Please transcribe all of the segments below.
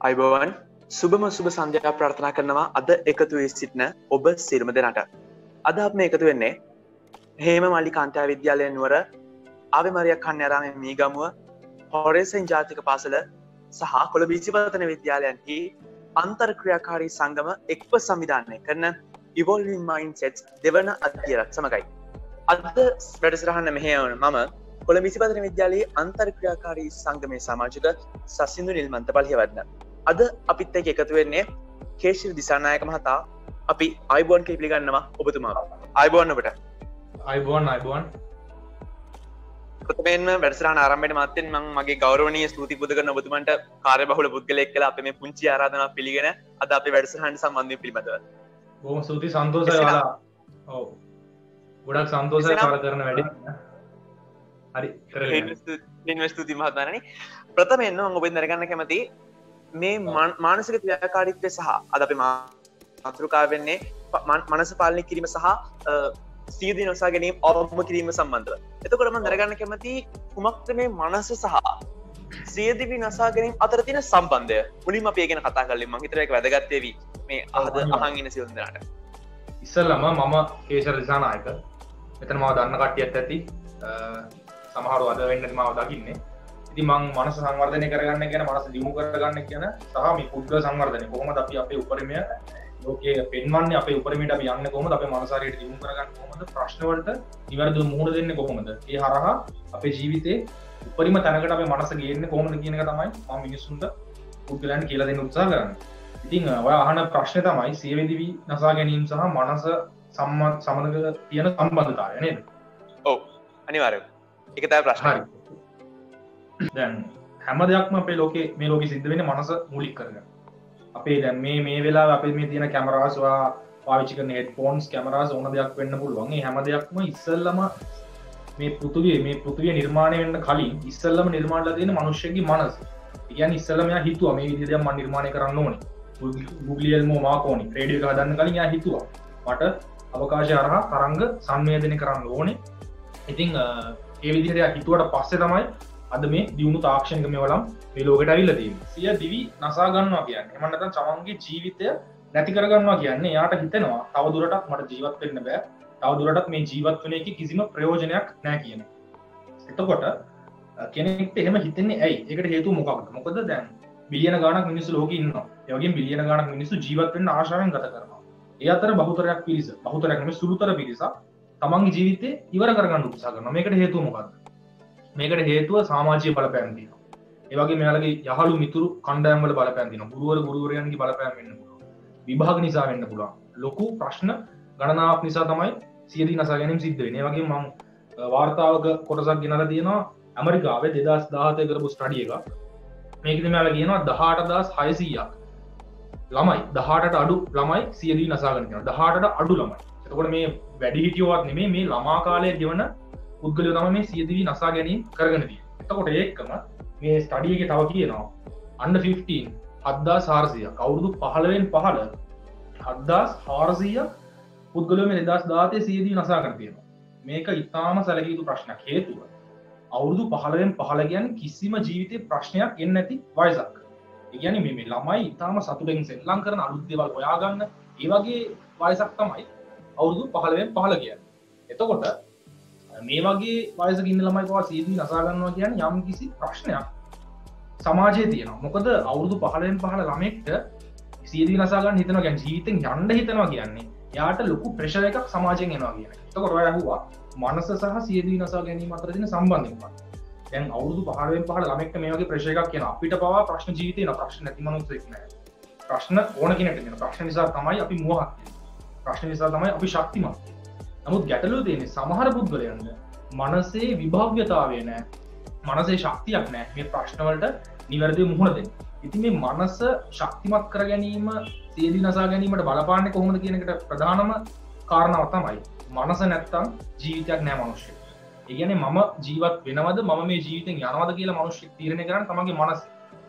අයිබෝවන් සුබම සුබ සන්ධ්‍යා ප්‍රාර්ථනා කරනවා අද එකතු වී සිටින ඔබ සියලුම දෙනාට. අද අපි මේ එකතු වෙන්නේ හේම මල්ලි කාන්තා විද්‍යාලය නුවර ආවේ මරියා කන්‍යාරාමේ මීගමුව හොරේසන් ජාතික පාසල සහ කොළඹ ඉසිපතන විද්‍යාලයන්හි අන්තර්ක්‍රියාකාරී සංගම එක්ව සංවිධානය කරන Evolving Mindsets දෙවන අධ්‍යයනත් සමගයි. අද වැඩසටහන මෙහෙයවන මම කොළඹ ඉසිපතන විද්‍යාලයේ අන්තර්ක්‍රියාකාරී සංගමේ සමාජික සසින්දු නිල්මන්ත පල්හිවන්න. අද අපිත් එක්ක එකතු වෙන්නේ කේශිර දිසානායක මහතා. අපි අයිබෝන් කියලා පිළිගන්නවා ඔබතුමාව. අයිබෝන් ඔබට. අයිබෝන් ප්‍රථමයෙන්ම වැඩසටහන ආරම්භයට මත්තෙන් මම මගේ ගෞරවනීය ස්තුති පුද කරන ඔබතුමන්ට කාර්යබහුල පුද්ගලයෙක් කියලා අපි මේ පුංචි ආරාධනාවක් පිළිගෙන අද අපේ වැඩසටහනට සම්බන්ධ වෙන්න පිළිබඳව. බොහොම ස්තුති සන්තෝෂයි ඔයාලා. ඔව්. ගොඩක් සන්තෝෂයි කාර්ය කරන වැඩේ. හරි කරගෙන. ස්තුති මහත්මයාණනි. ප්‍රථමයෙන්ම මම ඔබෙන් දැනගන්න කැමතියි මේ මානසික ක්‍රියාකාරීත්වය සහ අද අපි මාතෘකාව වෙන්නේ මනස පාලනය කිරීම සහ සියදී නොසා ගැනීම අවම කිරීම සම්බන්ධව. එතකොට මම දැනගන්න කැමතියි කුමක්ද මේ මනස සහ සියදිවි නසා ගැනීම අතර තියෙන සම්බන්ධය. මුලින්ම අපි ඒ ගැන කතා කරලා මම හිතුවා ඒක වැදගත් වේවි මේ අහන් ඉන්න සියලු දෙනාට. ඉස්සෙල්ලාම මම කේශර දිසානායක. මෙතන මාව දන්න කට්ටියත් ඇති. සමහරව අද වෙන්නත් මාව දකින්නේ. ඉතින් මම මනස සංවර්ධනය කරගන්න කියන මනස දියුණු කරගන්න කියන සහ මේ පුද්ගල සංවර්ධනය කොහොමද අපි අපේ උපරිමය ලෝකයේ පෙන්වන්නේ අපේ උපරිමයට අපි යන්නේ කොහොමද අපේ මනස හරියට දියුණු කරගන්න කොහොමද ප්‍රශ්න වලට නිවැරදිව මුහුණ දෙන්නේ කොහොමද ඒ හරහා අපේ ජීවිතේ උපරිම තැනකට අපේ මනස ගේන්නේ කොහොමද කියන එක තමයි මම මිනිස්සුන්ට පුද්ගලයන්ට කියලා දෙන්න උත්සාහ කරන්නේ. ඉතින් ඔය අහන ප්‍රශ්නේ තමයි සියවෙදිවි නසා ගැනීම සහ මනස සමග තියෙන සම්බන්ධතාවය නේද? ඔව් අනිවාර්යයෙන්. ඒක තමයි ප්‍රශ්නේ. දැන් හැම දෙයක්ම අපේ ලෝකේ මේ ලෝකෙ සිද්ධ වෙන්නේ මනස මූලික කරගෙන. අපේ දැන් මේ වෙලාව අපේ මේ තියෙන කැමරාස් පාවිච්චි කරන හෙඩ්ෆෝන්ස් කැමරාස් ඕන දෙයක් වෙන්න පුළුවන්. මේ හැම දෙයක්ම ඉස්සෙල්ලම මේ පෘථිවිය නිර්මාණය වෙන්න කලින් ඉස්සෙල්ලම නිර්මාණයලා තියෙන මිනිස්සුන්ගේ මනස. ඒ කියන්නේ ඉස්සෙල්ලම එයා හිතුවා මේ විදිහට මම නිර්මාණය කරන්න ඕනේ. ගුග්ලියල්මෝ මාකෝනි රේඩියෝ එක හදන්න කලින් එයා හිතුවා මට අවකාශය හරහා තරංග සංවේදනය කරන්න ඕනේ. ඉතින් ඒ විදිහට එයා හිතුවට පස්සේ තමයි අද මේ දියුණු තාක්ෂණික මෙවලම් මේ ලෝකෙට ඇවිල්ලා තියෙන්නේ. සිය දිවි නසා ගන්නවා කියන්නේ එහෙම නැත්නම් තමන්ගේ ජීවිතය නැති කර ගන්නවා කියන්නේ එයාට හිතෙනවා තව දුරටත් මට ජීවත් වෙන්න බෑ. තව දුරටත් මේ ජීවත් වෙන එකේ කිසිම ප්‍රයෝජනයක් නැහැ කියන එක. එතකොට කෙනෙක්ට එහෙම හිතෙන්නේ ඇයි? ඒකට හේතුව මොකක්ද? මොකද දැන් බිලියන ගාණක් මිනිස්සු ලෝකෙ ඉන්නවා. ඒ වගේම බිලියන ගාණක් මිනිස්සු ජීවත් වෙන්න ආශාවෙන් ගත කරනවා. ඒ අතර බහුතරයක් පිරිස, බහුතරයක් නෙමෙයි සුළුතර පිරිසක් තමන්ගේ ජීවිතේ ඉවර කරගන්න උත්සාහ කරනවා. මේකට හේතුව මොකක්ද? මේකට හේතුව සමාජීය බලපෑම් තියෙනවා. ඒ වගේ මෙයාලගේ යහළු මිතුරු කණ්ඩායම් වල බලපෑම් තියෙනවා. ගුරුවරයන්ගේ බලපෑම් වෙන්න පුළුවන්. විභාග නිසා වෙන්න පුළුවන්. ලොකු ප්‍රශ්න ගණනාවක් නිසා තමයි සියදී නසා ගැනීම සිද්ධ වෙන්නේ. ඒ වගේම මම වාර්තාවක කොටසක් ගෙනලා තියෙනවා ඇමරිකාවේ 2017 කරපු ස්ටඩි එකක්. මේකෙදි මෙයාලා කියනවා 18600ක් ළමයි 18ට අඩු ළමයි සියදී නසා ගන්න කියනවා. 18ට අඩු ළමයි. එතකොට මේ වැඩි හිටියවත් නෙමෙයි මේ ළමා කාලයේ ගෙවන පුද්ගලයෝ තමයි මේ සියදිවි නසා ගැනීම කරගෙන තියෙන්නේ. එතකොට ඒකම මේ ස්ටඩි එකේ තව කියනවා under 15 7400ක් අවුරුදු 15න් පහළ 7400 පුද්ගලයෝ මේ 2017 සියදිවි නසා කරගෙන තියෙනවා. මේක ඉතාම සැලකිය යුතු ප්‍රශ්නයක්. හේතුව අවුරුදු 15න් පහළ කියන්නේ කිසිම ජීවිතේ ප්‍රශ්නයක් එන්නේ නැති වයසක්. ඒ කියන්නේ මේ ළමයි ඉතාම සතුටෙන් සෙල්ලම් කරන අලුත් දේවල් හොයාගන්න ඒ වගේ වයසක් තමයි අවුරුදු 15න් පහළ කියන්නේ. එතකොට මේ වගේ වයසක ඉන්න ළමයි පවා සියදිවි නසා ගන්නවා කියන්නේ යම් කිසි ප්‍රශ්නයක් සමාජයේ තියෙනවා. මොකද අවුරුදු 15න් පහළ ළමෙක්ට සියදිවි නසා ගන්න හිතනවා කියන්නේ ජීවිතෙන් යන්න හිතනවා කියන්නේ එයාට ලොකු ප්‍රෙෂර් එකක් සමාජයෙන් එනවා කියන එක. එතකොට ඔය අහුවා මනස සහ සියදිවි නසා ගැනීම අතර තියෙන සම්බන්ධය මොකක්ද? දැන් අවුරුදු 15න් පහළ ළමෙක්ට මේ වගේ ප්‍රෙෂර් එකක් එනවා. අපිට පවා ප්‍රශ්න ජීවිතේ එනවා. ප්‍රශ්න නැති මනුස්සයෙක් නැහැ. ප්‍රශ්න ඕන කෙනෙක්ට එනවා. ප්‍රශ්න නිසා තමයි අපි මෝහත් වෙන්නේ. ප්‍රශ්න නිසා තමයි අපි ශක්තිමත් වෙන්නේ. නමුත් ගැටලුව තියෙන්නේ සමහර පුද්ගලයන්ට මනසේ විභාව්‍යතාවය නැහැ. මනසේ ශක්තියක් නැහැ මේ ප්‍රශ්න වලට නිවැරදිව මුහුණ දෙන්න. ඉතින් මේ මනස ශක්තිමත් කර ගැනීම සියදිවි නසා ගැනීමට බලපාන්නේ කොහොමද කියන එකට ප්‍රධානම කාරණාව තමයි මනස නැත්තම් ජීවිතයක් නැහැ මිනිස්සුන්ට. ඒ කියන්නේ මම ජීවත් වෙනවද මම මේ ජීවිතෙන් යනවද කියලා මිනිස්සෙක් තීරණය කරන්නේ තමන්ගේ මනස.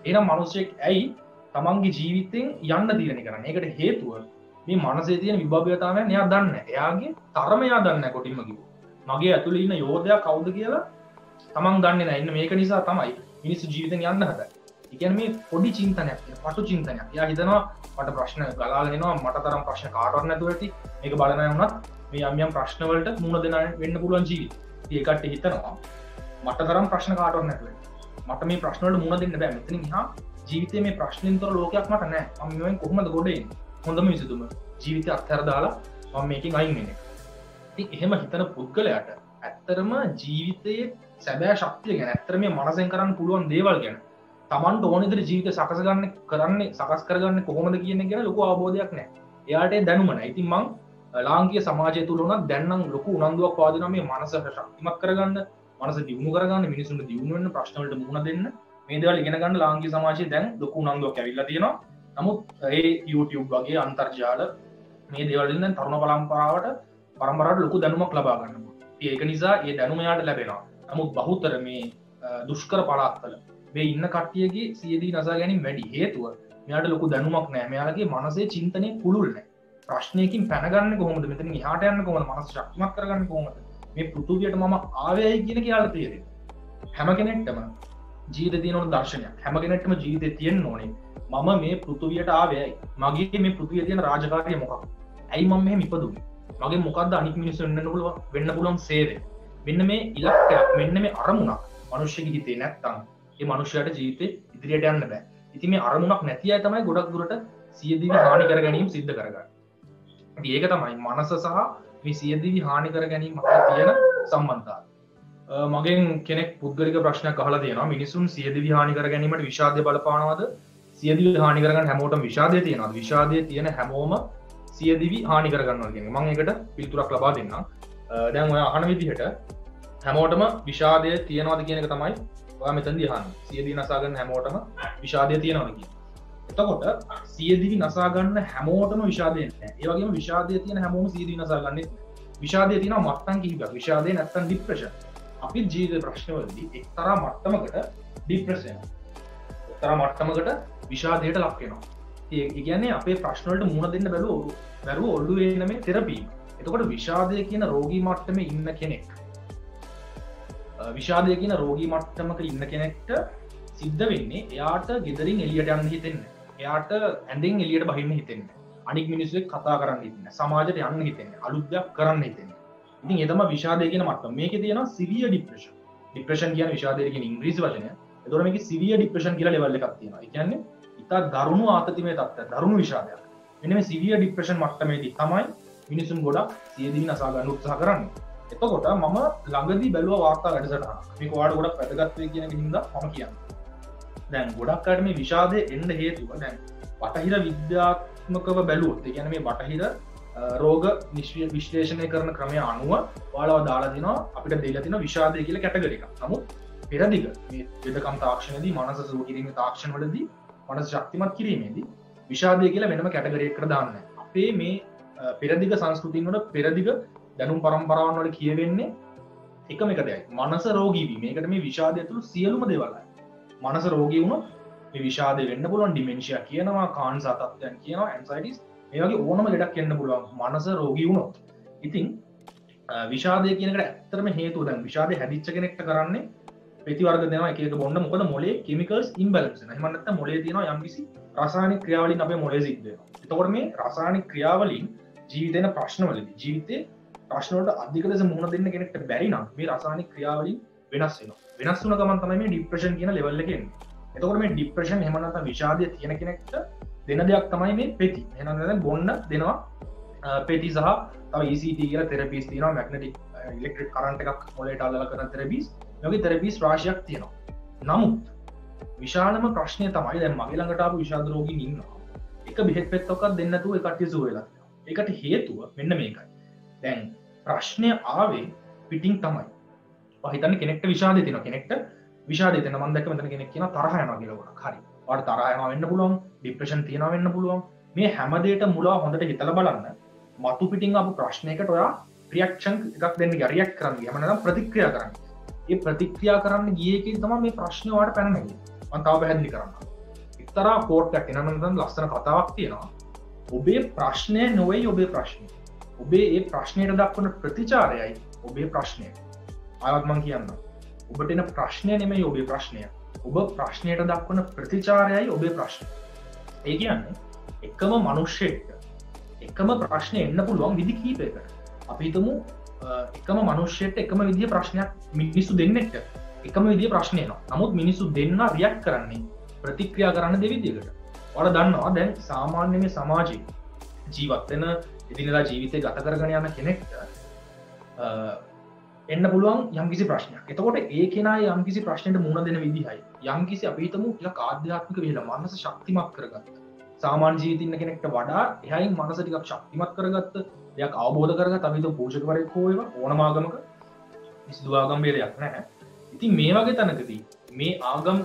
එහෙනම් මිනිස්සෙක් ඇයි තමන්ගේ ජීවිතෙන් යන්න තීරණය කරන්නේ? ඒකට හේතුව මේ මනසේ තියෙන විභව්‍යතාවයන් එයා දන්නේ නැහැ. එයාගේ තරම එයා දන්නේ නැහැ කොටින්ම කිව්වොත්. මගේ ඇතුළේ ඉන්න යෝධයා කවුද කියලා තමන් දන්නේ නැහැ. ඉන්න මේක නිසා තමයි මිනිස්සු ජීවිතෙන් යන්න හදන්නේ. එකන මේ පොඩි චින්තනයක් පටු චින්තනයක් යා හිතනවා මට ප්‍රශ්න ගලාගෙනවා මට තරම් ප්‍රශ්න කාටවත් නැතුව ඇති මේක බලන වුණත් මේ යම් ප්‍රශ්නවලට මුහුණ දෙන්න වෙන්න පුළුවන් ජීවිතය. ඒකට හිතනවා මට තරම් ප්‍රශ්න කාටවත් නැතුව මට මේ ප්‍රශ්න වලට මුහුණ දෙන්න බෑ. මෙතනින් එහා ජීවිතේ මේ ප්‍රශ්නෙන් තොර ලෝකයක් මට නැහැ. මම මෙවෙන් කොහොමද ගොඩ එන්නේ? හොඳම විසඳුම ජීවිතය අත්හැර දාලා මම මේකෙන් අයින් වෙන්නේ. ඉතින් එහෙම හිතන පුද්ගලයාට ඇත්තටම ජීවිතයේ සැබෑ ශක්තිය ගැන ඇත්තට මේ මනසෙන් කරන්න පුළුවන් දේවල් ගැන තමන්ට ඕන විදිහට ජීවිතය සකස් කරගන්නේ කොහොමද කියන එක ගැන ලොකු අවබෝධයක් නැහැ. එයාට ඒ දැනුම නැහැ. ඉතින් මං ලාංකීය සමාජය තුළ උනත් දැන් නම් ලොකු උනන්දුවක් පවතිනවා මේ මනස ශක්තිමත් කරගන්න, මනස දියුණු කරගන්න, මිනිසුන්ට දියුණු වෙන්න, ප්‍රශ්න වලට මුහුණ දෙන්න මේ දේවල් ඉගෙන ගන්න ලාංකීය සමාජයේ දැන් ලොකු උනන්දුවක් ඇවිල්ලා තියෙනවා. නමුත් ඒ YouTube වගේ අන්තර්ජාල මේ දේවල් වලින් දැන් තරුණ පරම්පරාවට ලොකු දැනුමක් ලබා ගන්න පුළුවන්. ඒක නිසා ඒ දැනුම යාට ලැබෙනවා. නමුත් බහුතර මේ දුෂ්කර පළාත්වල මේ ඉන්න කට්ටියගේ සියදී නසා ගැනීම වැඩි. හේතුව මෙයාට ලොකු දැනුමක් නැහැ. මෙයාලගේ මනසේ චින්තනයේ පුළුල් නැහැ. ප්‍රශ්නයකින් පැනගන්නේ කොහොමද? මෙතනින් එහාට යන්නේ කොහොමද? මනස ශක්තිමත් කරගන්නේ කොහොමද? මේ පෘථුවියට මම ආවේයි කියන එක යාට තේරෙන්නේ. හැම කෙනෙක්ටම ජීවිතේ තියෙන ඕන දර්ශනයක්. හැම කෙනෙක්ටම ජීවිතේ තියෙන්න ඕනේ. මම මේ පෘථුවියට ආවේයි. මගේ මේ පෘථුවියේ තියෙන රාජකාරිය මොකක්ද? ඇයි මම මෙහෙම ඉපදුනේ? මගේ මොකක්ද අනිත් මිනිස්සු වෙන්න පුළුවන් සේවය? මෙන්න මේ ඉලක්කයක්, මෙන්න මේ අරමුණක් මිනිස්සුගේ හිතේ නැත්තම් ඒ මිනිස්යාට ජීවිතේ ඉදිරියට යන්න බෑ. ඉතින් මේ අරමුණක් නැති අය තමයි ගොඩක් දුරට සියදිවි හානි කර ගැනීම සිද්ධ කරගන්නේ. ඉතින් ඒක තමයි මනස සහ මේ සියදිවි හානි කර ගැනීම අතර තියෙන සම්බන්ධතාවය. මගෙන් කෙනෙක් පුද්ගලික ප්‍රශ්නයක් අහලා තියෙනවා. මිනිසුන් සියදිවි හානි කර ගැනීමට විෂාදය බලපානවද? සියදිවි හානි කරගන්න හැමෝටම විෂාදය තියෙනවද? විෂාදය තියෙන හැමෝම සියදිවි හානි කරගන්නවා කියන්නේ. මම ඒකට පිළිතුරක් ලබා දෙන්නම්. දැන් ඔය අහන විදිහට හැමෝටම විෂාදය තියෙනවද කියන එක තමයි ඔයා මෙතනදී අහන්නේ. සියදිවි නසා ගන්න හැමෝටම විෂාදය තියෙනවද කියන. එතකොට සියදිවි නසා ගන්න හැමෝටම විෂාදය නැහැ. ඒ වගේම විෂාදය තියෙන හැමෝම සියදිවි නසා ගන්නෙ නැහැ. විෂාදය තියෙනවා මට්ටම් කිහිපයක්. විෂාදය නැත්තම් ડિප්‍රෙෂන්. අපි ජීවිත ප්‍රශ්නවලදී එක්තරා මට්ටමකට ડિප්‍රෙස් වෙනවා. එක්තරා මට්ටමකට විෂාදයට ලක් වෙනවා. ඒ කියන්නේ අපේ ප්‍රශ්න වලට මුහුණ දෙන්න බැරුව ඔළුවේ එන මේ තෙරපි. එතකොට විෂාදය කියන රෝගී මට්ටමේ ඉන්න කෙනෙක් විෂාදය කියන රෝගී මට්ටමක ඉන්න කෙනෙක්ට සිද්ධ වෙන්නේ එයාට ගෙදරින් එළියට යන්න හිතෙන්නේ. එයාට ඇඳෙන් එළියට බහින්න හිතෙන්නේ. අනික් මිනිස්සු එක්ක කතා කරන්න හිතෙන්නේ. සමාජයට යන්න හිතෙන්නේ. අලුත් දෙයක් කරන්න හිතෙන්නේ. ඉතින් ඒ තමයි විෂාදය කියන මට්ටම. මේකේ තියෙනවා සිවියර් ડિප්‍රෙෂන්. ડિප්‍රෙෂන් කියන්නේ විෂාදය කියන ඉංග්‍රීසි වචනය. එතකොට මේකේ සිවියර් ડિප්‍රෙෂන් කියලා ලෙවල් එකක් තියෙනවා. ඒ කියන්නේ ඉතා දරුණු ආතතිමය තත්ත්වයක්, දරුණු විෂාදයක්. මෙන්න මේ සිවියර් ඩිප්‍රෙෂන් මට්ටමේදී තමයි මිනිසුන් ගොඩක් සියදිවි නසා ගන්න උත්සාහ කරන්නේ. එතකොට මම ළඟදී බැලුවා වාර්තා වැඩසටහනක්. මේක ඔයාලට ගොඩක් වැදගත් වෙයි කියන එක හින්දා මම කියන්නේ. දැන් ගොඩක් අයට මේ විෂාදය එන්න හේතුව දැන් බටහිර විද්‍යාත්මකව බැලුවොත්, ඒ කියන්නේ මේ බටහිර රෝග විශ්ලේෂණය කරන ක්‍රමය අනුව ඔයාලව දාලා දිනවා අපිට දෙලා තියෙන විෂාදය කියලා කැටගරි එකක්. නමුත් පෙරදිග මේ වෙදකම් තාක්ෂණයේදී මනස සුව කිරීමේ තාක්ෂණවලදී මනස ශක්තිමත් කිරීමේදී විෂාදය කියලා වෙනම කැටගරි එකකට දාන්නේ නැහැ. අපේ මේ පෙරදිග සංස්කෘතින් වල පෙරදිග දැනුම් පරම්පරාවන් වල කියවෙන්නේ එකම එක දෙයයි. මනස රෝගී වීම. මේකට මේ විෂාදය ඇතුළු සියලුම දේවල් අය. මනස රෝගී වුණොත් මේ විෂාදය වෙන්න පුළුවන්, ඩිමෙන්ෂියා කියනවා, කාන්සා තත්ත්වයන් කියනවා, ඇන්සයිටිස් මේ වගේ ඕනම ලෙඩක් එන්න පුළුවන් මනස රෝගී වුණොත්. ඉතින් විෂාදය කියන එකට ඇත්තටම හේතුව දැන් විෂාදය හැදිච්ච කෙනෙක්ට කරන්නේ ප්‍රතිවර්ග දෙනවා එක එක බොන්න. මොකද මොලේ කිමිකල්ස් ඉම්බැලන්ස් වෙනවා. එහෙම නැත්නම් මොලේ තියෙනවා යම්කිසි රසායනික ක්‍රියාවලින් අපේ මොලේ සිද්ධ වෙනවා. එතකොට මේ රසායනික ක්‍රියාවලින් ජීවිතේන ප්‍රශ්නවලදී ජීවිතේ ප්‍රශ්නවලට අධික ලෙස මුහුණ දෙන්න කෙනෙක්ට බැරි නම් මේ රසායනික ක්‍රියාවලින් වෙනස් වෙනවා. වෙනස් වුණ ගමන් තමයි මේ ડિප්‍රෙෂන් කියන ලෙවල් එක එන්නේ. එතකොට මේ ડિප්‍රෙෂන් එහෙම නැත්නම් විෂාදය තියෙන කෙනෙක්ට දෙන දෙයක් තමයි මේ පෙති. එහෙනම් දැන් බොන්න දෙනවා පෙති සහ තව ECT කියලා තෙරපිස් තියෙනවා, මැග්නටික් ඉලෙක්ට්‍රික් කරන්ට් එකක් මොලේට අල්ලලා කරන තෙරපිස්. මේ වගේ තෙරපිස් රාශියක් තියෙනවා. නමුත් විශාලම ප්‍රශ්නය තමයි දැන් මගේ ළඟට ආපු විෂාද රෝගීන් ඉන්නවා. එක බෙහෙත් පෙත්තක්වත් දෙන්න නැතුව ඒ කට්ටිය සුව වෙලා තියෙනවා. ඒකට හේතුව මෙන්න මේකයි. දැන් ප්‍රශ්නය ආවේ පිටින් තමයි. හිතන්නේ කෙනෙක්ට විෂාදය තියෙනවා. කෙනෙක්ට විෂාදය තියෙනවා. මම දැක්ක මෙතන කෙනෙක් කියනවා තරහ යනවා කියලා ගොඩක්. හරි. ඔයාලට තරහ යනවා වෙන්න පුළුවන්. ડિප්‍රෙෂන් තියෙනවා වෙන්න පුළුවන්. මේ හැම දෙයකටම මුලව හොඳට හිතලා බලන්න. මතු පිටින් ආපු ප්‍රශ්නයකට ඔයා රියැක්ෂන් එකක් දෙන්න ගියා. රියැක්ට් කරන්න ගියා. නැත්නම් ප්‍රතික්‍රියා කරන්න. ඒ ප්‍රතික්‍රියා කරන්න ගියේ එකෙන් තමයි මේ ප්‍රශ්නේ ඔයාලට පැන නැගෙන්නේ. මම තව පැහැදිලි කරන්නම්. එක්තරා කෝට් එකක් එනවා නම් ලස්සන කතාවක් තියෙනවා. ඔබේ ප්‍රශ්නය නොවේ ඔබේ ප්‍රශ්නේ. ඔබේ ඒ ප්‍රශ්නයට දක්වන ප්‍රතිචාරයයි ඔබේ ප්‍රශ්නය. ආවත් මං කියන්න. ඔබට එන ප්‍රශ්නය නෙමෙයි ඔබේ ප්‍රශ්නය. ඔබ ප්‍රශ්නයට දක්වන ප්‍රතිචාරයයි ඔබේ ප්‍රශ්න. ඒ කියන්නේ එකම මනුෂ්‍යයට එකම ප්‍රශ්නය එන්න පුළුවන් විදි කීපයකට. අපි හිතමු එකම මනුෂ්‍යයට එකම විදිහ ප්‍රශ්නයක් මිනිස්සු දෙන්නෙක්ට එකම විදිහ ප්‍රශ්නය එනවා. නමුත් මිනිස්සු දෙන්න රියැක්ට් කරන්නේ ප්‍රතික්‍රියා කරන්න දෙවිදිහකට. ඔයාලා දන්නවා දැන් සාමාන්‍ය මේ සමාජයේ ජීවත් වෙන එදිනෙදා ජීවිතය ගත කරගෙන යන කෙනෙක්ට එන්න පුළුවන් යම්කිසි ප්‍රශ්නයක්. එතකොට ඒ කෙනා යම්කිසි ප්‍රශ්නයට මුහුණ දෙන විදිහයි යම්කිසි අපි හිතමු ටිකක් ආධ්‍යාත්මික වේලා මනස ශක්තිමත් කරගත්ත. සාමාන්‍ය ජීවිතේ ඉන්න කෙනෙක්ට වඩා එහයින් මනස ටිකක් ශක්තිමත් කරගත්ත, එයක් අවබෝධ කරගත්ත අපි හිතමු පූජකවරයෙක් හෝ වේවා ඕනම ආගමක කිසිදු ආගම් බේරයක් නැහැ. ඉතින් මේ වගේ තැනකදී මේ ආගම්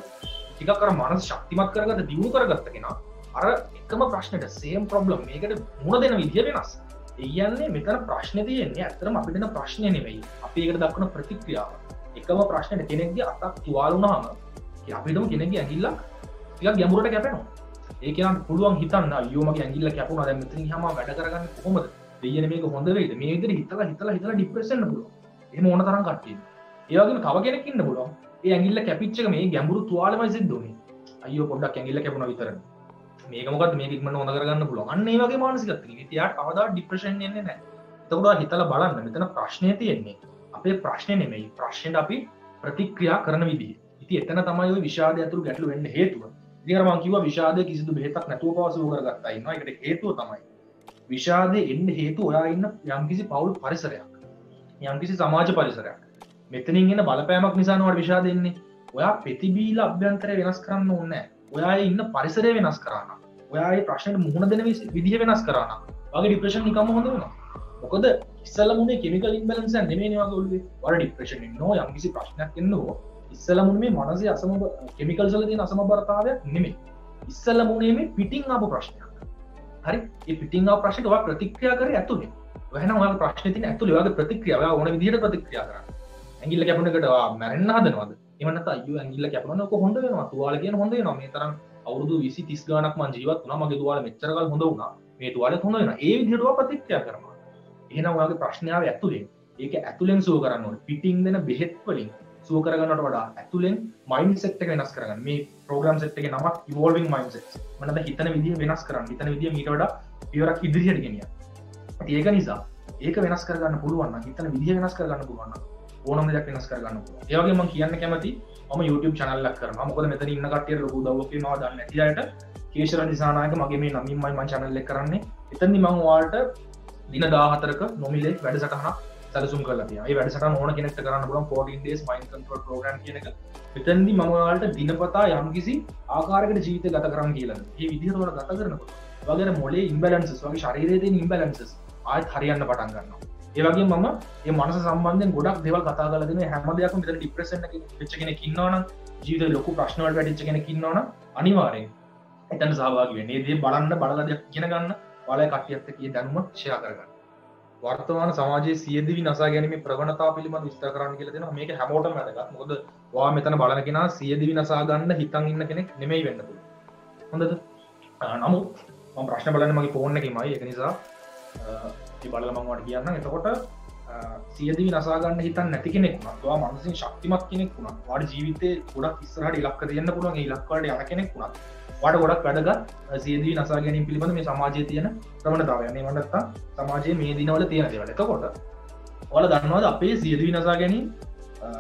ටිකක් අර මනස ශක්තිමත් කරගත්ත දියුණු කරගත්ත කෙනා අර එකම ප්‍රශ්නෙට සේම් ප්‍රොබ්ලම් මේකට මුහුණ දෙන විදිය වෙනස්. ඒ කියන්නේ මෙතන ප්‍රශ්නේ තියෙන්නේ ඇත්තටම අපිට දෙන ප්‍රශ්නේ නෙවෙයි. අපි ඒකට දක්වන ප්‍රතික්‍රියාව. එකම ප්‍රශ්නෙට කෙනෙක්ගේ අතක් තුවාල වුණාම අපිටම කෙනෙක්ගේ ඇඟිල්ල ටිකක් ගැඹුරට කැපෙනවා. ඒ කෙනාට පුළුවන් හිතන්න අයියෝ මගේ ඇඟිල්ල කැපුණා දැන් මෙතනින් ගියාම වැඩ කරගන්නේ කොහොමද? දෙයියනේ මේක හොඳ වෙයිද? මේ විදිහට හිතලා ડિප්‍රෙස් වෙන්න පුළුවන්. එහෙම ඕන තරම් කට්ටිය. ඒ වගේම තව කෙනෙක් ඉන්න පුළුවන්. ඒ ඇඟිල්ල කැපිච්ච එක මේ ගැඹුරු තුවාලෙමයි සිද්ධ වුනේ. අයියෝ පොඩ්ඩක් ඇඟිල්ල කැපුණා විතරනේ. මේක මොකද මේක ඉක්මනට හොඳ කරගන්න පුළුවන්. අන්න ඒ වගේ මානසිකත්වයකින් ඉතින් යාට කවදාවත් ડિප්‍රෙෂන් එන්නේ නැහැ. එතකොට හිතලා බලන්න මෙතන ප්‍රශ්නේ තියෙන්නේ අපේ ප්‍රශ්නේ නෙමෙයි. ප්‍රශ්නෙට අපි ප්‍රතික්‍රියා කරන විදිහ. ඉතින් එතන තමයි ওই විෂාදය ඇතුළු ගැටලු වෙන්න හේතුව. ඉතින් අර මම කිව්වා විෂාදයේ කිසිදු බෙහෙතක් නැතුව පවසුව කරගත්තා ඉන්නවා. ඒකට හේතුව තමයි විෂාදයේ එන්න හේතුව ඔයා ඉන්න යම්කිසි පෞල් පරිසරයක්. යම්කිසි සමාජ පරිසරයක්. මෙතනින් එන බලපෑමක් නිසා නෝඩ විෂාදෙ එන්නේ. ඔයා ප්‍රතිබීල අභ්‍යන්තරය වෙනස් කරන්න ඕනේ නැහැ. ඔයා ඉන්න පරිසරය වෙනස් කරා නම් ඔයා ඒ ප්‍රශ්නෙට මුහුණ දෙන විදිහ වෙනස් කරා නම් ඔයාගේ ડિප්‍රෙෂන් නිකම්ම හොඳ වෙනවා. මොකද ඉස්සෙල්ලා මුනේ කිමිකල් ඉම්බැලන්ස් එක නෙමෙයි නේ වගේ ඔළුවේ. ඔයාලා ડિප්‍රෙෂන් එන්නෝ යම්කිසි ප්‍රශ්නයක් එන්නෝ ඉස්සෙල්ලා මුනේ මේ මනසේ කෙමිකල්ස් වල තියෙන අසමබරතාවයක් නෙමෙයි. ඉස්සෙල්ලා මුනේ මේ පිටින් ආපු ප්‍රශ්නයක්. හරි? ඒ පිටින් ආපු ප්‍රශ්නෙට ඔයා ප්‍රතික්‍රියා කරේ ඇතුලේ. ඔයා ඔයාගේ ප්‍රශ්නේ තියෙන ඇතුලේ ඔයාගේ ප්‍රතික්‍රියාව ඔයා ඕන විදිහට ප්‍රතික්‍රියා කරන්න. ඇඟිල්ල කැපුණ එකට ඔයා මැරෙන්න හදනවද? එහෙම නැත්නම් අයියෝ ඇඟිල්ල කැපුණා නේද? හොඳ වෙනවා. තුවාල කියන හොඳ වෙනවා. මේ තරම් අවුරුදු 20 30 ගානක් මං ජීවත් වුණා. මගේ තුවාල මෙච්චර කල් හොඳ වුණා. මේ තුවාලෙත් හොඳ වෙනවා. ඒ විදිහට ඔයා ප්‍රතික්‍රියා කරනවා. එහෙනම් ඔයාගේ ප්‍රශ්නේ ආවේ ඇතුලෙන්. ඒක ඇතුලෙන් සුව කරන්න ඕනේ. පිටින් දෙන බෙහෙත් වලින් සුව කරගන්නට වඩා ඇතුලෙන් මයින්ඩ් සෙට් එක වෙනස් කරගන්න. මේ ප්‍රෝග්‍රෑම් සෙට් එකේ නමක් ඉවෝල්විං මයින්ඩ් සෙට්ස්. මනද හිතන විදිය වෙනස් කරන්න. හිතන විදිය මීට වඩා පියවරක් ඉදිරියට ගෙනියන්න. ඉතින් ඒක නිසා ඒක වෙනස් කරගන්න පුළුවන් නම් හිතන විදිය වෙනස් කරගන්න පුළුවන් නම් ඕනම දෙයක් වෙනස් කරගන්න පුළුවන්. ඒ වගේම මම කියන්න කැමති මම YouTube channel එකක් කරනවා. මොකද මෙතන ඉන්න කට්ටියට ලොකු උදව්වක් වෙනවා දන්නේ නැති අයට. කේශර දිසානායක මගේ මේ නමින්මයි මම channel එක කරන්නේ. එතනදී මම ඔයාලට දින 14ක නොමිලේ වැඩසටහනක් සැලසුම් කරලා තියෙනවා. මේ වැඩසටහන ඕන කෙනෙක්ට කරන්න පුළුවන් 14 days mind control program කියන එක. මෙතනදී මම ඔයාලට දිනපතා යම්කිසි ආකාරයකට ජීවිතය ගත කරන්න කියලා. මේ විදිහට ඔයාලා ගත කරනකොට ඔයාගේ මොලේ imbalances, ඔයාගේ ශරීරයේ තියෙන imbalances ආයෙත් හරියන්න පටන් ගන්නවා. ඒ වගේ මම මේ මනස සම්බන්ධයෙන් ගොඩක් දේවල් කතා කරලා දෙනවා. හැම දෙයක්ම මෙතන ડિප්‍රෙෂන් එකේ වෙච්ච කෙනෙක් ඉන්නවනම් ජීවිතේ ලොකු ප්‍රශ්න වලට වැටිච්ච කෙනෙක් ඉන්නවනම් අනිවාර්යෙන් එතන සහභාගී වෙන්න. මේ දේ බලලා දෙයක් ඉගෙන ගන්න, ඔයාලගේ කට්ටියත් එක්ක මේ දැනුම ෂෙයා කරගන්න. වර්තමාන සමාජයේ සියදිවි නසා ගැනීමේ ප්‍රවණතාව පිළිබඳව විස්තර කරන්න කියලා දෙනවා. මේක හැමෝටම වැදගත්. මොකද ඔයා මෙතන බලන කෙනා සියදිවි නසා ගන්න හිතන් ඉන්න කෙනෙක් නෙමෙයි වෙන්න පුළුවන්. හොඳද? නමුත් මම ප්‍රශ්න බලන්නේ මගේ ෆෝන් එකේමයි. ඒක නිසා ඒ බලලා මම ඔයාලට කියන්නම්. එතකොට සියදිවි නසා ගන්න හිතන් නැති කෙනෙක් වුණත්, ඔයා මානසික ශක්තිමත් කෙනෙක් වුණත්, ඔයාගේ ජීවිතේ ගොඩක් ඉස්සරහට ඉලක්ක දෙන්න පුළුවන්. ඒ ඉලක්ක වලට යන කෙනෙක් වුණත් ඔයාට ගොඩක් වැදගත් සියදිවි නසා ගැනීම පිළිබඳ මේ සමාජයේ තියෙන ප්‍රවණතාවය. අනේ මම නැත්තම් සමාජයේ මේ දිනවල තියෙන දේවල්. එතකොට ඔයාලා දන්නවද අපේ සියදිවි නසා ගැනීම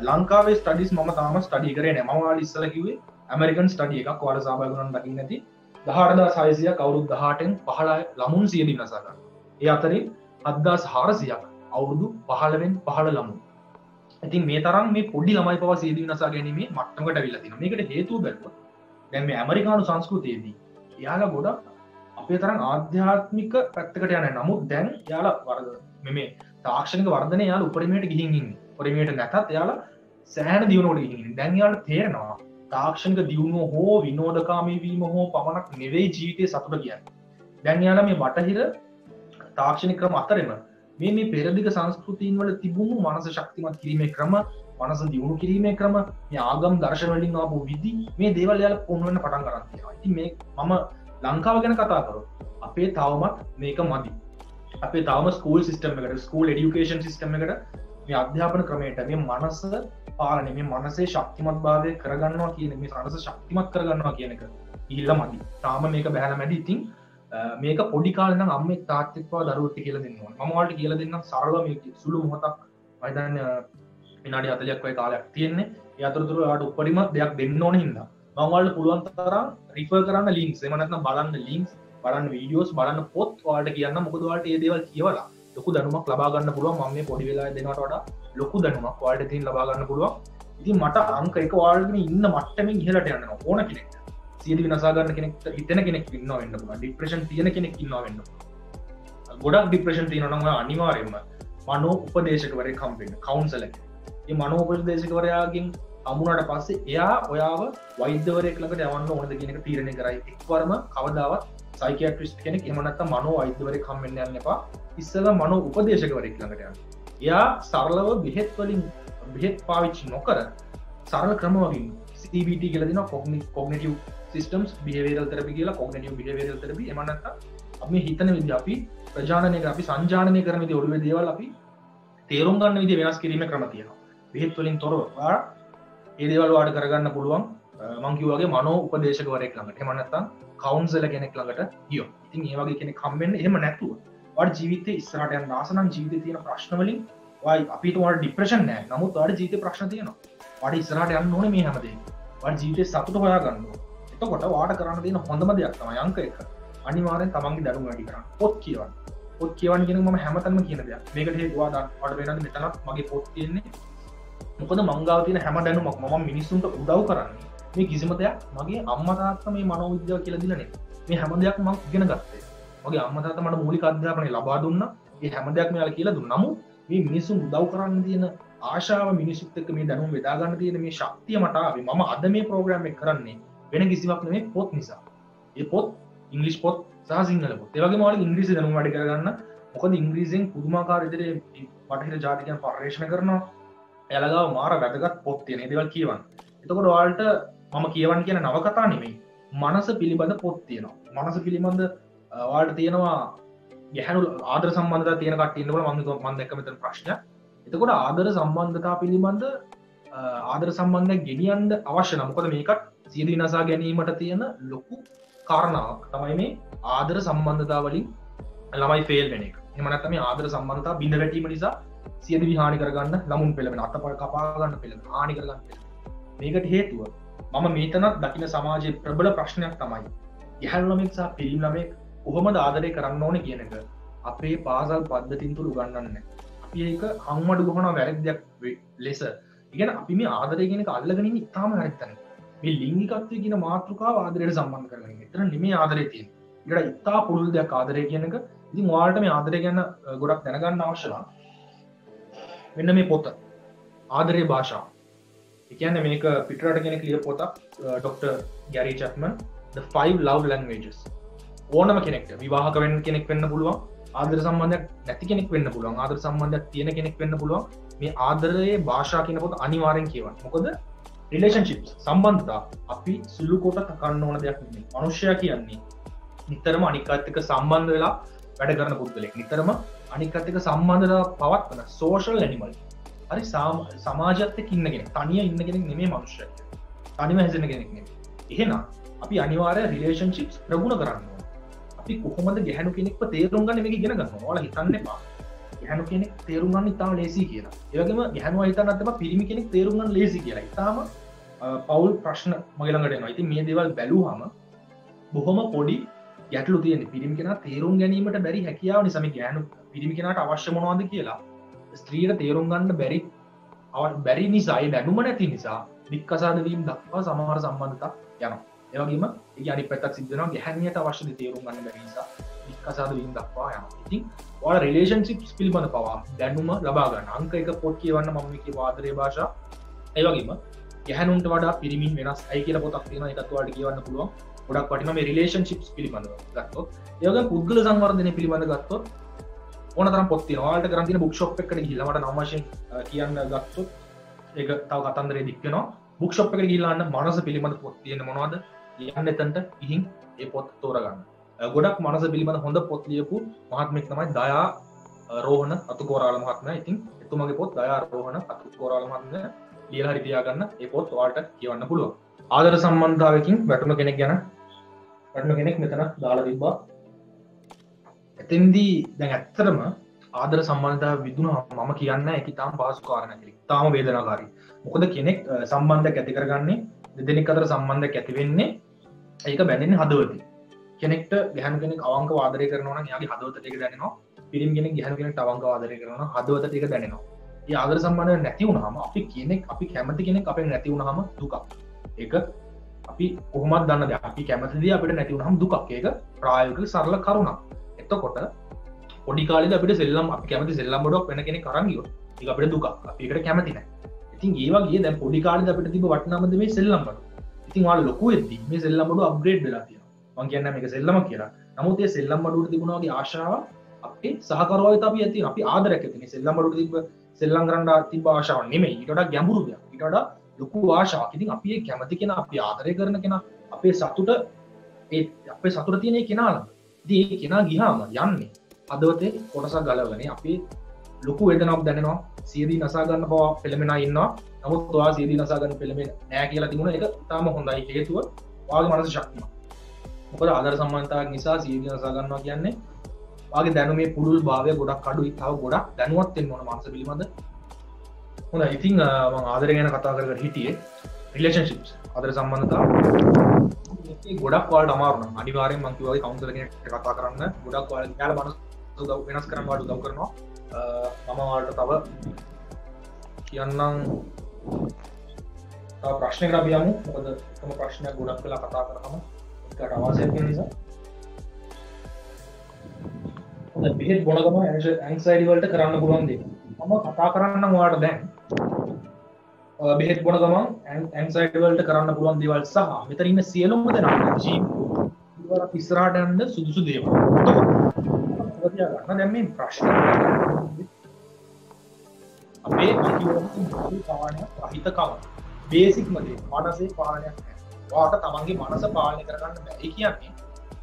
ලංකාවේ ස්ටඩිස් මම තාම ස්ටඩි කරේ නැහැ. මම ඔයාලට ඉස්සෙල්ලා කිව්වේ ඇමරිකන් ස්ටඩි එකක්. ඔයාලා සහභාගී වුණාම දකින්න ඇති 18600ක් අවුරුදු 18න් 15 ළමුන් සියදිවි නසා ගන්නවා. ඒ අතරින් 7400ක් අවුරුදු 15න් 15 ළමුන්. ඉතින් මේ තරම් මේ පොඩි ළමයි පවා සියදිවි නසා ගැනීමේ මට්ටමකට අවිල්ලා තියෙනවා. මේකට හේතුව බැලුවොත් දැන් මේ ඇමරිකානු සංස්කෘතියේදී එයාලා ගොඩක් අපේ තරම් ආධ්‍යාත්මික පැත්තකට යන්නේ. නමුත් දැන් එයාලා මේ තාක්ෂණික වර්ධනය එයාලා උපරිමයට ගිහින් ඉන්නේ. උපරිමයට නැතත් එයාලා සෑහෙන දියුණුවකට ගිහින් ඉන්නේ. දැන් එයාලට තේරෙනවා තාක්ෂණික දියුණුව හෝ විනෝදකාමී වීම හෝ පමණක් නෙවෙයි ජීවිතයේ සතුට කියන්නේ. දැන් එයාලා මේ බටහිර තාක්ෂණික ක්‍රම අතරෙම මේ පෙරදිග සංස්කෘතීන් වල තිබුණු මනස ශක්තිමත් කිරීමේ ක්‍රම, මනස දියුණු කිරීමේ ක්‍රම, මේ ආගම් දර්ශන වලින් ආපු විදි, මේ දේවල් යාලා පොන් වෙන්න පටන් ගන්න තියෙනවා. ඉතින් මේ මම ලංකාව ගැන කතා කරොත් අපේ තවමත් මේක මදි. අපේ තවම ස්කූල් සිස්ටම් එකට, ස්කූල් එඩියුකේෂන් සිස්ටම් එකට, මේ අධ්‍යාපන ක්‍රමයට මේ මනස පාලනය මේ මනසේ ශක්තිමත් භාවය කරගන්නවා කියන මේ මනස ශක්තිමත් කරගන්නවා කියන එක ඉල්ල මදි තාම මේක බැහල මැඩි ඉතින් මේක පොඩි කාලන අම්ම තාත්තිවා දරුවට කියල දෙන්නවා මමවාට කියල දෙන්න සරල මේ සුළු මොහොතක් මයිතන්න විනාඩි 40ක් වගේ කාලයක් තියෙන්නේ ඒ අතරතුර යාට උපරිම දෙයක් දෙන්න ඕන හින්දා මම පුළුවන් තරම් රිෆර් කරන්න ලින්ක්ස් එහෙම නැත්නම් බලන්න ලින්ක්ස් බලන්න වීඩියෝස් බලන්න පොත් ඔයාලට කියන්න මොකද ඔයාලට මේ දේවල් කියවලා ලොකු දැනුමක් ලබා ගන්න පුළුවන් මම මේ පොඩි වෙලාවේ දෙනවට වඩා ලොකු දැනුමක් ඔයාලට තියෙන ලබා ගන්න පුළුවන් ඉතින් මට අංක එක ඔයාලට මේ ඉන්න මට්ටමින් ඉහළට යන්න ඕන කෙනෙක්ට සියලු විනාශා ගන්න කෙනෙක්ට හිතෙන කෙනෙක් ඉන්නවා වෙන්න පුළුවන් ડિප්‍රෙෂන් තියෙන කෙනෙක් ඉන්නවා වෙන්න පුළුවන් ගොඩක් ડિප්‍රෙෂන් තියෙනවා නම් ඔයා අනිවාර්යයෙන්ම මනෝ උපදේශකවරයෙක් හම්බ වෙන්න කවුන්සලර් කෙනෙක් මේ මනෝ උපදේශකවරයාගෙන් අමුණට පස්සේ එයා ඔයාව වෛද්‍යවරයෙක් ළඟට යවන්න ඕනද කියන එක තීරණය කරයි එක්වරම කවදාවත් සයිකියාට්‍රිස්ට් කෙනෙක් එහෙම නැත්නම් මනෝ වෛද්‍යවරයෙක් හම්බ වෙන්න යන්න එපා ඉස්සෙල්ලා මනෝ උපදේශකවරයෙක් ළඟට යන්න එයා සරලව බෙහෙත් වලින් බෙහෙත් පාවිච්චි නොකර සරල ක්‍රම වලින් CBT කියලා දෙනවා cognitive systems behavioral therapy කියලා cognitive behavioral therapy එහෙම නැත්නම් අපි හිතන විදිහ අපි ප්‍රජානනය අපි සංජානනය කරන විදිහ ඔළුවේ දේවල් අපි තේරුම් ගන්න විදිහ වෙනස් කිරීමේ ක්‍රම තියෙනවා බෙහෙත් වලින් තොරව ඒ දේවල් වාඩ කරගන්න පුළුවන් මං කිව්වාගේ මනෝ උපදේශකවරයෙක් ළඟට එහෙම නැත්නම් කවුන්සලර් කෙනෙක් ළඟට ගියොත් ඉතින් ඒ වගේ කෙනෙක් හම්බෙන්න එහෙම නැතුව ඔයාලට ජීවිතේ ඉස්සරහට යන්න ආස නම් ජීවිතේ තියෙන ප්‍රශ්න වලින් ඔයා අපිට ඔයාලට ડિප්‍රෙෂන් නැහැ නමුත් ඔයාලට ජීවිතේ ප්‍රශ්න තියෙනවා ඔයාලට ඉස්සරහට යන්න ඕනේ මේ හැමදේම ඔයාලට ජීවිතේ සතුට හොයා ගන්න ඕනේ එතකොට ඔයාලට කරන්න තියෙන හොඳම දෙයක් තමයි අංක 1 අනිවාර්යෙන් තමන්ගේ දැනුම වැඩි කරන්න පොත් කියවන්න කියන එක මම හැමතැනම කියන දෙයක් මේකට හේතුව ඔයාලට වෙනද මෙතනත් මගේ පොත් තියෙන්නේ මොකද මංගාව තියෙන හැම දැනුමක් මම මිනිස්සුන්ට උදව් කරන්නේ මේ කිසිම දෙයක් මගේ අම්මා තාත්තා මේ මනෝවිද්‍යාව කියලා දීලා නෙමෙයි මේ හැම දෙයක්ම මම ඉගෙන ගත්තේ මගේ අම්මා තාත්තා මට මූලික අධ්‍යාපනය ලබා දුන්නා මේ හැම දෙයක්ම යාලා කියලා දුන්නා නමුත් මේ මිනිස්සුන් උදව් කරන්න තියෙන ආශාව මිනිස්සුත් එක්ක මේ දැනුම බෙදා ගන්න තියෙන මේ ශක්තිය මට ආවේ මම අද මේ ප්‍රෝග්‍රෑම් එක කරන්නේ වෙන කිසිවක් නෙමෙයි පොත් නිසා ඒ පොත් ඉංග්‍රීසි පොත් සහ සිංහල පොත් ඒ වගේම ඔයාලගේ ඉංග්‍රීසි දැනුම වැඩි කරගන්න මොකද ඉංග්‍රීසියෙන් පුදුමාකාර විදිහට බටහිර ජාතිකයන් පරිශ්‍රණය කරනවා එයාලගාව මාර වැදගත් පොත් තියෙන දේවල් කියවන්න එතකොට ඔයාලට මම කියවන්න කියන නවකතා නෙමෙයි මනස පිළිබඳ පොත් තියෙනවා මනස පිළිබඳ ඔයාලට තියෙනවා ගැහැණු ආදර සම්බන්ධතා තියෙන කට්ටිය ඉන්නකොට මම දැක්ක මෙතන ප්‍රශ්නයක් එතකොට ආදර සම්බන්ධතා පිළිබඳ ආදර සම්බන්ධයක් ගෙනියන්න අවශ්‍ය නැහැ මොකද මේකත් සියලු විනාශා ගැනීමට තියෙන ලොකු කාරණාවක් තමයි මේ ආදර සම්බන්ධතා වලින් ළමයි ෆේල් වෙන එක එහෙම නැත්නම් මේ ආදර සම්බන්ධතා බිඳ වැටීම නිසා සියදිවි හානි කරගන්න ළමුන් පෙළවෙන අතපය කපා ගන්න පෙළවෙන හානි කරගන්න මේකට හේතුව මම මේතනත් දකින සමාජයේ ප්‍රබල ප්‍රශ්නයක් තමයි ගැහැණු ළමෙක් සහ පිරිමි ළමෙක් කොහොමද ආදරය කරන්න ඕනේ කියන එක අපේ පාසල් පද්ධතින් තුල උගන්වන්නේ අපි ඒක හම්මඩු ගහනවා වැරද්දක් ලෙස ඉගෙන අපි මේ ආදරය කියන එක අල්ලගෙන ඉන්නේ ඉතාලම වැරද්ද තැන මේ ලිංගිකත්වය කියන මාතෘකාව ආදරයට සම්බන්ධ කරගෙන ඉන්නේ. එතන නෙමෙයි ආදරය තියෙන්නේ. ඊට ඉතා පුළුල් දෙයක් ආදරය කියන එක. ඉතින් ඔයාලට මේ ආදරය ගැන ගොඩක් දැනගන්න අවශ්‍ය නම් මෙන්න මේ පොත ආදරේ භාෂාව. ඒ කියන්නේ මේක පිටරට කෙනෙක් ලියපු පොතක් ඩොක්ටර් ගැරි චැප්මන් The 5 Love Languages. ඕනම කෙනෙක්ට විවාහක වෙන්න කෙනෙක් වෙන්න පුළුවන්. ආදර සම්බන්ධයක් නැති කෙනෙක් වෙන්න පුළුවන්. ආදර සම්බන්ධයක් තියෙන කෙනෙක් වෙන්න පුළුවන්. මේ ආදරයේ භාෂා කියන පොත අනිවාර්යෙන් කියවන්න. මොකද රිලේෂන්ෂිප්ස් සම්බන්ධතා අපි සුළු කොට තකන්න ඕන දෙයක් නෙමෙයි. මනුෂ්‍යයා කියන්නේ නිතරම අනික් අයත් එක්ක සම්බන්ධ වෙලා වැඩ කරන පුද්ගලෙක්. නිතරම අනික් අයත් එක්ක සම්බන්ධතාව පවත්වන සෝෂල් ඇනිමල්. හරි සමාජයත් එක්ක ඉන්න කෙනෙක්. තනිය ඉන්න කෙනෙක් නෙමෙයි මනුෂ්‍යයෙක්. තනියම හැදෙන කෙනෙක් නෙමෙයි. එහෙනම් අපි අනිවාර්ය රිලේෂන්ෂිප්ස් ප්‍රගුණ කරන්න ඕන. අපි කොහොමද ගැහණු කෙනෙක්ව තේරුම් ගන්න මේක ඉගෙන ගන්නවා. ඔයාලා හිතන්න එපා. ගැහණු කෙනෙක් තේරුම් ගන්න ඉතාම ලේසි කියලා. ඒ වගේම ගැහණුවා හිතන්නත් එපා පිරිමි කෙනෙක් තේරුම් ගන්න ලේසි කියලා. ඉතාම පෞල් ප්‍රශ්න මගේ ළඟට එනවා. ඉතින් මේ දේවල් බැලුවම බොහොම පොඩි ගැටලු තියෙනවා. පිරිමි කෙනා තේරුම් ගැනීමට බැරි හැකියාව නිසා මේ ගැහණු පිරිමි කෙනාට අවශ්‍ය මොනවද කියලා ස්ත්‍රීට තේරුම් ගන්න බැරි නිසා ඒ දැනුම නැති නිසා වික්කසාද වීම දක්වා සමහර සම්බන්ධතා යනවා. ඒ වගේම ඒක අනිත් පැත්තක් සිද්ධ වෙනවා ගැහණියට අවශ්‍ය දේ තේරුම් ගන්න බැරි නිසා වික්කසාද වීම දක්වා යනවා. ඉතින් ඔයාලා රිලේෂන්ෂිප්ස් පිළිබඳ පවා දැනුම ලබා ගන්න. අංක 1 පොත් කියවන්න මම මේ කියව ආදරේ භාෂා. ඒ වගේම ගැහණුන්ට වඩා පිරිමින් වෙනස් අය කියලා පොතක් තියෙනවා. ඒකත් ඔයාලට කියවන්න පුළුවන්. ගොඩක් වටිනවා මේ රිලේෂන්ෂිප්ස් පිළිබඳව ගත්තොත්. ඒ වගේම පුද්ගල සංවර්ධනය පිළිබඳව ගත්තොත් ඕන තරම් පොත් තියෙනවා. ඔයාලට කරන් තියෙන බුක් ෂොප් එකකට ගිහිල්ලා මට නම් වශයෙන් කියන්න ගත්තොත් ඒක තව කතන්දරේ දික් වෙනවා. බුක් ෂොප් එකට ගිහිල්ලා අන්න මනස පිළිබඳ පොත් තියෙන මොනවද? යන්න එතනට ගිහින් ඒ පොත් තෝරගන්න. ගොඩක් මනස පිළිබඳ හොඳ පොත් ලියපු මහත්මයෙක් තමයි දයා රෝහණ අතුකෝරාල මහත්මයා. ඉතින් එතුමාගේ පොත් දයා රෝහණ අතුකෝරාල මහත්මයා ලියලා හරි තියාගන්න ඒ පොත් ඔයාලට කියවන්න පුළුවන්. ආදර සම්බන්ධතාවයකින් වැටුණු කෙනෙක් ගැන වැටුණු කෙනෙක් මෙතන දාලා තිබ්බා. එතෙන්දී දැන් ඇත්තටම ආදර සම්බන්ධතාව විදුණා මම කියන්නේ ඒක තාම පාසු කාරණයක් කියලා. තාම වේදනාකාරී. මොකද කෙනෙක් සම්බන්ධයක් ඇති කරගන්නේ දෙදෙනෙක් අතර සම්බන්ධයක් ඇති වෙන්නේ ඒක බැඳෙන්නේ හදවතින්. කෙනෙක්ට ගැහණු කෙනෙක් අවංකව ආදරය කරනවා නම් එයාගේ හදවතට ඒක දැනෙනවා. පිරිමි කෙනෙක් ගැහණු කෙනෙක්ට අවංකව ආදරය කරනවා නම් හදවතට ඒක දැනෙනවා. ඒ ආදර සම්බන්ධය නැති වුණාම අපි කැමති කෙනෙක් අපෙන් නැති වුණාම දුකක්. ඒක අපි කොහොමද දන්න දෙයක්. අපි කැමති දේ අපිට නැති වුණාම දුකක්. ඒක ප්‍රායෝගික සරල කරුණක්. එතකොට පොඩි කාලේදී අපිට සෙල්ලම් අපි කැමති සෙල්ලම් බඩුවක් වෙන කෙනෙක් අරන් ගියොත් ඒක අපිට දුකක්. අපි ඒකට කැමති නැහැ. ඉතින් ඒ වගේ දැන් පොඩි කාලේදී අපිට තිබ්බ වටිනාම දේ මේ සෙල්ලම් බඩුව. ඉතින් ඔයාලා ලොකු වෙද්දී මේ සෙල්ලම් බඩුව අප්ග්‍රේඩ් වෙලා තියෙනවා. මම කියන්නේ මේක සෙල්ලමක් කියලා. නමුත් මේ සෙල්ලම් බඩුවට තිබුණා වගේ ආශාව අපේ සහකරුවාවිත අපි ඇති අපි ආදරයක් ඇති. මේ සෙල්ලම් බඩුවට තිබ්බ සෙල්ලම් කරන්න තිබ්බ ආශාවක් නෙමෙයි. ඊට වඩා ගැඹුරු දෙයක්. ඊට වඩා ලොකු ආශාවක්. ඉතින් අපි ඒ කැමති කෙනා අපි ආදරය කරන කෙනා අපේ සතුට තියෙන ඒ කෙනා ළඟ. ඉතින් ඒ කෙනා ගියාම යන්නේ හදවතේ කොටසක් ගලවගෙන අපි ලොකු වේදනාවක් දැනෙනවා. සියදී නසා ගන්න බව පෙළමෙනා ඉන්නවා. නමුත් ඔයා සියදී නසා ගන්න පෙළමෙන්නේ නැහැ කියලා තිබුණා. ඒක තාම හොඳයි. හේතුව ඔයාගේ මනස ශක්තිමත්. මොකද ආදර සම්බන්ධතාවක් නිසා සියදී නසා ගන්නවා කියන්නේ ඔයාගේ දැනුමේ පුළුල් භාවය ගොඩක් අඩුයි. තව ගොඩක් දැනුවත් වෙන්න ඕන මනස පිළිබඳ. හොඳයි. ඉතින් මම ආදරය ගැන කතා කර හිටියේ රිලේෂන්ෂිප්ස් ආදර සම්බන්ධතාව ගොඩක් ඔයාලට අමාරු නම් අනිවාර්යෙන් මම කිව්වා වගේ කවුන්සලර් කෙනෙක්ට කතා කරන්න ගොඩක් ඔයාලා මනස වෙනස් කරන්න ඔයාලට උදව් කරනවා. මම ඔයාලට තව කියන්නම් තව ප්‍රශ්නයකට අපි යමු. මොකද තම ප්‍රශ්නයක් ගොඩක් වෙලා කතා කරාම ඒකට අවශ්‍යයක් වෙන නිසා. හොඳයි. බෙහෙත් බොන ගමන් ඇන්සයිටි වලට කරන්න පුළුවන් දේ. මම කතා කරන්නම් ඔයාලට දැන් බෙහෙත් බොන ගමන් ඇන්සයිටි වලට කරන්න පුළුවන් දේවල් සහ මෙතන ඉන්න සියලුම දෙනා ජීවිතේ ඉස්සරහට යන්න සුදුසු දේවල්. එතකොට දැන් මේ ප්‍රශ්න අපේ ජීවිතේ පාලනය රහිතකම බේසික්ම දේ මනසේ පාලනයක් නැහැ. ඔයාට තමන්ගේ මනස පාලනය කරගන්න බැරි කියන්නේ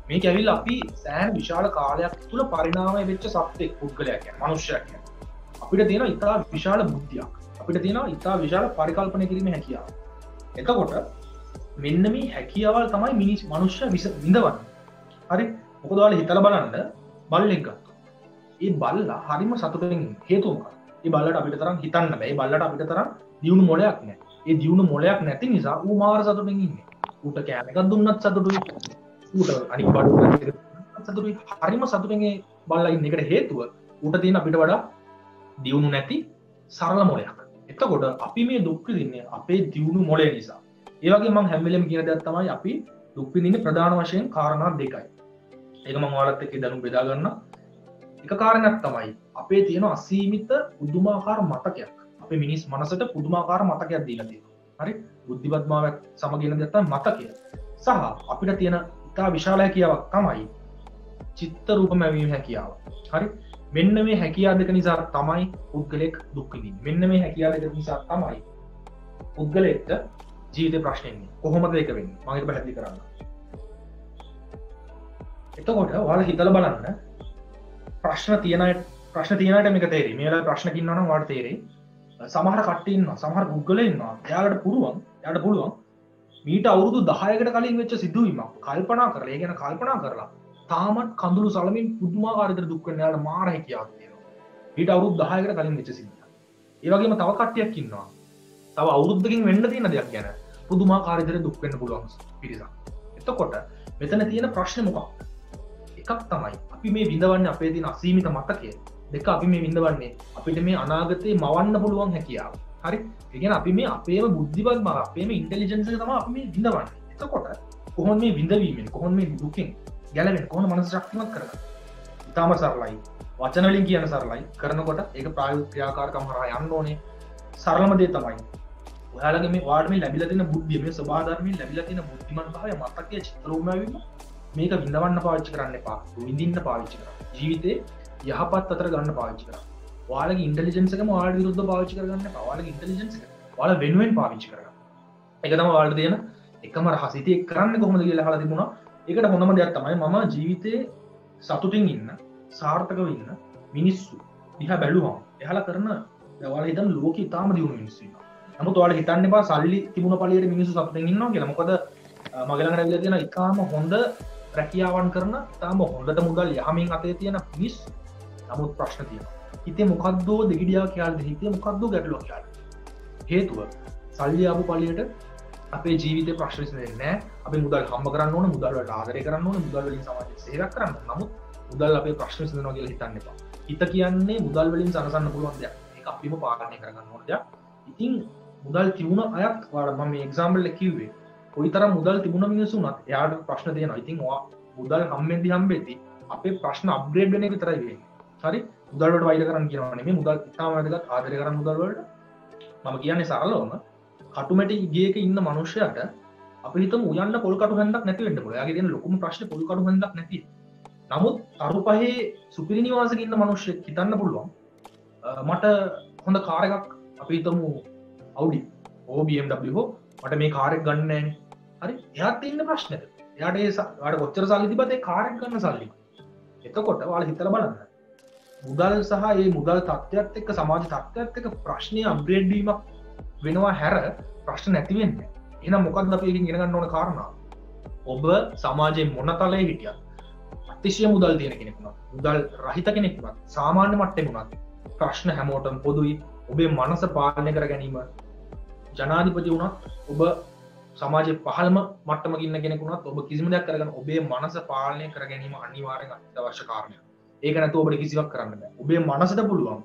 මේක ඇවිල්ලා අපි සෑහෙන විශාල කාලයක් තුළ පරිණාමය වෙච්ච සත්ත්වෙක් පුද්ගලයා කියන්නේ මනුෂ්‍යයා කියන්නේ. අපිට තියෙන ඉතා විශාල බුද්ධියක්. අපිට තියෙනවා ඉතා විශාල පරිකල්පනය කිරීමේ හැකියාව. එතකොට මෙන්න මේ හැකියාවල් තමයි මනුෂ්‍ය විඳවන්නේ. හරි? මොකද ඔයාලා හිතලා බලන්න බල්ලෙක් ගත්තා. ඒ බල්ලා හරිම සතුටින් ඉන්නේ. හේතුව මොකක්ද? ඒ බල්ලට අපිට තරම් හිතන්න බෑ. ඒ බල්ලට අපිට තරම් දියුණු මොලයක් නැහැ. ඒ දියුණු මොලයක් නැති නිසා ඌ මාර සතුටින් ඉන්නේ. ඌට කෑම එකක් දුන්නත් සතුටුයි. ඌට අනික් බඩු සතුටුයි. හරිම සතුටින් ඒ බල්ලා ඉන්න එකට හේතුව ඌට තියෙන අපිට වඩා දියුණු නැති සරල මොලයක්. එතකොට අපි මේ දුක් විඳින්නේ අපේ දියුණු මොලේ නිසා. ඒ වගේ මම හැම වෙලෙම කියන දෙයක් තමයි අපි දුක් විඳින්නේ ප්‍රධාන වශයෙන් කාරණා දෙකයි. ඒක මම ඔයාලත් එක්ක දැනුම් බෙදා ගන්න. එක කාරණයක් තමයි අපේ තියෙන අසීමිත පුදුමාකාර මතකයක්. අපේ මිනිස් මනසට පුදුමාකාර මතකයක් දීලා තියෙනවා. හරි? බුද්ධිමත් භාවයක් සමගින දෙයක් තමයි මතකය. සහ අපිට තියෙන ඉතා විශාල හැකියාවක් තමයි චිත්ත රූපම වීම හැකියාව. හරි? මෙන්න මේ හැකියාව දෙක නිසා තමයි පුද්ගලෙක් දුක් විඳින්නේ. මෙන්න මේ හැකියාව දෙක නිසා තමයි පුද්ගලෙක්ට ජීවිතේ ප්‍රශ්න එන්නේ. කොහොමද ඒක වෙන්නේ? මම ඒක පැහැදිලි කරන්න. එතකොට ඔයාලා හිතලා බලන්න ප්‍රශ්න තියෙන අයට මේක තේරෙයි. මේ වෙලාවේ ප්‍රශ්නක ඉන්නවා නම් ඔයාලට තේරෙයි. සමහර කට්ටිය ඉන්නවා, සමහර පුද්ගලයෝ ඉන්නවා. එයාලට පුළුවන් මීට අවුරුදු 10කට කලින් වෙච්ච සිදුවීමක් කල්පනා කරලා, ඒ ගැන කල්පනා කරලා තාමත් කඳුළු සලමින් පුදුමාකාර විදිහට දුක් වෙන යාළුවා මාර හැකියාවක් තියෙනවා. ඊට අවුරුදු 10කට කලින් වෙච්ච සිද්ධියක්. ඒ වගේම තව කට්ටියක් ඉන්නවා. තව අවුරුද්දකින් වෙන්න තියෙන දෙයක් ගැන පුදුමාකාර විදිහට දුක් වෙන්න පුළුවන් පිරිසක්. එතකොට මෙතන තියෙන ප්‍රශ්නේ මොකක්ද? එකක් තමයි අපි මේ විඳවන්නේ අපේ තියෙන අසීමිත මතකය. දෙක අපි මේ විඳවන්නේ අපිට මේ අනාගතේ මවන්න පුළුවන් හැකියාව. හරි? ඒ කියන්නේ අපි මේ අපේම බුද්ධිවත් බව, අපේම ඉන්ටෙලිජන්ස් එක තමයි අපි මේ විඳවන්නේ. එතකොට කොහොමද මේ විඳවීමෙන්, කොහොමද මේ දුකෙන් ගැලවෙන්න, කොහොමද මනස ශක්තිමත් කරගන්නේ? ඉතාම සරලයි. වචන වලින් කියන සරලයි. කරනකොට ඒක ප්‍රායෝගික ක්‍රියාකාරකම් හරහා යන්න ඕනේ. සරලම දේ තමයි ඔයාලගේ මේ වාඩ් මේ ලැබිලා තියෙන බුද්ධිය, මේ ස්වභාව ධර්මයෙන් ලැබිලා තියෙන බුද්ධිමත් භාවය, මතකයේ චිත්‍රෝමය වීම මේක විඳවන්න පාවිච්චි කරන්න එපා. විඳින්න පාවිච්චි කරන්න. ජීවිතේ යහපත් අතර ගන්න පාවිච්චි කරන්න. ඔයාලගේ ඉන්ටෙලිජන්ස් එකම ඔයාලට විරුද්ධව පාවිච්චි කරගන්න එපා. ඔයාලගේ ඉන්ටෙලිජන්ස් එක ඔයාලා වෙනුවෙන් පාවිච්චි කරගන්න. ඒක තමයි ඔයාලට තියෙන එකම රහස. ඉතින් ඒක කරන්නේ කොහොමද කියලා අහලා තිබුණා. ඒකට හොඳම දෙයක් තමයි මම ජීවිතේ සතුටින් ඉන්න, සාර්ථකව ඉන්න මිනිස්සු දිහා බැලුවම එයාලා කරන ඔයාලා හිතන ලෝකෙ ඉතාම දියුණු මිනිස්සු ඉන්නවා. නමුත් ඔයාලා හිතන්න එපා සල්ලි තිබුණ පළියට මිනිස්සු සතුටින් ඉන්නවා කියලා. මොකද මගේ ළඟ ඇවිල්ලා තියෙන ඉතාම හොඳ රැකියාවන් කරන ඉතාම හොඳට මුදල් යහමින් අතේ තියෙන මිනිස් නමුත් ප්‍රශ්න තියෙනවා. හිතේ මොකද්දෝ දෙගිඩියා කියලා හිතේ මොකද්දෝ ගැටලුවක් කියලා. හේතුව සල්ලි ආපු පළියට අපේ ජීවිතේ ප්‍රශ්න විසඳෙන්නේ නැහැ. අපි මුදල් හම්බ කරන්න ඕන, මුදල් වලට ආදරය කරන්න ඕන, මුදල් වලින් සමාජයට සේවයක් කරන්න ඕන. නමුත් මුදල් අපේ ප්‍රශ්න විසඳනවා කියලා හිතන්න එපා. හිත කියන්නේ මුදල් වලින් සනසන්න පුළුවන් දෙයක්. ඒක අපිම පාලනය කරගන්න ඕන දෙයක්. ඉතින් මුදල් තිබුණ අයත් මම මේ එක්සාම්පල් එක කිව්වේ කොයිතරම් මුදල් තිබුණ මිනිස්සු උනත් එයාට ප්‍රශ්න තියෙනවා. ඉතින් මුදල් හම්බෙද්දී අපේ ප්‍රශ්න අප්ග්‍රේඩ් වෙන එක විතරයි වෙන්නේ. හරි? මුදල් වලට වෛර කරන්න කියනවා නෙමෙයි. මුදල් ඉතාම වැදගත්. ආදරය කරන්න මුදල් වලට. මම කියන්නේ සරලවම කටුමැටි ගේක ඉන්න මනුෂ්‍යයට අපි හිතමු උයන්න පොල් කටු හැන්දක් නැති වෙන්න පුළුවන්. එයාගේ තියෙන ලොකුම ප්‍රශ්නේ පොල් කටු හැන්දක් නැති. නමුත් අරු පහේ සුපිරි නිවාසයක ඉන්න මනුෂ්‍යෙක් හිතන්න පුළුවන් මට හොඳ කාර් එකක් අපි හිතමු Audi BMW හෝ මට මේ කාර් එක ගන්න නැහැ නේ. හරි? එයාත් ඉන්න ප්‍රශ්නෙද? එයාට කොච්චර සල්ලි තිබ්බත් ඒ කාර් එක ගන්න සල්ලි. එතකොට ඔයාලා හිතලා බලන්න. මුදල් සහ මේ මුදල් තත්ත්වයක් එක්ක සමාජ තත්ත්වයක් එක්ක ප්‍රශ්නේ අප්ග්‍රේඩ් වීමක් වෙනවා හැර ප්‍රශ්න නැති වෙන්නේ. එහෙනම් මොකක්ද අපි එකකින් ඉගෙන ගන්න ඕන කාරණා? ඔබ සමාජයේ මොන තලයේ හිටියත් අතිශය මුදල් තියෙන කෙනෙක් වුණත්, මුදල් රහිත කෙනෙක් වුණත්, සාමාන්‍ය මට්ටමේ වුණත් ප්‍රශ්න හැමෝටම පොදුයි. ඔබේ මනස පාලනය කර ගැනීම ජනාධිපති වුණත්, ඔබ සමාජයේ පහළම මට්ටමක ඉන්න කෙනෙක් වුණත් ඔබ කිසිම දෙයක් කරගන්න ඔබේ මනස පාලනය කර ගැනීම අනිවාර්යෙන් අත්‍යවශ්‍ය කාරණයක්. ඒක නැතුව ඔබට කිසිවක් කරන්න බෑ. ඔබේ මනසට පුළුවන්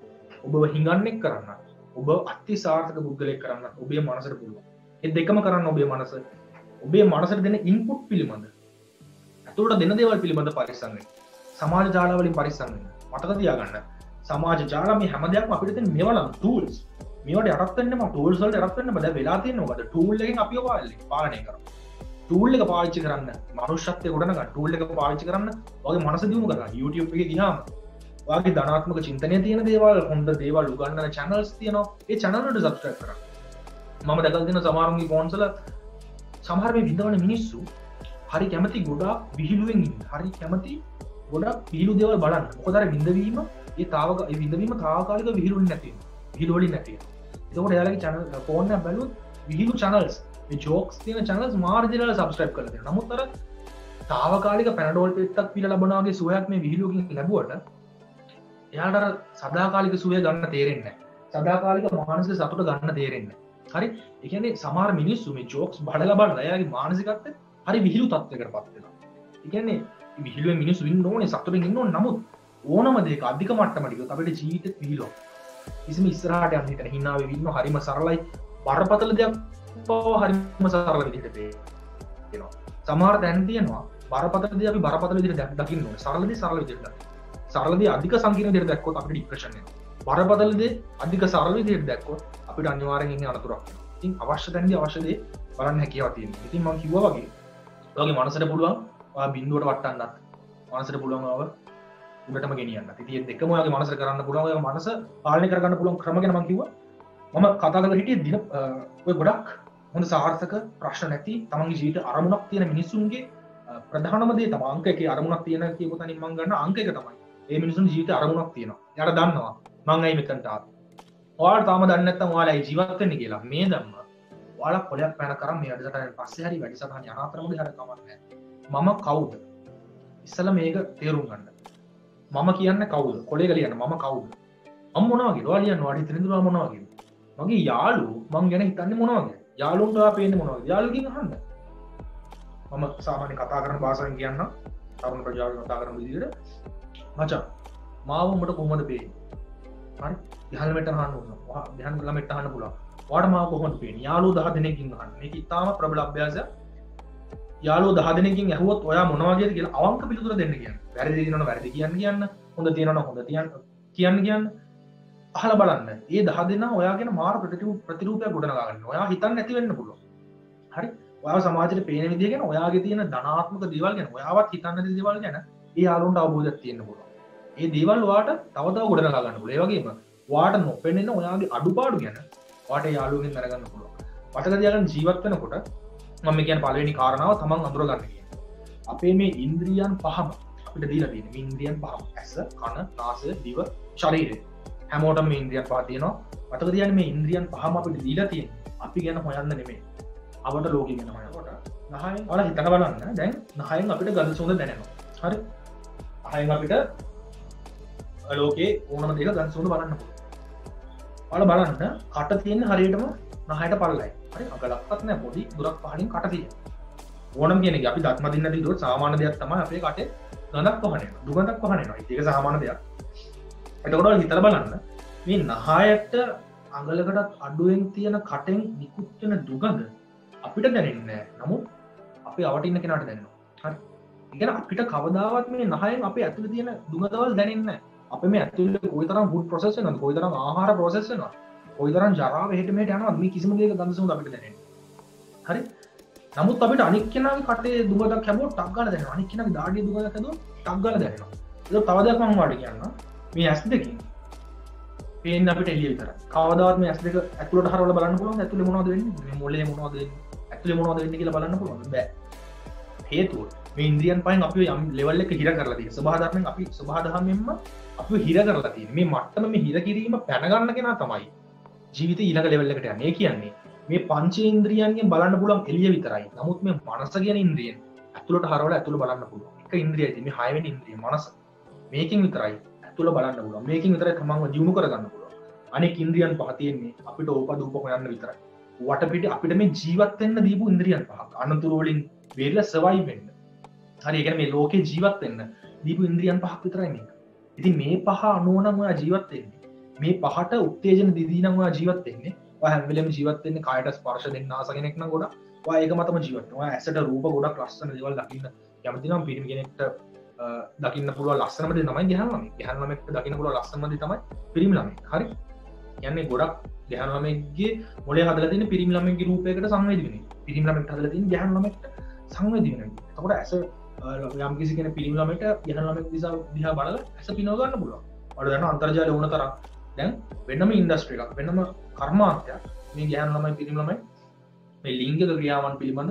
ඔබව හිඟන්නෙක් කරන්න, ඔබ අති සාර්ථක පුද්ගලයෙක් කරන්න ඔබේ මනසට පුළුවන්. ඒ දෙකම කරන්න ඔබේ මනස. ඔබේ මනසට දෙන ඉන්පුට් පිළිබඳ, අතට දෙන දේවල් පිළිබඳ පරිස්සම් වෙන්න. සමාජ ජාල වලින් පරිස්සම් වෙන්න. මතක තියාගන්න. සමාජ ජාල මේ හැම දෙයක්ම අපිට තියෙන මේවා නම් ටූල්ස්. මේවට යටත් වෙන්න මම ටූල්ස් වලට යටත් වෙන්න බෑ. වෙලා තියෙන්නේ මොකද? ටූල් එකෙන් අපිව පාලනය කරනවා. ටූල් එක පාවිච්චි කරන්න, මනුෂ්‍යත්වයේ ගොඩනගන්න ටූල් එක පාවිච්චි කරන්න, ඔයගේ මනස දියුණු කරගන්න. YouTube එකේ ගියාම ඔයාගේ ධනාත්මක චින්තනය තියෙන දේවල්, හොඳ දේවල් උගන්වන channels තියෙනවා. ඒ channel වලට subscribe කරන්න. මම දැකලා තියෙන සමහරුන්ගේ ෆෝන්ස් වල සමහර මේ විඳවන මිනිස්සු හරි කැමති ගොඩාක් විහිළුවෙන් ඉන්න. හරි කැමති ගොඩාක් විහිළු දේවල් බලන්න. මොකද අර විඳවීම, ඒ විඳවීම තාවකාලික විහිළුවලින් නැති වෙනවා. විහිළු වලින් නැති වෙනවා. එතකොට එයාලගේ channel ෆෝන් එක බැලුවොත් විහිළු channels, මේ jokes තියෙන channels මාර්ජිනල subscribe කරලා දෙනවා. නමුත් අර තාවකාලික පැනඩෝල් පෙත්තක් පිළ ලබනවා වගේ සුවයක් මේ විහිළුවකින් ලැබුවට එයාට අර සදාකාලික සුවය ගන්න තේරෙන්නේ නැහැ. සදාකාලික මානසික සතුට ගන්න තේරෙන්නේ නැහැ. හරි? ඒ කියන්නේ සමහර මිනිස්සු මේ jokes බඩලා බලලා එයාගේ මානසිකත්වය හරි විහිළු තත්ත්වයකටපත් වෙනවා. ඒ කියන්නේ විහිළුවේ මිනිස්සු ඉන්න ඕනේ, සතුටින් ඉන්න ඕනේ. නමුත් ඕනම දෙයක අධික මට්ටමට ගියොත් අපිට ජීවිතේ විහිළුවක්. කිසිම ඉස්සරහට යන්න හිතන හිනාවේ වින්න හරිම සරලයි. බරපතල දෙයක් පව හරිම සරල විදිහට පේනවා. සමහර තැන් තියෙනවා බරපතල දේ අපි බරපතල විදිහට දකින්න ඕනේ. සරල දේ සරල විදිහට දකින්න. සරල දේ අධික සංකීර්ණ විදිහට දැක්කොත් අපිට ડિප්‍රෙෂන් එනවා. බරපතල දේ අධික සරල විදිහට දැක්කොත් අපිට අනිවාර්යෙන් ඉන්නේ අනතුරක් වෙනවා. ඉතින් අවශ්‍ය තැනදී අවශ්‍ය දේ බලන්න හැකියාව තියෙනවා. ඉතින් මම කිව්වා වගේ ඔයාගේ මනසට පුළුවන් ඔයා බිඳුවට වටන්නත්, මනසට පුළුවන් ඔයාව උඩටම ගෙනියන්න. ඉතින් මේ දෙකම ඔයාගේ මනසට කරන්න පුළුවන්. ඔයාගේ මනස පාලනය කරගන්න පුළුවන් ක්‍රම ගැන මම කිව්වා. මම කතා කරලා හිටියේ දින ඔය ගොඩක් හොඳ සාර්ථක ප්‍රශ්න නැති තමන්ගේ ජීවිත අරමුණක් තියෙන මිනිස්සුන්ගේ ප්‍රධානම දේ තමයි අංක එකේ අරමුණක් තියෙන කියපු තැනින් මම ගන්න අංක එක තමයි. ඒ මිනිස්සුන්ගේ ජීවිත අරමුණක් තියෙනවා. එයාට දන්නවා මං ඇයි මෙතනට ආවේ. ඔයාලා තාම දන්නේ නැත්නම් ඔයාලා ඇයි ජීවත් වෙන්නේ කියලා. මේ ධම්ම ඔයාලා පොලයක් පැන කරන් මේ වැඩසටහන පස්සේ හරි වැඩසටහන අනාතරමදී හරි කමක් නැහැ. මම කවුද? ඉස්සලා මේක තේරුම් ගන්න. මම කියන්නේ කවුද? කොලේක ලියන්න මම කවුද? මම මොනවා වගේද? ඔයා ලියන්න වාඩි ඉතිරිඳුලා මොනවා වගේද? මගේ යාළුවෝ මං ගැන හිතන්නේ මොනවා වගේද? යාළුවන්ට ඔයා පේන්නේ මොනවා වගේද? යාළුවගෙන් අහන්න. මම සාමාන්‍ය කතා කරන භාෂාවෙන් කියන්නම්. තරුණ ප්‍රජාව කතා කරන විදිහට මචං මාව උඹට කොහොමද පේන්නේ? හරි? ඉහළමෙට අහන්න ඕන. ධ්‍යාන ළමෙට අහන්න පුළුවන්. ඔයාට මාව කොහොමද පේන්නේ? යාළුවෝ 10 දෙනෙක්ගෙන් අහන්න. මේක ඉතාම ප්‍රබල අභ්‍යාසයක්. යාළුවෝ 10 දෙනෙක්ගෙන් ඇහුවොත් ඔයා මොනවා වගේද කියලා අවංක පිළිතුර දෙන්න කියන්න. වැරදි දිනවන වැරදි කියන්න. හොඳ තියෙනවන හොඳ කියන්න. අහලා බලන්න. මේ 10 දෙනා ඔයා ගැන මාර ප්‍රතිරූපයක් ගොඩනගා ගන්න. ඔයා හිතන්නේ නැති වෙන්න පුළුවන්. හරි? ඔයාව සමාජයට පේන විදිහ ගැන, ඔයාගේ තියෙන ධනාත්මක දේවල් ගැන, ඔයාවත් හිතන්නේ නැති දේවල් ගැන ඒ යාළුවන්ට අවබෝධයක් තියෙන්න පුළුවන්. ඒ දේවල් ඔයාට තව තව ගොඩනගා ගන්න පුළුවන්. ඒ වගේම ඔයාට නොපෙනෙන ඔයාගේ අඩුපාඩු ගැන ඔයාට යාළුවෙන් දැනගන්න පුළුවන්. මතක තියාගන්න ජීවත් වෙනකොට මම කියන්නේ පළවෙනි කාරණාව තමන් අඳුර ගන්න කියන්නේ. අපේ මේ ඉන්ද්‍රියන් පහම අපිට දීලා තියෙන මේ ඉන්ද්‍රියන් පහම ඇස, කන, නාසය, දිව, ශරීරය. හැමෝටම මේ ඉන්ද්‍රියන් පහ තියෙනවා. මතක තියාගන්න මේ ඉන්ද්‍රියන් පහම අපිට දීලා තියෙනවා. අපි ගැන හොයන්න නෙමේ අපට ලෝක ගෙන හොයකොට නහය ඔල හිතක බලන්න දැන් නහයෙන් අපිට ගඳ සුවඳ දැනෙනවා හරි අහයෙන් අපිට ලෝකේ ඕනම දෙක ගඳ සුවඳ බලන්න ඔල බලන්න කට තියෙන හරියටම නහයට පල්ලයි හරි අගලක්වත් නෑ පොඩි දුරක් පහලින් කට තියෙන ඕනම් කියන අපි දත්ම දින්න දුර සාමාන්‍ය දෙයක් තමයි අපේ කටේ ගඳක් පහන දුගඳක් පහනනවා ඒක සාමාන්‍ය දෙයක් එතකොට හිතලා බලන්න මේ නහයට අඟලකටත් අඩුවෙන් තියෙන කටෙන් නිකුත් වෙන දුගඳ අපිට දැනෙන්නේ නැහැ. නමුත් අපි අවට ඉන්න කෙනාට දැනෙනවා. හරි. ඒ කියන්නේ අපිට කවදාවත් මේ නහයෙන් අපේ ඇතුලේ තියෙන දුගඳවල් දැනෙන්නේ නැහැ. අපේ මේ ඇතුලේ කොයිතරම් ෆුඩ් ප්‍රොසෙස් වෙනවද? කොයිතරම් ආහාර ප්‍රොසෙස් වෙනවද? කොයිතරම් ජරාව හෙට මෙහෙට යනවද? මේ කිසිම දෙයක ගඳ සුවඳ අපිට දැනෙන්නේ. හරි. නමුත් අපිට අනික් කෙනාගේ කටේ දුගඳක් හැමෝට ටක් ගාලා දැනෙනවා. අනික් කෙනාගේ දාඩියේ දුගඳක් හැදුවොත් ටක් ගාලා දැනෙනවා. ඒක තව දෙයක් මම ඔයාලට කියන්නම්. මේ ඇස් දෙකෙන් පේන්න අපිට එළිය විතරයි. කවදාවත් මේ ඇස් දෙක ඇතුළට හරවලා බලන්න පුළුවන්ද? ඇතුලේ මොනවද වෙන්නේ? මේ මොළේ මොනවද වෙන්නේ? ඇතුලේ මොනවද වෙන්නේ කියලා බලන්න පුළුවන්ද? බෑ. හේතුව මේ ඉන්ද්‍රියන් පහෙන් අපි යම් ලෙවල් එක හිර කරලා තියෙනවා. සබහාධර්මයෙන් අපි සබහාධර්මයෙන්ම අපි හිර කරලා තියෙනවා. මේ මට්ටම මේ හිර කිරීම පැන ගන්න කෙනා තමයි ජීවිතේ ඊළඟ ලෙවල් එකට යන්නේ. ඒ කියන්නේ මේ පංචේන්ද්‍රියන්ගෙන් බලන්න පුළුවන් එළිය විතරයි. නමුත් මේ මනස කියන ඉන්ද්‍රියෙන් ඇතුළට හරවලා ඇතුළ බලන්න පුළුවන්. එක ඉන්ද්‍රියයි මේ 6 වෙනි ඉන්ද්‍රිය මනස. මේකෙන් විතරයි ඇතුළ බලන්න පුළුවන්. මේකෙන් විතරයි තමන්ව ජීවු කරගන්න පුළුවන්. අනෙක් ඉන්ද්‍රියන් පහ තියෙන්නේ අපිට ඕපදූප හොයන්න විතරයි. වටපිට අපිට මේ ජීවත් වෙන්න දීපු ඉන්ද්‍රියන් පහක්. අනතුරු වලින් වෙරලා සර්වයිව් වෙන්න. හරි ඒ කියන්නේ මේ ලෝකේ ජීවත් වෙන්න දීපු ඉන්ද්‍රියන් පහක් විතරයි මේක. ඉතින් මේ පහ අනුව නම් ඔයා ජීවත් වෙන්නේ. මේ පහට උත්තේජන දීදී නම් ඔයා ජීවත් වෙන්නේ. ඔයා හැම වෙලෙම ජීවත් වෙන්නේ කායට ස්පර්ශ දෙන්න ආස කෙනෙක් නම් ගොඩක්. ඔයා ඒක මතම ජීවත් වෙනවා. ඔයා ඇසට රූප ගොඩක් ලස්සන දේවල් දකින්න කැමති නම් පිරිමි කෙනෙක්ට දකින්න පුළුවන් ලස්සනම දේ තමයි ගැහණු ළමයි. ගැහණු ළමෙක්ට දකින්න පුළුවන් ලස්සනම දේ තමයි පිරිමි ළමෙක්. හරි. කියන්නේ ගොඩක් ගැහණු ළමෙක්ගේ මොලේ හදලා තියෙන පිරිමි ළමෙක්ගේ රූපයකට සංවේදී වෙන්නේ. පිරිමි ළමෙක්ට හදලා තියෙන ගැහණු ළමෙක්ට සංවේදී වෙනවා. එතකොට ඇස යම් කිසි කෙනෙක් පිරිමි ළමෙක්ට ගැහණු ළමෙක් දිහා බලලා ඇස පිනව ගන්න පුළුවන්. ඔයාලා දන්නවා අන්තර්ජාලය වුණ තරම් දැන් වෙනම ඉන්ඩස්ට්‍රි එකක් වෙනම කර්මාන්තයක් මේ ගැහණු ළමයි පිරිමි ළමයි මේ ලිංගික ක්‍රියාවන් පිළිබඳ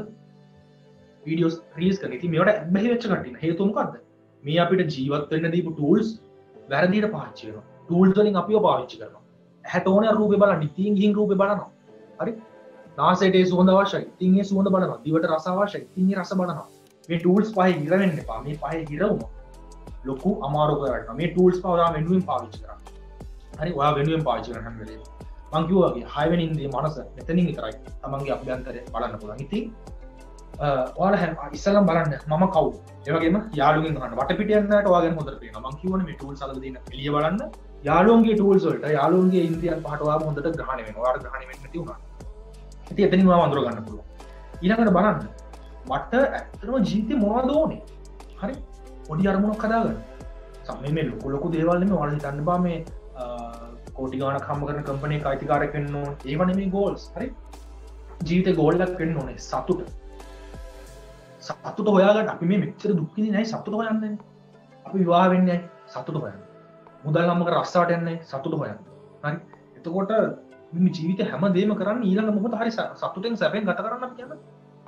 වීඩියෝස් රිලීස් කරන. ඉතින් මේවට ඇබ්බැහි වෙච්ච කට්ටිය. හේතුව මොකද්ද? මේ අපිට ජීවත් වෙන්න දීපු ටූල්ස් වැරදියට පාවිච්චි කරනවා. ටූල්ස් වලින් අපිව පාවිච්චි කරනවා. ඇහැට ඕනේ රූපේ බලන්න. ඉතින් ගිහින් රූපේ බලනවා. හරි? නාසයට ඒ සුවඳ අවශ්‍යයි. ඉතින් ඒ සුවඳ බලනවා. දිවට රස අවශ්‍යයි. ඉතින් ඒ රස බලනවා. මේ ටූල්ස් පහේ හිර වෙන්න එපා. මේ පහේ හිර වුණා. ලොකු අමාරුවක් කරගන්නවා. මේ ටූල්ස් පහ ඔයා වෙනුවෙන් පාවිච්චි කරන්න. හරි? ඔයා වෙනුවෙන් පාවිච්චි කරන්න හැම වෙලේම. මං කිව්වා වගේ 6 වෙනි ඉන්ද්‍රිය මනස මෙතනින් විතරයි තමන්ගේ අභ්‍යන්තරය බලන්න පුළුවන්. ඉතින් ඔයාලා ඉස්සෙල්ලම බලන්න මම කවුද? ඒ වගේම යාළුවෙන් අහන්න වටපිට යන්නට ඔයාගෙන හොඳට පේනවා. මං කියවනේ මේ ටූල්ස් අලක දෙන්න එළිය බලන්න. යාළුවන්ගේ ටූල්ස් වලට යාළුවන්ගේ ඉන්ද්‍රියන් පහට ඔයාම හොඳට ග්‍රහණය වෙනවා. ඔයාලට ග්‍රහණය වෙන්නේ නැති වුණා. ඉතින් එතනින් ඔයාම අඳුර ගන්න පුළුවන්. ඊළඟට බලන්න මට ඇත්තටම ජීවිතේ මොනවද ඕනේ? හරි? පොඩි අරමුණක් හදාගන්න. සමේ මේ ලොකු දේවල් නෙමෙයි ඔයාලා හිතන්න බා මේ කෝටි ගාණක් හම්බ කරන කම්පැනි එකක අයිතිකාරයෙක් වෙන්න ඕනේ. ඒව නෙමෙයි ගෝල්ස්. හරි? ජීවිතේ ගෝල් එකක් වෙන්න ඕනේ. සතුට හොයාගන්න. අපි මේ මෙච්චර දුක් විඳින්නේ නැහැ සතුට හොයන්නේ. අපි විවාහ වෙන්නේ නැහැ සතුට හොයන්නේ. මුදල් හම්බ කර රස්සාවට යන්නේ නැහැ සතුට හොයන්නේ. හරි? එතකොට මේ ජීවිතේ හැම දෙයක්ම කරන්නේ ඊළඟ මොහොත හරි සතුටෙන් සැපෙන් ගත කරන්න අපි කියන්නේ.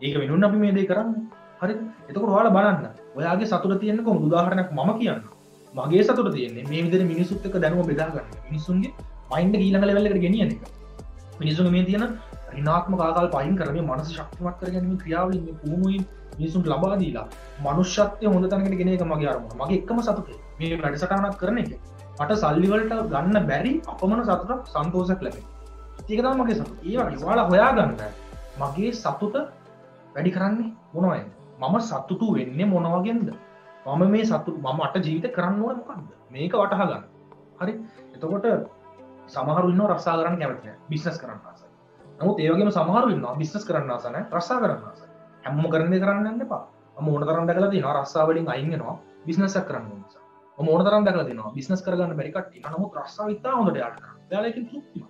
ඒක වෙනුවෙන් අපි මේ දේ කරන්නේ. හරිද? එතකොට ඔයාලා බලන්න. ඔයාගේ සතුට තියෙන්නේ කොහොමද? උදාහරණයක් මම කියන්නම්. මගේ සතුට තියෙන්නේ මේ විදිහට මිනිස්සුත් එක්ක දැනුම බෙදා ගන්න. මිනිස්සුන්ගේ මයින්ඩ් එක ඊළඟ ලෙවල් එකට ගෙනියන එක. මිනිස්සුන්ගේ මේ තියෙන ඍණාත්මක ආකල්ප පයින් කරලා මේ මනස ශක්තිමත් කරගැනීමේ ක්‍රියාවලින් මේ පුහුණුවෙන් මිනිසුන්ට ලබා දීලා මනුෂ්‍යත්වය හොඳ තැනකට ගෙන එක මගේ අරමුණ. මගේ එකම සතුටේ මේ වැඩසටහනක් කරන එක. මට සල්ලි වලට ගන්න බැරි අපමණ සතුටක් සන්තෝෂයක් ලැබෙනවා. ඒක තමයි මගේ සතුට. ඒ වගේ ඔයාලා හොයාගන්න මගේ සතුට වැඩි කරන්නේ මොනවද? මම සතුටු වෙන්නේ මොන වගේන්ද? මම මේ සතුට මම අට ජීවිතේ කරන්න ඕනේ මොකද්ද? මේක වටහා ගන්න. හරි? එතකොට සමහරු ඉන්නවා රස්සා කරන්න කැමති නැහැ. බිස්නස් කරන්න ආසයි. නමුත් ඒ වගේම සමහරු ඉන්නවා බිස්නස් කරන්න ආස නැහැ. රස්සා කරන්න ආසයි. හැමෝම කරන දේ කරන්න යන්න එපා. මම ඕන තරම් දැකලා තියෙනවා රස්සා වලින් අයින් වෙනවා බිස්නස් එකක් කරන්න ඕන නිසා. මම ඕන තරම් දැකලා තියෙනවා බිස්නස් කරගන්න බැරි කට්ටිය. නමුත් රස්සා විතර හොඳට යාට කරනවා. එයාලා ඒකෙන් තෘප්තිමත්.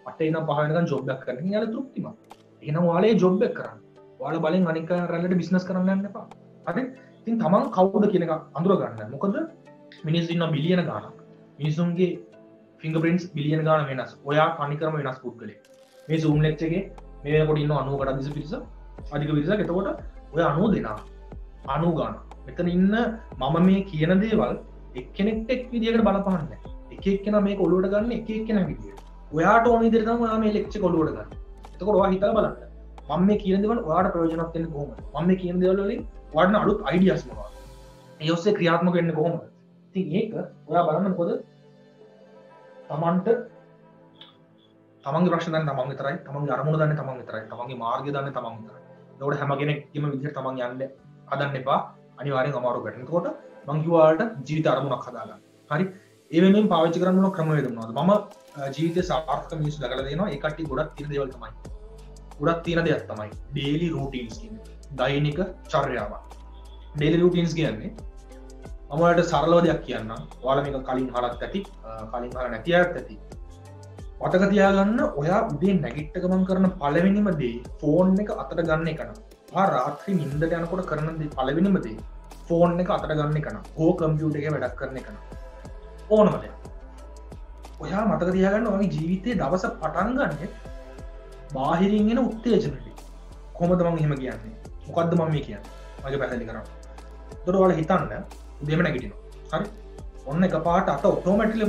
මට එන පහ වෙනකන් ජොබ් එකක් කරන්න. එයාලා තෘප්තිමත්. එහෙනම් ඔයාලා ඒ ජොබ් එක කරන්න. ඔයාලා බලෙන් අනික රැල්ලට බිස්නස් කරන්න යන්න එපා. හරි? ඉතින් තමන් කවුද කියන එක අඳුර ගන්න. මොකද මිනිස්සු ඉන්න බිලියන ගාණක්. මිනිසුන්ගේ ෆින්ගර්ප්‍රින්ට්ස් බිලියන ගාණ වෙනස්. ඔයා අනිකරම වෙනස් පුද්ගලෙක්. මේ Zoom lecture එකේ මේ වෙනකොට ඉන්න 90කට අධික පිරිස අධික පිරිසක්. එතකොට ඔය 90 දෙනා 90 ගාණ. මෙතන ඉන්න මම මේ කියන දේවල් එක්කෙනෙක්ට එක් විදියකට බලපාන්නේ නැහැ. එක එක්කෙනා මේක ඔලුවට ගන්න එක එක්කෙනා විදියට. ඔයාට ඕන විදිහට තමයි ඔයා මේ ලෙක්චර් එක ඔලුවට ගන්න. එතකොට ඔයා හිතලා බලන්න මම මේ කියන දේවල් ඔයාට ප්‍රයෝජනවත් වෙන්නේ කොහොමද? මම මේ කියන දේවල් වලින් ඔයාට අලුත් අයිඩියාස් මොනවද? ඒ ඔස්සේ ක්‍රියාත්මක වෙන්නේ කොහොමද? ඉතින් ඒක ඔයා බලන්න මොකද තමන්ට තමන්ගේ ප්‍රශ්න දන්නේ තමන් විතරයි, තමන්ගේ අරමුණ දන්නේ තමන් විතරයි, තමන්ගේ මාර්ගය දන්නේ තමන් විතරයි. ඒකට හැම කෙනෙක්ගේම විදිහට තමන් යන්න හදන්න එපා. අනිවාර්යෙන් අමාරු වෙන්න. එතකොට මං කිව්වාට ජීවිත අරමුණක් හදාගන්න. හරි? ඒ වෙනුවෙන් පාවිච්චි කරන්න ඕන ක්‍රමවේද මොනවද? මම ජීවිතේ සාර්ථක මිනිස්සු දැකලා දෙනවා. ඒ කට්ටිය ගොඩක් තියෙන දේවල් තමයි. ගොඩක් තියෙන දෙයක් තමයි ඩේලි රූටින්ස් කියන්නේ. දෛනික චර්යාව. ඩේලි රූටින්ස් කියන්නේ මම ඔයාලට සරලව දෙයක් කියන්නම්. ඔයාලා මේක කලින් අහලත් ඇති, කලින් අහලා නැති අයත් ඇති. මතක තියාගන්න ඔයා උදේ නැගිට ගමන් කරන පළවෙනිම දේ ෆෝන් එක අතට ගන්න එක නම්. ඔයා රාත්‍රී නිින්දට යනකොට කරන දේ පළවෙනිම දේ ෆෝන් එක අතට ගන්න එක නම්. ඕ කම්පියුටර් එකේ වැඩක් කරන එක නම්. ඕනම දෙයක්. ඔයා මතක තියාගන්න ඔයාගේ ජීවිතයේ දවස පටන් ගන්නේ බාහිරින් එන උත්තේජනවලින්. කොහොමද මම එහෙම කියන්නේ? මොකද්ද මම මේ කියන්නේ? මගේ පැහැදිලි කරන්න. ඒතකොට ඔයාලා හිතන්න උදේම නැගිටිනවා. හරි? ඔන්න එකපාරට අත ඔටෝමැටිකලි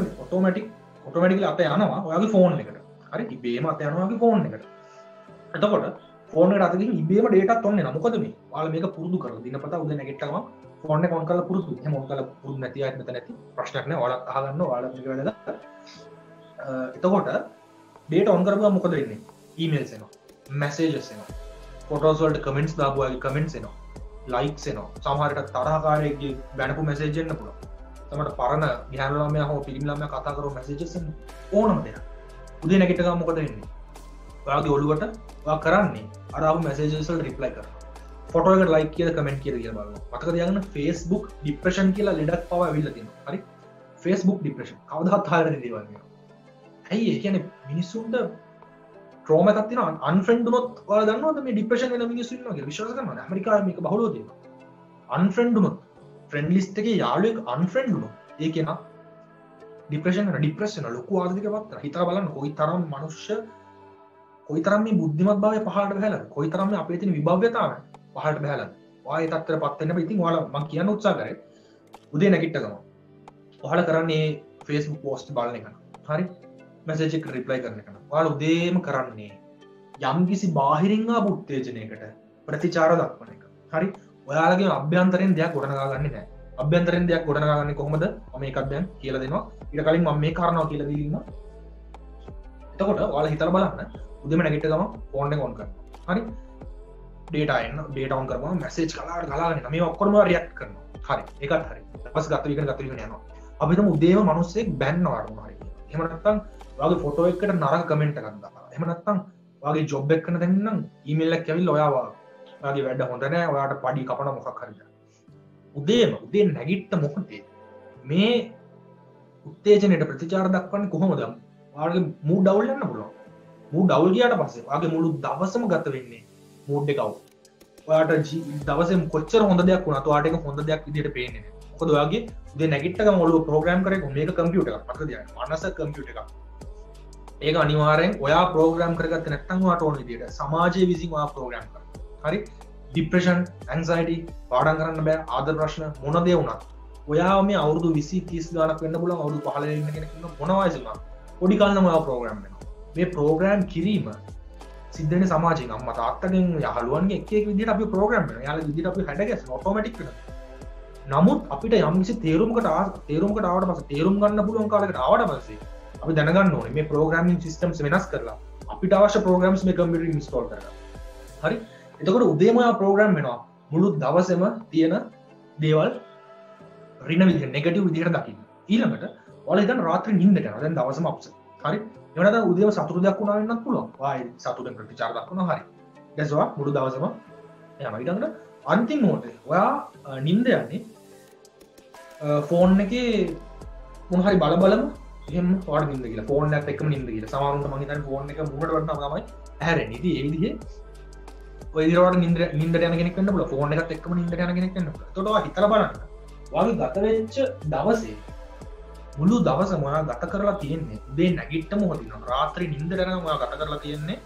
අත යනවා ඔයාගේ ෆෝන් එකට. හරි? ඉබේම අත යනවා ඔයාගේ ෆෝන් එකට. එතකොට ෆෝන් එකට අත ගිහින් ඉබේම ඩේටාත් ඔන් වෙනවා. මොකද මේ? ඔයාලා මේක පුරුදු කරලා දිනපතා උදේ නැගිට්ටම ෆෝන් එක ඔන් කරලා පුරුදු. එහෙම ඔන් කරලා පුරුදු නැති අයත් මෙතන නැති ප්‍රශ්නයක් නෑ. ඔයාලා අහගන්න ඔයාලා මේක වැඩලා. එතකොට ඩේටා ඔන් කරපුවම මොකද වෙන්නේ? ඊමේල්ස් එනවා, මැසේජස් එනවා, ෆොටෝස් වලට කමෙන්ට්ස් දාපු අයගේ කමෙන්ට්ස් එනවා, ලයික්ස් එනවා, සමහරට තරහකාරයෙක්ගේ බැනපු මැසේජ් එන්න පුළුවන්. සමහරට පරණ ගෑනු ළමයා හෝ පිරිමි ළමයා කතා කරපු මැසේජස් එන්න ඕනම දෙයක්. උදේ නැගිට ගමන් මොකද වෙන්නේ? ඔයාගේ ඔළුවට ඔයා කරන්නේ අර ආපු මැසේජස් වලට රිප්ලයි කරනවා. ෆොටෝ එකට ලයික් කියලා කමෙන්ට් කියලා බලනවා. මතක තියාගන්න Facebook ડિප්‍රෙෂන් කියලා ලෙඩක් පව ඇවිල්ලා තියෙනවා. හරි? Facebook ડિප්‍රෙෂන් කවදාවත් හරියට දේවල් නෙවෙයි. ඇයි ඒ කියන්නේ මිනිස්සුන්ට ට්‍රෝම එකක් තියෙනවා. අන්ෆ්‍රෙන්ඩ් වුණොත් ඔයාලා දන්නවද මේ ડિප්‍රෙෂන් වෙන මිනිස්සු ඉන්නවා කියලා? විශ්වාස කරනවද? ඇමරිකාවේ මේක බහුලව තියෙනවා. අන්ෆ්‍රෙන්ඩ් වුණොත් ෆ්‍රෙන්ඩ් ලිස්ට් එකේ යාළුවෙක් අන්ෆ්‍රෙන්ඩ් වුණොත් ඒ කෙනා ડિප්‍රෙෂන් වෙන ડિප්‍රෙස් වෙන ලොකු ආර්ථික පත්‍ර. හිතලා බලන්න කොයිතරම් මනුෂ්‍ය කොයිතරම් මේ බුද්ධිමත් භාවය පහළට බහැලාද? කොයිතරම් මේ අපේ තියෙන විභව්‍යතාවය පහළට බහැලාද? ඔයා ඒ තත්ත්වයටපත් වෙන්න බෑ. ඉතින් ඔයාලා මම කියන්න උත්සාහ කරේ උදේ නැගිට ගමන් ඔයාලා කරන්නේ Facebook post බලන එක. හරි? මැසේජ් එක රිප්ලයි කරන එක. ඔයාලා උදේම කරන්නේ යම්කිසි බාහිරින් ආපු උත්තේජනයකට ප්‍රතිචාර දක්වන එක. හරි? ඔයාලගේ අභ්‍යන්තරයෙන් දෙයක් ගොඩනගා ගන්නේ නැහැ. අභ්‍යන්තරයෙන් දෙයක් ගොඩනගා ගන්නේ කොහොමද? මම මේකක් දැන් කියලා දෙනවා. ඊට කලින් මම මේ කාරණාව කියලා දීලා ඉන්නවා. එතකොට ඔයාලා හිතලා බලන්න උදේම නැගිට ගමන් ෆෝන් එක ඔන් කරනවා. හරි? ඩේටා ඔන් කරපුවම මැසේජ් ගලාගෙන යනවා. මේ ඔක්කොම රියැක්ට් කරනවා. හරි. ඒකත් හරි. ඊපස් ගත විකන යනවා. අපි හිතමු උදේම මිනිස්සෙක් බැන්නවා වරුණා හරි. එහෙම නැත්නම් ඔයාගේ ෆොටෝ එකකට නරක කමෙන්ට් එකක් දාලා. එහෙම නැත්නම් ඔයාගේ ජොබ් එක කරන දැන් නම් ඊමේල් එකක් ඇවිල්ලා ඔයාගේ වැඩ හොඳ නැහැ. ඔයාට පඩි කපන මොකක් හරි. උදේ නැගිට මොකටද මේ උත්තේජනයට ප්‍රතිචාර දක්වන්නේ කොහොමද? ඔයාගේ මූඩ් ඩවුල් යන්න පුළුවන්. මූඩ් ඩවුල් ගියාට පස්සේ ඔයාගේ මුළු දවසම ගත වෙන්නේ මූඩ් එක අවුල්. ඔයාට දවසේ කොච්චර හොඳ දෙයක් වුණත් ඔයාට ඒක හොඳ දෙයක් විදිහට පේන්නේ නැහැ. මොකද ඔයාගේ උදේ නැගිට ගමන් ඔළුව ප්‍රෝග්‍රෑම් කරේ මේක කම්පියුටර් එකක්. මතක තියාගන්න. මනස කම්පියුටර් එකක්. ඒක අනිවාර්යෙන් ඔයා ප්‍රෝග්‍රෑම් කරගත්තේ නැත්නම් ඔයාට ඕන විදිහට සමාජයේ විසින් ඔයා ප්‍රෝග්‍රෑම් කරනවා. හරි? ડિප්‍රෙෂන්, ඇන්සයිටි, පාඩම් කරන්න බෑ, ආදර ප්‍රශ්න මොන දේ වුණත් ඔයා මේ අවුරුදු 20 30 ගානක් වෙන්න පුළුවන් අවුරුදු 15 ඉන්න කෙනෙක් ඉන්න මොන වයසෙ වුණත් පොඩි කාලේ නම් ඔයා ප්‍රෝග්‍රෑම් වෙනවා. මේ ප්‍රෝග්‍රෑම් කිරීම සිද්ධ වෙන සමාජයෙන් අම්මා තාත්තගෙන් යහළුවන්ගේ එක එක විදිහට අපි ප්‍රෝග්‍රෑම් වෙනවා. යාළුවා විදිහට අපි හැඩ ගැසෙනවා ඔටෝමැටික් වෙනවා. නමුත් අපිට යම්කිසි තේරුමකට ආවට පස්සේ තේරුම් ගන්න පුළුවන් කාලයකට ආවට පස්සේ අපි දැනගන්න ඕනේ මේ ප්‍රෝග්‍රෑමින් සිස්ටම්ස් වෙනස් කරලා අපිට අවශ්‍ය ප්‍රෝග්‍රෑම්ස් මේ කම්පියුටරේ ඉන්ස්ටෝල් කරගන්න. හරි? එතකොට උදේම ඔයා ප්‍රෝග්‍රෑම් වෙනවා. මුළු දවසේම තියෙන දේවල් රින විදිහට නෙගටිව් විදිහට දකින්න. ඊළඟට ඔයාලා හිතන්න රාත්‍රී නිින්දට යනවා. දැන් දවසම අප්සෙට්. හරි? එහෙම නැත්නම් උදේම සතුටු දෙයක් වුණා වෙන්නත් පුළුවන්. ආයි සතුටෙන් ප්‍රතිචාර දක්වනවා. හරි. ඊට පස්සේ මුළු දවසම යනවා. ඊළඟට අන්තිම මොහොතේ ඔයා නිින්ද යන්නේ ෆෝන් එකේ මොන හරි බලම එහෙම ඔයාලට නිින්ද ගිහලා ෆෝන් එකත් එක්කම නිින්ද ගිහලා සමහරුන්ට මම හිතන්නේ ෆෝන් එක මුහුණට වටනම තමයි ඇහැරෙන්නේ. ඉතින් ඒ විදිහේ ඔය විදිහට නිින්දට යන කෙනෙක් වෙන්න පුළුවන්. ෆෝන් එකත් එක්කම නිින්දට යන කෙනෙක් වෙන්න පුළුවන්. ඒකට ඔයා හිතලා බලන්න. ඔයාගේ ගත වෙච්ච දවසේ මුළු දවසම ඔයා ගත කරලා තියෙන්නේ උදේ නැගිට්ට මොහොතින් රාත්‍රී නිින්දට යනකම් ඔයා ගත කරලා තියෙන්නේ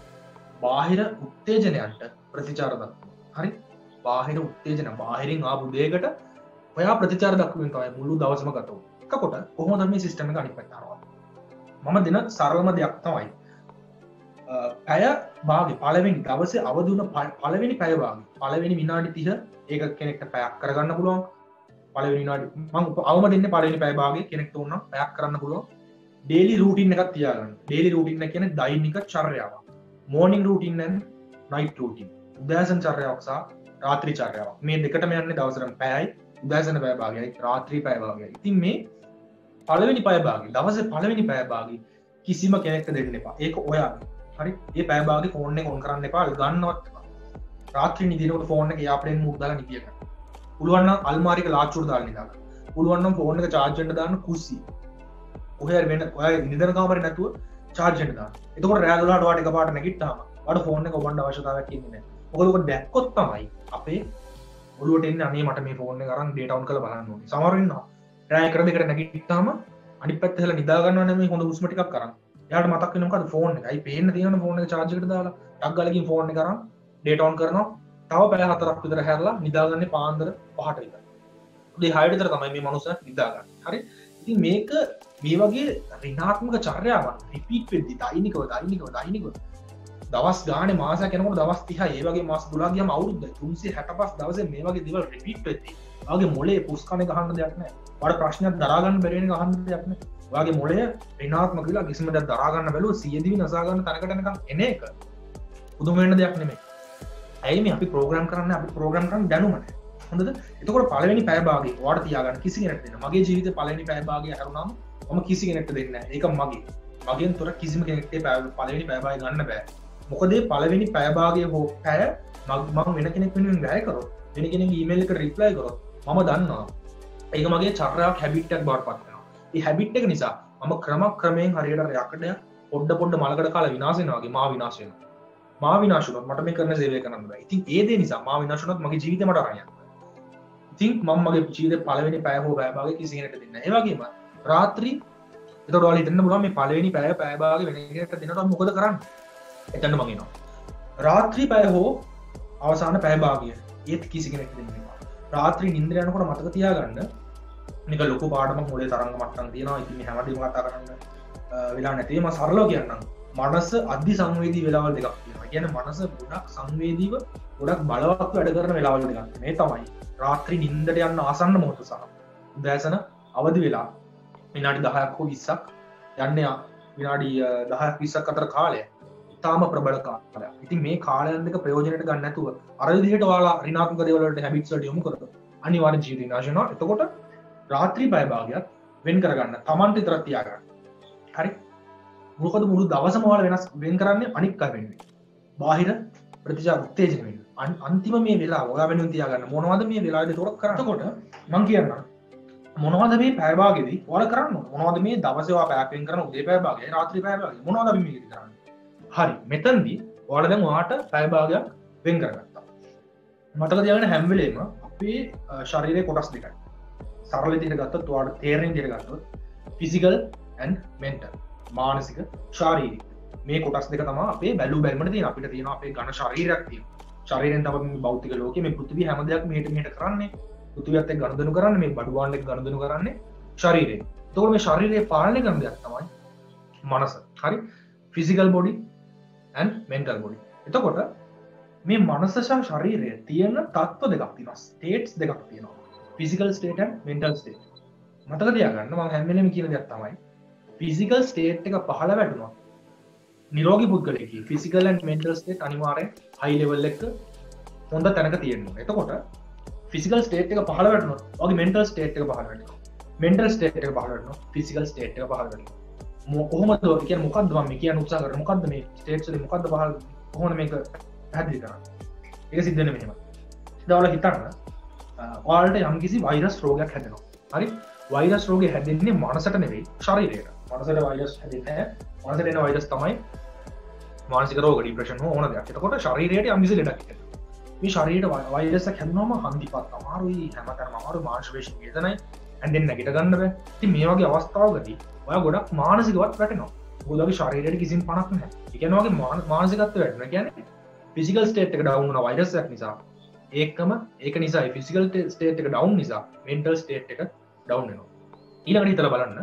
බාහිර උත්තේජනයන්ට ප්‍රතිචාර දක්වන. හරි? බාහිර උත්තේජන බාහිරින් ආපු දෙයකට ඔයා ප්‍රතිචාර දක්වමින් තමයි මුළු දවසම ගත වුනේ. එතකොට කොහොමද මේ සිස්ටම් එක අනිත් පැත්තට ආවද? මම දෙන සරලම දෙයක් තමයි පැය භාගේ පළවෙනි දවසේ අවදුන පළවෙනි පැය භාගේ පළවෙනි විනාඩි 30 ඒක කෙනෙක්ට පැයක් කරගන්න පුළුවන්. පළවෙනි විනාඩි මම අවම දෙන්නේ පළවෙනි පැය භාගේ කෙනෙක්ට ඕන පැයක් කරන්න පුළුවන්. ඩේලි රූටින් එකක් තියාගන්න. ඩේලි රූටින් එක කියන්නේ දෛනික චර්යාවක්. මෝර්නින් රූටින් and නයිට් රූටින්. උදෑසන චර්යාවක් සහ රාත්‍රී චර්යාවක්. මේ දෙකටම යන්නේ දවසට පැයයි. උදෑසන පැය භාගයයි රාත්‍රී පැය භාගයයි. ඉතින් මේ පළවෙනි පැය භාගේ දවසේ පළවෙනි පැය භාගේ කිසිම කෙනෙක්ට දෙන්න එපා. ඒක ඔයාගේ. හරි ඒ පැය භාගේ ෆෝන් එක ඔන් කරන්න එපා. ගන්නවත් එපා. රාත්‍රී නිදිනකොට ෆෝන් එක යාප්ලේන් මූඩ් දාලා නිදිය ගන්න. පුළුවන් නම් අල්මාරියක ලාච්චුවට දාලා නිදාගන්න. පුළුවන් නම් ෆෝන් එක චාර්ජ් වෙන්න දාන්න කුස්සිය. ඔය වෙන ඔය නිදන කාමරේ නැතුව චාර්ජ් වෙන්න දාන්න. එතකොට රෑ 12ට වාට එකපාරට නැගිට්ටාම වාට ෆෝන් එක ඔබන්න අවශ්‍යතාවයක් ඉන්නේ නැහැ. මොකද ඔක දැක්කොත් තමයි අපේ ඔළුවට එන්නේ අනේ මට මේ ෆෝන් එක අරන් ඩේටා ඔන් කරලා බලන්න ඕනේ. සමහර වෙනවා රෑ 1 2කට නැගිට්ටාම අනිත් පැත්ත හැලා නිදා ගන්නවා නෙමෙයි හොඳ හුස්ම ටිකක් කරන්. එයාට මතක් වෙනවා මොකද ෆෝන් එක. අයි පේන්න තියෙන ෆෝන් එක චාර්ජ් එකට දාලා ටක් ගාලා ගිහින් ෆෝන් එක අරන් ඩේටා ඔන් කරනවා. තව පැය 4ක් විතර හැරලා නිදාගන්නේ පාන්දර 5ට විතර. උදේ 6ට විතර තමයි මේ මනුස්සයා නිදාගන්නේ. හරි. ඉතින් මේක මේ වගේ ඍණාත්මක චර්යාවක් රිපීට් වෙද්දි දෛනිකව දවස් ගානේ මාසයක් යනකොට දවස් 30 ඒ වගේ මාස 12 ගියම අවුරුද්ද 365 දවසේ මේ වගේ දේවල් රිපීට් වෙද්දි ඔයාගේ මොලේ පුස් කන්නේ ගහන්න දෙයක් නැහැ. ඔයාලට ප්‍රශ්නයක් දරා ගන්න බැරි වෙන ගහන්න දෙයක් නැහැ. ඔයාගේ මොලේ ඍණාත්මක කියලා කිසිම දෙයක් දරා ගන්න බැලුව 100 දිවි නසා ගන්න තැනකට එනකම් එන එක පුදුම වෙන්න දෙයක් නෙමෙයි. ඇයි මේ අපි ප්‍රෝග්‍රෑම් කරන්නේ දැනුමට. හොඳද? එතකොට පළවෙනි පැය භාගේ ඔයාලට තියාගන්න කිසි කෙනෙක්ට දෙන්න. මගේ ජීවිතේ පළවෙනි පැය භාගය හැරුණාම මම කිසි කෙනෙක්ට දෙන්නේ නැහැ. ඒක මගේ. මගෙන් තොර කිසිම කෙනෙක්ට පළවෙනි පැය භාගය ගන්න බෑ. මොකද මේ පළවෙනි පැය භාගය හෝ පැය මම වෙන කෙනෙක් වෙනුවෙන් වැය කරොත් වෙන කෙනෙක් ඊමේල් එකට රිප්ලයි කරොත් මම දන්නවා ඒක මගේ චර්යාවක් හැබිට් එකක් බවට පත් වෙනවා. මේ හැබිට් එක නිසා මම ක්‍රමයෙන් හරියට යකඩයක් පොඩ මලකඩ කාලා විනාශ වෙනවා වගේ මා විනාශ වෙනවා. මා විනාශ වුණොත් මට මේ කරන සේවය කරන්න බෑ. ඉතින් ඒ දේ නිසා මා විනාශ වුණොත් මගේ ජීවිතේ මට අරන් යන්න. ඉතින් මම මගේ ජීවිතේ පළවෙනි පැය හෝ පැය භාගය කිසි කෙනෙක්ට දෙන්නේ නැහැ. ඒ වගේම රාත්‍රී එතකොට ඔයාලා හිතන්න පුළුවන් මේ පළවෙනි පැය භාගය වෙන කෙනෙක්ට දෙනකොට මොකද කරන්නේ? එතන මම එනවා. රාත්‍රී පැය හෝ අවසාන පැය භාගය ඒත් කිසි කෙනෙක්ට දෙන්න එපා. රාත්‍රී නිින්දට යනකොට මතක තියාගන්න මේක ලොකු පාඩමක් මොලේ තරංග මට්ටම් තියෙනවා. ඉතින් මේ හැමදේම කතා කරන්න වෙලා නැති මම සරලව කියන්නම්. මනස අධි සංවේදී වෙලාවල් දෙකක් තියෙනවා. කියන්නේ මනස ගොඩක් සංවේදීව ගොඩක් බලවත් වැඩ කරන වෙලාවල් දෙකක්. මේ තමයි රාත්‍රී නිින්දට යන්න ආසන්න මොහොත සහ උදෑසන අවදි වෙලා විනාඩි 10ක් හෝ 20ක් යන්නේ විනාඩි 10ක් 20ක් අතර කාලය. තාම ප්‍රබල කාලයක්. ඉතින් මේ කාලයන් දෙක ප්‍රයෝජනයට ගන්න නැතුව අර විදිහට ඔයාලා ඍණාත්මක දේවල් වලට හැබිට්ස් වලට යොමු කරොත් අනිවාර්යෙන් ජීවිතේ විනාශ වෙනවා. එතකොට රාත්‍රී පැය භාගයක් වෙන් කරගන්න තමන්ට විතරක් තියාගන්න. හරි? මොකද මුළු දවසම ඔයාලා වෙන් කරන්නේ අනික් අය වෙනුවෙන්. බාහිර ප්‍රතිචාර උත්තේජන වෙනුවෙන්. අන්තිම මේ වෙලාව ඔයා වෙනුවෙන් තියාගන්න මොනවද මේ වෙලාවේදී තොරක් කරන්න. එතකොට මම කියන්නම් මොනවද මේ පැය භාගෙදී ඔයාලා කරන්න ඕන? මොනවද මේ දවසේ ඔයා පැයක් වෙන් කරන උදේ පැය භාගය, රාත්‍රී පැය භාගය මොනවද අපි මේකදී කරන්නේ? හරි මෙතන්දී ඔයාලා දැන් ඔයාට පැය භාගයක් වෙන් කරගත්තා. මතක තියාගන්න හැම වෙලේම අපේ ශරීරයේ කොටස් දෙකයි. සරල විදිහට ගත්තොත් ඔයාලට තේරෙන විදිහට ගත්තොත් ෆිසිකල් ඇන්ඩ් මෙන්ටල් මානසික ශාරීරික මේ කොටස් දෙක තමයි අපේ බැලු බැලමට තියෙන. අපිට තියෙන අපේ ඝන ශරීරයක් තියෙනවා. ශරීරයෙන් තමයි මේ භෞතික ලෝකයේ මේ පෘථිවිය හැම දෙයක් මෙහෙට කරන්නේ. පෘථිවියත් එක්ක ගනුදෙනු කරන්නේ මේ බඩුවාන් එක්ක ගනුදෙනු කරන්නේ ශරීරයෙන්. එතකොට මේ ශරීරය පාලනය කරන දෙයක් තමයි මනස. හරි? Physical body and mental body. එතකොට මේ මනස සහ ශරීරය තියෙන තත්ත්ව දෙකක් තියෙනවා. ස්ටේට්ස් දෙකක් තියෙනවා. physical state and mental state. මතක තියාගන්න මම හැම වෙලේම කියන දෙයක් තමයි physical state එක පහළ වැටුණා. නිරෝගී පුද්ගලයෙක්ගේ physical and mental state අනිවාර්යෙන් high level එක හොඳ තැනක තියෙනවා. එතකොට physical state එක පහළ වැටුණොත් ඔයාගේ mental state එක පහළ වැටෙනවා. mental state එක පහළ වැටුණොත් physical state එක පහළ වැටෙනවා. කොහොමද කියන්නේ මොකද්ද මම කියන්න උත්සාහ කරන්නේ මොකද්ද මේ ස්ටේට්ස් වලින් මොකද්ද පහළ කොහොමද මේක පැහැදිලි කරන්නේ ඒක සිද්ධ වෙන්නේ මෙහෙම දැන් ඔයාලා හිතන්න ඔයාලට යම්කිසි වෛරස් රෝගයක් හැදෙනවා හරි වෛරස් රෝගය හැදෙන්නේ මනසට නෙවෙයි ශරීරයට මනසට වෛරස් හැදෙන්නේ නැහැ මනසට එන වෛරස් තමයි මානසික රෝග ડિප්‍රෙෂන් හෝ ඕන දෙයක් එතකොට ශරීරයට යම්කිසි ලෙඩක් හැදෙනවා මේ ශරීරයට වෛරස් එකක් හැදුනම හන්දිපත් අමාරුයි හැමතැනම අමාරු මාංශපේශී වේදනයි ඇඳෙන් නැගිට ගන්න බෑ ඉතින් මේ වගේ අවස්ථාවකදී ඔයා ගොඩක් මානසිකවත් වැටෙනවා. මොකද ඔයාගේ ශරීරයට කිසිම පණක් නැහැ. ඒ කියන්නේ ඔයාගේ මානසිකත්වය වැටෙනවා. කියන්නේ ෆිසිකල් ස්ටේට් එක ඩවුන් වුණා වෛරස් එකක් නිසා. ඒක නිසා ෆිසිකල් ස්ටේට් එක ඩවුන් නිසා මෙන්ටල් ස්ටේට් එක ඩවුන් වෙනවා. ඊළඟට හිතලා බලන්න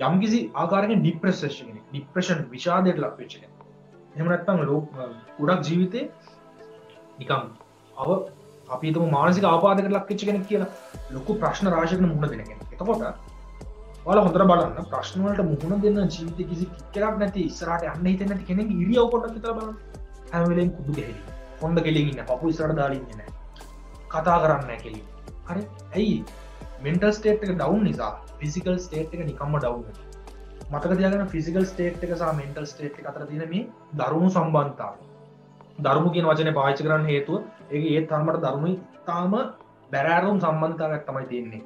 යම්කිසි ආකාරයකින් ડિප්‍රෙෂන් විෂාදයට ලක් වෙච්ච කෙනෙක්. එහෙම නැත්නම් ගොඩක් ජීවිතේ නිකම් අපිතම මානසික ආපාදකට ලක්වෙච්ච කෙනෙක් කියලා ලොකු ප්‍රශ්න රාශියකට මුහුණ දෙන කෙනෙක්. එතකොට ඔයාලා හොඳට බලන්න ප්‍රශ්න වලට මුහුණ දෙන ජීවිතේ කිසි කික්කයක් නැති ඉස්සරහට යන්න හිතෙන්නේ නැති කෙනෙක් ඉරියව් පොඩ්ඩක් විතර බලන්න. හැම වෙලෙම කුඩු ගැහිලි. හොඳ කෙලින් ඉන්න. පපුව ඉස්සරහට දාලා ඉන්නේ නැහැ. කතා කරන්නේ නැහැ කෙලින්. හරි. ඇයි? මෙන්ටල් ස්ටේට් එක ඩවුන් නිසා ෆිසිකල් ස්ටේට් එක නිකම්ම ඩවුන් වෙනවා. මතක තියාගන්න ෆිසිකල් ස්ටේට් එක සහ මෙන්ටල් ස්ටේට් එක අතර තියෙන මේ දරුණු සම්බන්ධතාවය. දරුණු කියන වචනේ පාවිච්චි කරන්න හේතුව ඒක ඒ තරමට දරුණුයි තාම බැරෑරුම් සම්බන්ධතාවයක් තමයි තියෙන්නේ.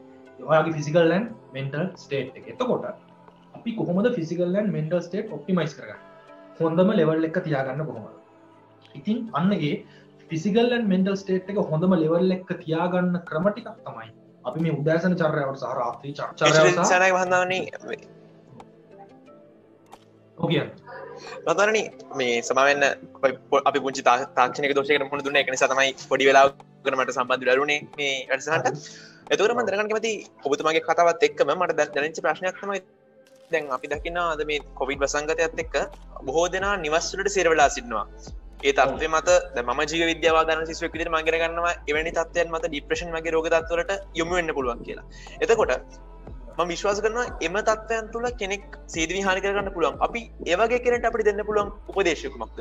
ඔයාගේ ෆිසිකල් ඇන්ඩ් මෙන්ටල් ස්ටේට් එක. එතකොට අපි කොහොමද physical and mental state optimise කරගන්නේ? හොඳම ලෙවල් එක තියාගන්න කොහොමද? ඉතින් අන්න ඒ ෆිසිකල් ඇන්ඩ් මෙන්ටල් ස්ටේට් එක හොඳම ලෙවල් එක තියාගන්න ක්‍රම ටිකක් තමයි අපි මේ උදෑසන චර්යාවට සහ රාත්‍රී චර්යාවට සනයි වහන්දානේ රතනනි මේ සමවෙන්න අපි පුංචි තාක්ෂණක දෝෂයකට මුහුණ දුන්න එක නිසා තමයි පොඩි වෙලාවකට මට සම්බන්ධ වෙලා වුණේ මේ වැඩසටහනට. එතකොට මම දැනගන්න කැමතියි ඔබතුමාගේ කතාවත් එක්කම මට දැනෙච්ච ප්‍රශ්නයක් තමයි දැන් අපි දකිනවා අද මේ කොවිඩ් වසංගතයත් එක්ක බොහෝ දෙනා නිවස් වලට සිර වෙලා සිටිනවා. ඒ තත්ත්වය මත දැන් මම ජීව විද්‍යාව ආදාන ශිෂ්‍යයෙක් විදිහට මම ඉගෙන ගන්නවා එවැනි තත්ත්වයන් මත ડિප්‍රෙෂන් වගේ රෝග තත්ත්වවලට යොමු වෙන්න පුළුවන් කියලා. එතකොට මම විශ්වාස කරනවා එම තත්ත්වයන් තුළ කෙනෙක් සීදී හානි කරගන්න පුළුවන්. අපි ඒ වගේ කෙනෙක්ට අපිට දෙන්න පුළුවන් උපදේශය කුමක්ද?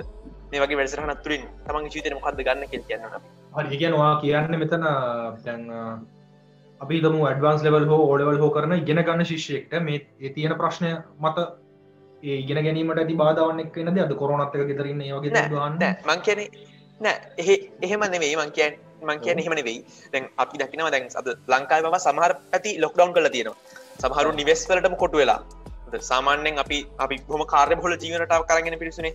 මේ වගේ වැඩසටහනක් තුළින් තමන්ගේ ජීවිතේ මොකද්ද ගන්න කියලා කියන්න අපි. හරි. ඒ කියන්නේ ඔයා කියන්නේ මෙතන දැන් අපි හිතමු ඇඩ්වාන්ස් ලෙවල් හෝ ඕ ලෙවල් හෝ කරන ඉගෙන ගන්න ශිෂ්‍යයෙක්ට මේ තියෙන ප්‍රශ්නය මත ඒ ඉගෙන ගැනීමට ඇති බාධාවන් එක්ක වෙනද අද කොරෝනාත් එක්ක ගෙදර ඉන්න ඒ වගේ දේවල් නෑ මං කියන්නේ නෑ එහෙම නෙවෙයි මං කියන්නේ එහෙම නෙවෙයි. දැන් අපි දකිනවා දැන් අද ලංකාවේ පවා සමහර පැති ලොක්ඩවුන් කරලා තියෙනවා. සමහරු නිවෙස් වලටම කොටු වෙලා. සාමාන්‍යයෙන් අපි බොහොම කාර්යබහුල ජීවන රටාවක් කරගෙන ඉන්න පිරිසුනේ.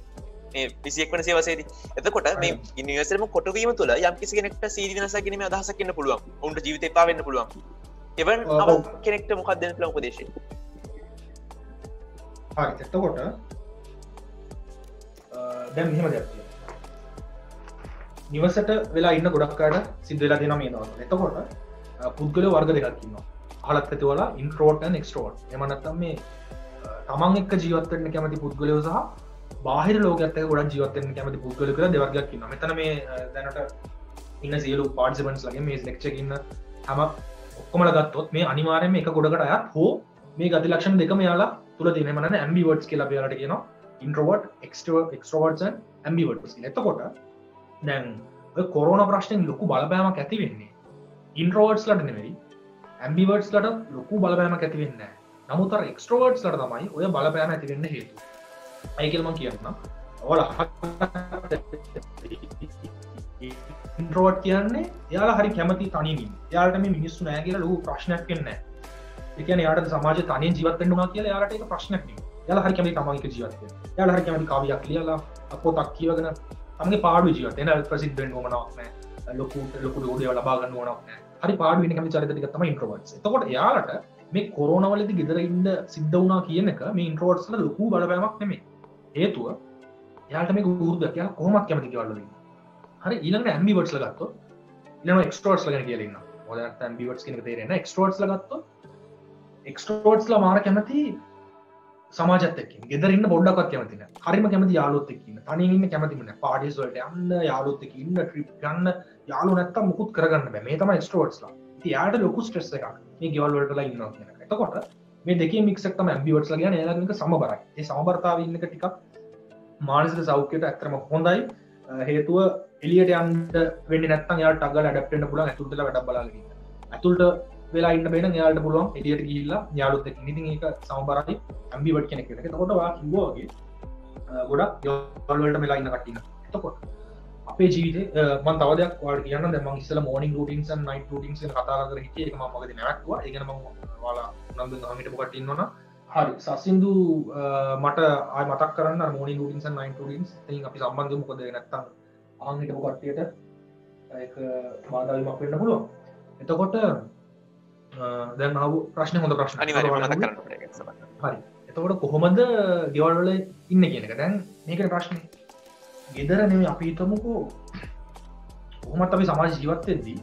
මේ 21 වෙනි සියවසේදී. එතකොට මේ නිවෙස් වලම කොටු වීම තුළ යම් කිසි කෙනෙක්ට සීදී වෙනසක් ගැනීමේ අදහසක් ඉන්න පුළුවන්. උන්ට ජීවිතේ එපා වෙන්න පුළුවන්. එවන් කෙනෙක්ට මොකක්ද දෙන්න පුළුවන් උපදේශය? හරි. එතකොට දැන් මෙහෙම දෙයක් තියෙනවා. නිවසට වෙලා ඉන්න ගොඩක් අයට සිද්ධ වෙලා තියෙනවා මේ දවස්වල. එතකොට පුද්ගලයෝ වර්ග දෙකක් ඉන්නවා. අහලත් ඇති වල ඉන්ට්‍රෝවර්ට් and එක්ස්ට්‍රෝවර්ට්. එහෙම නැත්නම් මේ තමන් එක්ක ජීවත් වෙන්න කැමති පුද්ගලයෝ සහ බාහිර ලෝකයේත් එක්ක ගොඩක් ජීවත් වෙන්න කැමති පුද්ගලයෝ කියලා දෙවර්ගයක් ඉන්නවා. මෙතන මේ දැනට ඉන්න සියලු පාර්ටිසිපන්ට්ස් ලගේ මේ ලෙක්චර් එකේ ඉන්න හැම ඔක්කොමලා ගත්තොත් මේ අනිවාර්යයෙන්ම එක ගොඩකට අයත් හෝ මේ ගති ලක්ෂණ දෙකම යාලා තුල තියෙන. එහෙම නැත්නම් ඇම්බිවර්ට්ස් කියලා අපි යාලට කියනවා. ඉන්ට්‍රෝවර්ට්, එක්ස්ට්‍රෝවර්ට්ස් and ඇම්බිවර්ට්ස් කියලා. එතකොට දැන් ඔය කොරෝනා ප්‍රශ්නෙන් ලොකු බලපෑමක් ඇති වෙන්නේ ඉන්ට්‍රෝවර්ට්ස් ලට නෙවෙයි ඇම්බිවර්ට්ස් ලට ලොකු බලපෑමක් ඇති වෙන්නේ නැහැ. නමුත් අර එක්ස්ට්‍රෝවර්ට්ස් ලට තමයි ඔය බලපෑම ඇති වෙන්න හේතුව. අය කියලා මම කියන්නම්. ඔයාලා ඉන්ට්‍රෝවර්ට් කියන්නේ එයාලා හරි කැමති තනියෙන් ඉන්න. එයාලට මේ මිනිස්සු නැහැ කියලා ලොකු ප්‍රශ්නයක් වෙන්නේ නැහැ. ඒ කියන්නේ එයාට සමාජයේ තනියෙන් ජීවත් වෙන්න උනා කියලා එයාලට ඒක ප්‍රශ්නයක් නෙවෙයි. එයාලා හරි කැමති තමන් එක්ක ජීවත් වෙන්න. එයාලා හරි කැමති කවියක් ලියලා පොතක් කියවගෙන තමන්ගේ පාඩුවේ ජීවත් වෙන්න. ප්‍රසිද්ධ වෙන්න ඕනවක් නැහැ. ලොකු දේවල් ලබා ගන්න ඕනක් නැහැ. හරි පාඩු වෙන කැමති චරිත ටිකක් තමයි ඉන්ට්‍රෝවර්ට්ස්. එතකොට එයාලට මේ කොරෝනා වලදී ගෙදර ඉන්න සිද්ධ වුණා කියන එක මේ ඉන්ට්‍රෝවර්ට්ස් වල ලොකු බලපෑමක් නෙමෙයි. හේතුව එයාලට මේක උරුද්දක්. එයාලා කොහොමද කැමති කියලා වල ඉන්නේ. හරි ඊළඟට ඇම්බිවර්ට්ස් ලා ගත්තොත් ඊළඟට එක්ස්ට්‍රෝවර්ට්ස් ලා ගැන කියලා ඉන්නවා. ඔයාලට ඇම්බිවර්ට්ස් කියන එක තේරෙන්නේ නැහැ. එක්ස්ට්‍රෝවර්ට්ස් ලා ගත්තොත් එක්ස්ට්‍රෝවර්ට්ස් ලා මාර කැමති සමාජයත් එක්ක ඉන්න. ගෙදර ඉන්න පොඩ්ඩක්වත් කැමති නැහැ. හරිම කැමති යාළුවොත් එක්ක ඉන්න. තනියෙන් ඉන්න කැමතිම නැහැ. පාටිස් වලට යන්න, යාළුවොත් එක්ක ඉන්න, ට්‍රිප් ගන්න, යාළුවෝ නැත්තම් මුකුත් කරගන්න බෑ. මේ තමයි එක්ස්ට්‍රෝවර්ට්ස් ලා. ඉතින් යාට ලොකු ස්ට්‍රෙස් එකක්. මේ ගෙවල් වලටලා ඉන්නවා කියන එක. එතකොට මේ දෙකේ මික්ස් එක තමයි ඇම්බිවර්ට්ස් ලා කියන්නේ. එයාලගේ එක සමබරයි. ඒ සමබරතාවය ඉන්න එක ටිකක් මානසික සෞඛ්‍යයට ඇත්තටම හොඳයි. හේතුව එළියට යන්න වෙන්නේ නැත්නම් යාට ටග්ගල ඇඩැප්ට් වෙන්න පුළුවන්. ඇතුළට වෙලා වැඩක් බලාගෙන ඉන්න. ඇතුළට වෙලා ඉන්න බෑ නම් එයාලට පුළුවන් එළියට ගිහිල්ලා යාළුවොත් එක්ක ඉන්න. ඉතින් ඒක සමබරයි ඇම්බිවර්ට් කෙනෙක් වෙන එක. එතකොට ඔයා කිව්වා වගේ ගොඩක් ගෙවල් වලට මෙලා ඉන්න කට්ටිය. එතකොට අපේ ජීවිතේ මම තව දෙයක් ඔයාලට කියන්නම්. දැන් මම ඉස්සෙල්ලා මෝර්නින් රූටින්ස් and නයිට් රූටින්ස් ගැන කතා කර හිටියේ. ඒක මම මොකද නැවැත්තුවා. ඒ ගැන මම ඔයාලා උනන්දුවෙන් අහන්න හිටපු කට්ටිය ඉන්නවනම් හරි. සසින්දු මට ආයෙ මතක් කරන්න අර මෝර්නින් රූටින්ස් and නයිට් රූටින්ස්. ඉතින් අපි සම්බන්ධ වෙමු. මොකද නැත්තම් අහන්න හිටපු කට්ටියට ඒක බාධා වීමක් වෙන්න පුළුවන්. එතකොට දැන් ආව ප්‍රශ්නේ හොඳ ප්‍රශ්න. අනිවාර්යයෙන්ම මතක් කරන්න ඕනේ ඒක සමහර. හරි. එතකොට කොහොමද ගෙවල් වල ඉන්නේ කියන එක. දැන් මේකේ ප්‍රශ්නේ. ගෙදර නෙමෙයි අපි හිතමුකෝ කොහොමත් අපි සමාජ ජීවත් වෙද්දී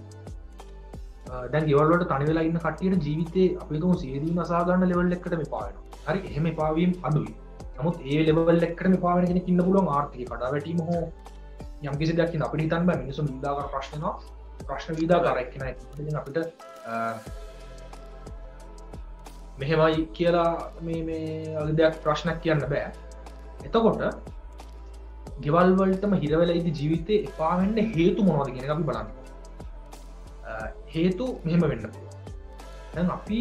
දැන් ගෙවල් වලට තනි වෙලා ඉන්න කට්ටියට ජීවිතේ අපි හිතමු සියදීම අසා ගන්න ලෙවල් එකකට මෙපා වෙනවා. හරි. එහෙම එපා වීම අඩුයි. නමුත් ඒ ලෙවල් එක්කටම පාවෙන කෙනෙක් ඉන්න පුළුවන් ආර්ථිකය කඩාවැටීම හෝ යම් කිසි දෙයක් අපිට හිතන්න බෑ මිනිස්සු විවිධාකාර ප්‍රශ්න විවිධාකාරයක් කෙනා ඉතින් අපිට මෙහෙමයි කියලා මේ දෙයක් ප්‍රශ්නයක් කියන්න බෑ එතකොට ගෙවල් වලටම හිරවෙලා ඉදි ජීවිතේ එපා වෙන්න හේතු මොනවද කියන එක අපි බලන්න හේතු මෙහෙම වෙන්න පුළුවන් දැන් අපි